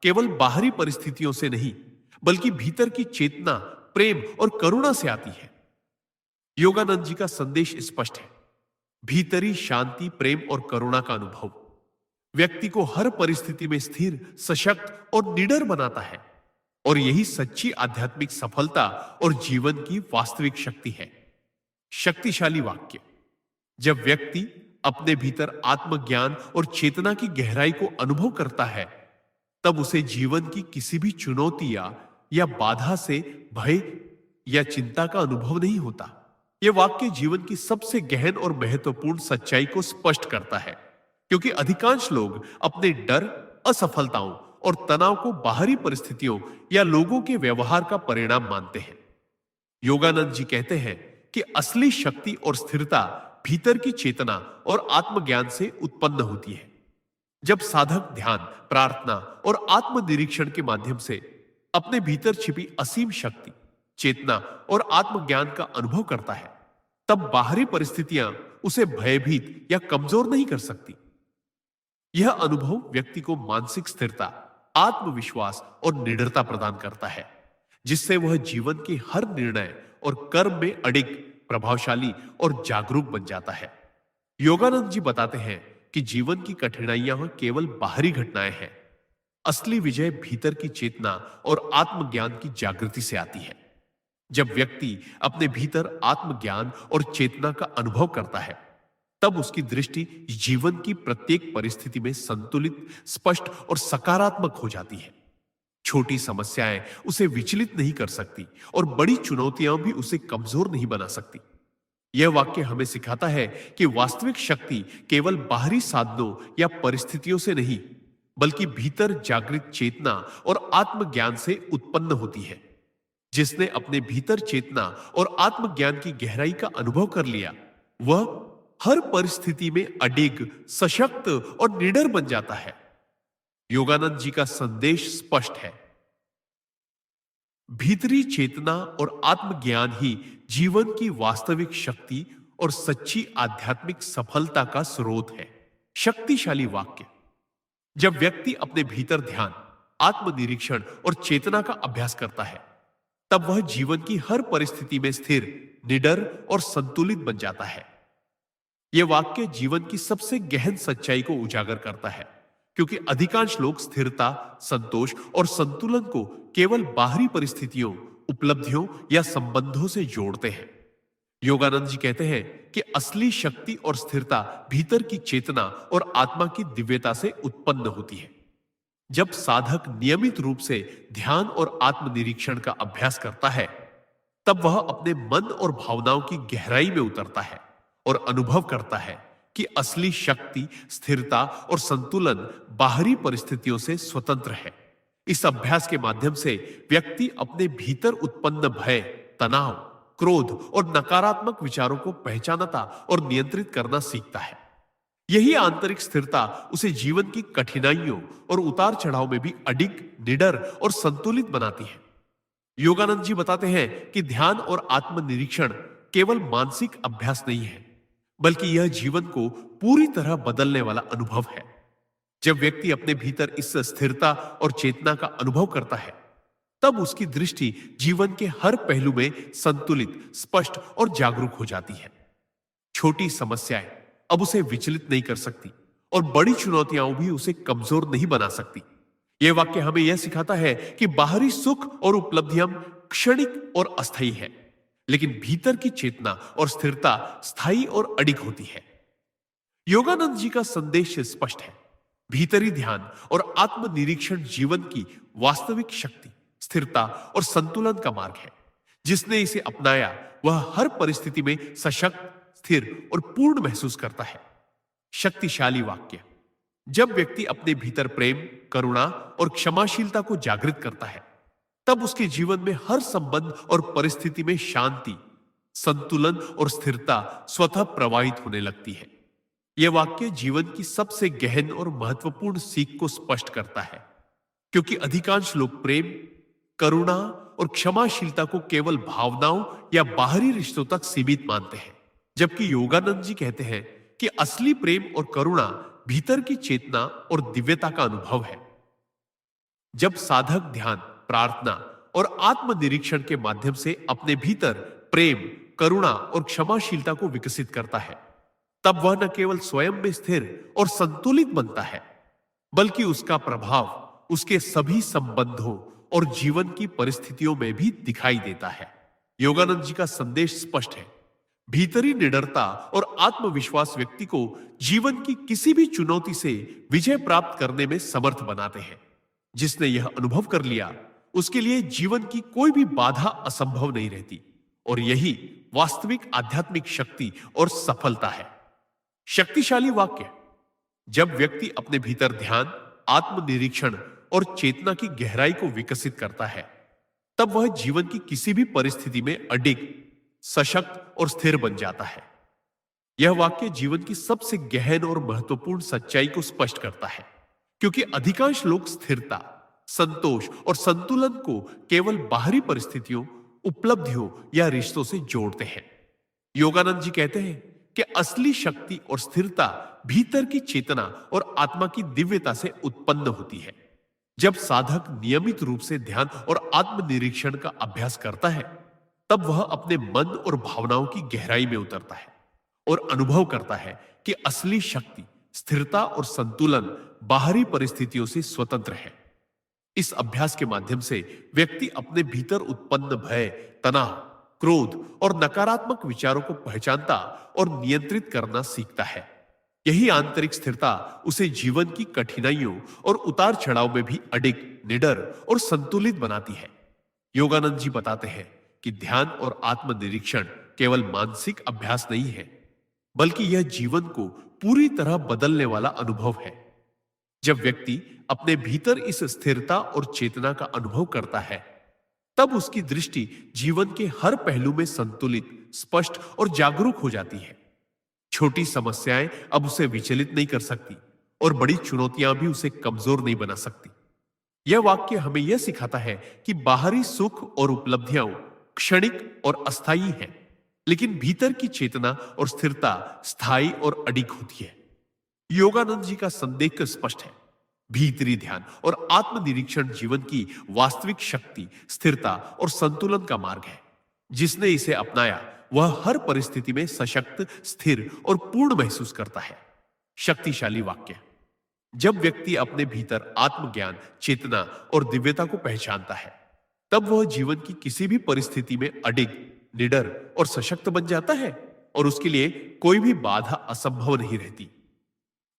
केवल बाहरी परिस्थितियों से नहीं, बल्कि भीतर की चेतना, प्रेम और करुणा से आती है। योगानंद जी का संदेश स्पष्ट है। भीतरी शांति, प्रेम और करुणा का अनुभव व्यक्ति को हर परिस्थिति में स्थिर, सशक्त और निडर बनाता है, और यही सच्ची आध्यात्मिक सफलता और जीवन की वास्तविक शक्ति है। शक्तिशाली वाक्य। जब व्यक्ति अपने भीतर आत्मज्ञान और चेतना की गहराई को अनुभव करता है, तब उसे जीवन की किसी भी चुनौती या बाधा से भय या चिंता का अनुभव नहीं होता। यह वाक्य जीवन की सबसे गहन और महत्वपूर्ण सच्चाई को स्पष्ट करता है, क्योंकि अधिकांश लोग अपने डर, असफलताओं और तनाव को बाहरी परिस्थितियों या लोगों के व्यवहार का परिणाम मानते हैं। योगानंद जी कहते हैं कि असली शक्ति और स्थिरता भीतर की चेतना और आत्मज्ञान से उत्पन्न होती है। जब साधक ध्यान, प्रार्थना और आत्मनिरीक्षण के माध्यम से अपने भीतर छिपी असीम शक्ति, चेतना और आत्मज्ञान का अनुभव करता है, तब बाहरी परिस्थितियां उसे भयभीत या कमजोर नहीं कर सकती। यह अनुभव व्यक्ति को मानसिक स्थिरता, आत्मविश्वास और निडरता प्रदान करता है, जिससे वह जीवन के हर निर्णय और कर्म में अडिग, प्रभावशाली और जागरूक बन जाता है। योगानंद जी बताते हैं कि जीवन की कठिनाइयां केवल बाहरी घटनाएं हैं। असली विजय भीतर की चेतना और आत्मज्ञान की जागृति से आती है। जब व्यक्ति अपने भीतर आत्मज्ञान और चेतना का अनुभव करता है, तब उसकी दृष्टि जीवन की प्रत्येक परिस्थिति में संतुलित, स्पष्ट और सकारात्मक हो जाती है। छोटी समस्याएं उसे विचलित नहीं कर सकती और बड़ी चुनौतियां भी उसे कमजोर नहीं बना सकती। यह वाक्य हमें सिखाता है कि वास्तविक शक्ति केवल बाहरी साधनों या परिस्थितियों से नहीं, बल्कि भीतर जागृत चेतना और आत्मज्ञान से उत्पन्न होती है। जिसने अपने भीतर चेतना और आत्मज्ञान की गहराई का अनुभव कर लिया, वह हर परिस्थिति में अडिग, सशक्त और निडर बन जाता है। योगानंद जी का संदेश स्पष्ट है। भीतरी चेतना और आत्मज्ञान ही जीवन की वास्तविक शक्ति और सच्ची आध्यात्मिक सफलता का स्रोत है। शक्तिशाली वाक्य। जब व्यक्ति अपने भीतर ध्यान, आत्मनिरीक्षण और चेतना का अभ्यास करता है, तब वह जीवन की हर परिस्थिति में स्थिर, निडर और संतुलित बन जाता है। यह वाक्य जीवन की सबसे गहन सच्चाई को उजागर करता है, क्योंकि अधिकांश लोग स्थिरता, संतोष और संतुलन को केवल बाहरी परिस्थितियों, उपलब्धियों या संबंधों से जोड़ते हैं। योगानंद जी कहते हैं कि असली शक्ति और स्थिरता भीतर की चेतना और आत्मा की दिव्यता से उत्पन्न होती है। जब साधक नियमित रूप से ध्यान और आत्मनिरीक्षण का अभ्यास करता है, तब वह अपने मन और भावनाओं की गहराई में उतरता है और अनुभव करता है कि असली शक्ति, स्थिरता और संतुलन बाहरी परिस्थितियों से स्वतंत्र है। इस अभ्यास के माध्यम से व्यक्ति अपने भीतर उत्पन्न भय, तनाव, क्रोध और नकारात्मक विचारों को पहचानता और नियंत्रित करना सीखता है। यही आंतरिक स्थिरता उसे जीवन की कठिनाइयों और उतार चढ़ाव में भी अडिग, निडर और संतुलित बनाती है। योगानंद जी बताते हैं कि ध्यान और आत्मनिरीक्षण केवल मानसिक अभ्यास नहीं है, बल्कि यह जीवन को पूरी तरह बदलने वाला अनुभव है। जब व्यक्ति अपने भीतर इस स्थिरता और चेतना का अनुभव करता है, तब उसकी दृष्टि जीवन के हर पहलू में संतुलित, स्पष्ट और जागरूक हो जाती है। छोटी समस्याएं अब उसे विचलित नहीं कर सकती और बड़ी चुनौतियां भी उसे कमजोर नहीं बना सकती। यह वाक्य हमें यह सिखाता है कि बाहरी सुख और उपलब्धियां क्षणिक और अस्थायी है, लेकिन भीतर की चेतना और स्थिरता स्थायी और अडिग होती है। योगानंद जी का संदेश स्पष्ट है। भीतरी ध्यान और आत्मनिरीक्षण जीवन की वास्तविक शक्ति, स्थिरता और संतुलन का मार्ग है। जिसने इसे अपनाया, वह हर परिस्थिति में सशक्त, स्थिर और पूर्ण महसूस करता है। शक्तिशाली वाक्य। जब व्यक्ति अपने भीतर प्रेम, करुणा और क्षमाशीलता को जागृत करता है, तब उसके जीवन में हर संबंध और परिस्थिति में शांति, संतुलन और स्थिरता स्वतः प्रवाहित होने लगती है। यह वाक्य जीवन की सबसे गहन और महत्वपूर्ण सीख को स्पष्ट करता है, क्योंकि अधिकांश लोग प्रेम, करुणा और क्षमाशीलता को केवल भावनाओं या बाहरी रिश्तों तक सीमित मानते हैं, जबकि योगानंद जी कहते हैं कि असली प्रेम और करुणा भीतर की चेतना और दिव्यता का अनुभव है। जब साधक ध्यान, प्रार्थना और आत्मनिरीक्षण के माध्यम से अपने भीतर प्रेम, करुणा और क्षमाशीलता को विकसित करता है, तब वह न केवल स्वयं में स्थिर और संतुलित बनता है, बल्कि उसका प्रभाव उसके सभी संबंधों और जीवन की परिस्थितियों में भी दिखाई देता है। योगानंद जी का संदेश स्पष्ट है। भीतरी निडरता और आत्मविश्वास व्यक्ति को जीवन की किसी भी चुनौती से विजय प्राप्त करने में समर्थ बनाते हैं। जिसने यह अनुभव कर लिया, उसके लिए जीवन की कोई भी बाधा असंभव नहीं रहती, और यही वास्तविक आध्यात्मिक शक्ति और सफलता है। शक्तिशाली वाक्य। जब व्यक्ति अपने भीतर ध्यान, आत्मनिरीक्षण और चेतना की गहराई को विकसित करता है, तब वह जीवन की किसी भी परिस्थिति में अडिग, सशक्त और स्थिर बन जाता है। यह वाक्य जीवन की सबसे गहन और महत्वपूर्ण सच्चाई को स्पष्ट करता है, क्योंकि अधिकांश लोग स्थिरता, संतोष और संतुलन को केवल बाहरी परिस्थितियों, उपलब्धियों या रिश्तों से जोड़ते हैं। योगानंद जी कहते हैं कि असली शक्ति और स्थिरता भीतर की चेतना और आत्मा की दिव्यता से उत्पन्न होती है। जब साधक नियमित रूप से ध्यान और आत्मनिरीक्षण का अभ्यास करता है, तब वह अपने मन और भावनाओं की गहराई में उतरता है और अनुभव करता है कि असली शक्ति, स्थिरता और संतुलन बाहरी परिस्थितियों से स्वतंत्र है। इस अभ्यास के माध्यम से व्यक्ति अपने भीतर उत्पन्न भय, तनाव, क्रोध और नकारात्मक विचारों को पहचानता और नियंत्रित करना सीखता है। यही आंतरिक स्थिरता उसे जीवन की कठिनाइयों और उतार चढ़ाव में भी अडिग, निडर और संतुलित बनाती है। योगानंद जी बताते हैं कि ध्यान और आत्मनिरीक्षण केवल मानसिक अभ्यास नहीं है, बल्कि यह जीवन को पूरी तरह बदलने वाला अनुभव है। जब व्यक्ति अपने भीतर इस स्थिरता और चेतना का अनुभव करता है, तब उसकी दृष्टि जीवन के हर पहलू में संतुलित, स्पष्ट और जागरूक हो जाती है। छोटी समस्याएं अब उसे विचलित नहीं कर सकती और बड़ी चुनौतियां भी उसे कमजोर नहीं बना सकती। यह वाक्य हमें यह सिखाता है कि बाहरी सुख और उपलब्धियां क्षणिक और अस्थायी हैं, लेकिन भीतर की चेतना और स्थिरता स्थायी और अडिग होती है। योगानंद जी का संदेश स्पष्ट है। भीतरी ध्यान और आत्मनिरीक्षण जीवन की वास्तविक शक्ति, स्थिरता और संतुलन का मार्ग है। जिसने इसे अपनाया, वह हर परिस्थिति में सशक्त, स्थिर और पूर्ण महसूस करता है। शक्तिशाली वाक्य। जब व्यक्ति अपने भीतर आत्मज्ञान, चेतना और दिव्यता को पहचानता है, तब वह जीवन की किसी भी परिस्थिति में अडिग, निडर और सशक्त बन जाता है, और उसके लिए कोई भी बाधा असंभव नहीं रहती।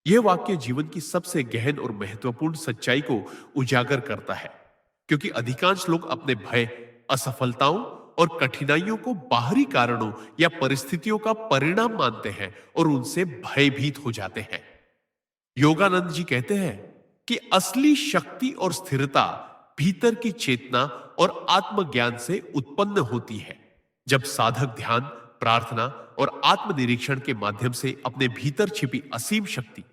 यह वाक्य जीवन की सबसे गहन और महत्वपूर्ण सच्चाई को उजागर करता है, क्योंकि अधिकांश लोग अपने भय, असफलताओं और कठिनाइयों को बाहरी कारणों या परिस्थितियों का परिणाम मानते हैं और उनसे भयभीत हो जाते हैं। योगानंद जी कहते हैं कि असली शक्ति और स्थिरता भीतर की चेतना और आत्मज्ञान से उत्पन्न होती है। जब साधक ध्यान, प्रार्थना और आत्मनिरीक्षण के माध्यम से अपने भीतर छिपी असीम शक्ति,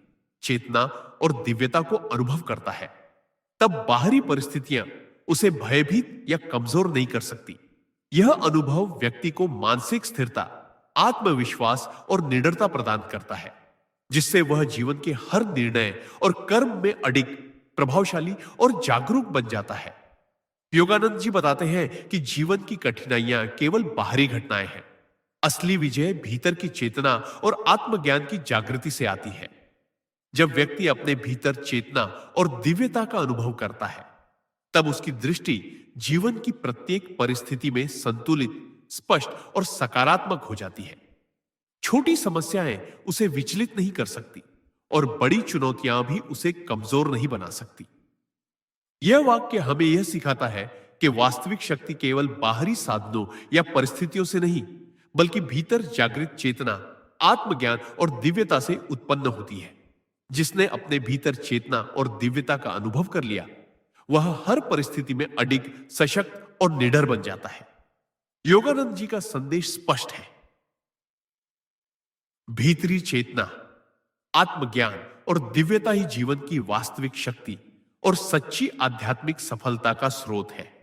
चेतना और दिव्यता को अनुभव करता है, तब बाहरी परिस्थितियां उसे भयभीत या कमजोर नहीं कर सकती। यह अनुभव व्यक्ति को मानसिक स्थिरता, आत्मविश्वास और निडरता प्रदान करता है, जिससे वह जीवन के हर निर्णय और कर्म में अडिग, प्रभावशाली और जागरूक बन जाता है। योगानंद जी बताते हैं कि जीवन की कठिनाइयां केवल बाहरी घटनाएं हैं। असली विजय भीतर की चेतना और आत्मज्ञान की जागृति से आती है। जब व्यक्ति अपने भीतर चेतना और दिव्यता का अनुभव करता है, तब उसकी दृष्टि जीवन की प्रत्येक परिस्थिति में संतुलित, स्पष्ट और सकारात्मक हो जाती है। छोटी समस्याएं उसे विचलित नहीं कर सकती और बड़ी चुनौतियां भी उसे कमजोर नहीं बना सकती। यह वाक्य हमें यह सिखाता है कि वास्तविक शक्ति केवल बाहरी साधनों या परिस्थितियों से नहीं, बल्कि भीतर जागृत चेतना, आत्मज्ञान और दिव्यता से उत्पन्न होती है। जिसने अपने भीतर चेतना और दिव्यता का अनुभव कर लिया, वह हर परिस्थिति में अडिग, सशक्त और निडर बन जाता है। योगानंद जी का संदेश स्पष्ट है। भीतरी चेतना, आत्मज्ञान और दिव्यता ही जीवन की वास्तविक शक्ति और सच्ची आध्यात्मिक सफलता का स्रोत है।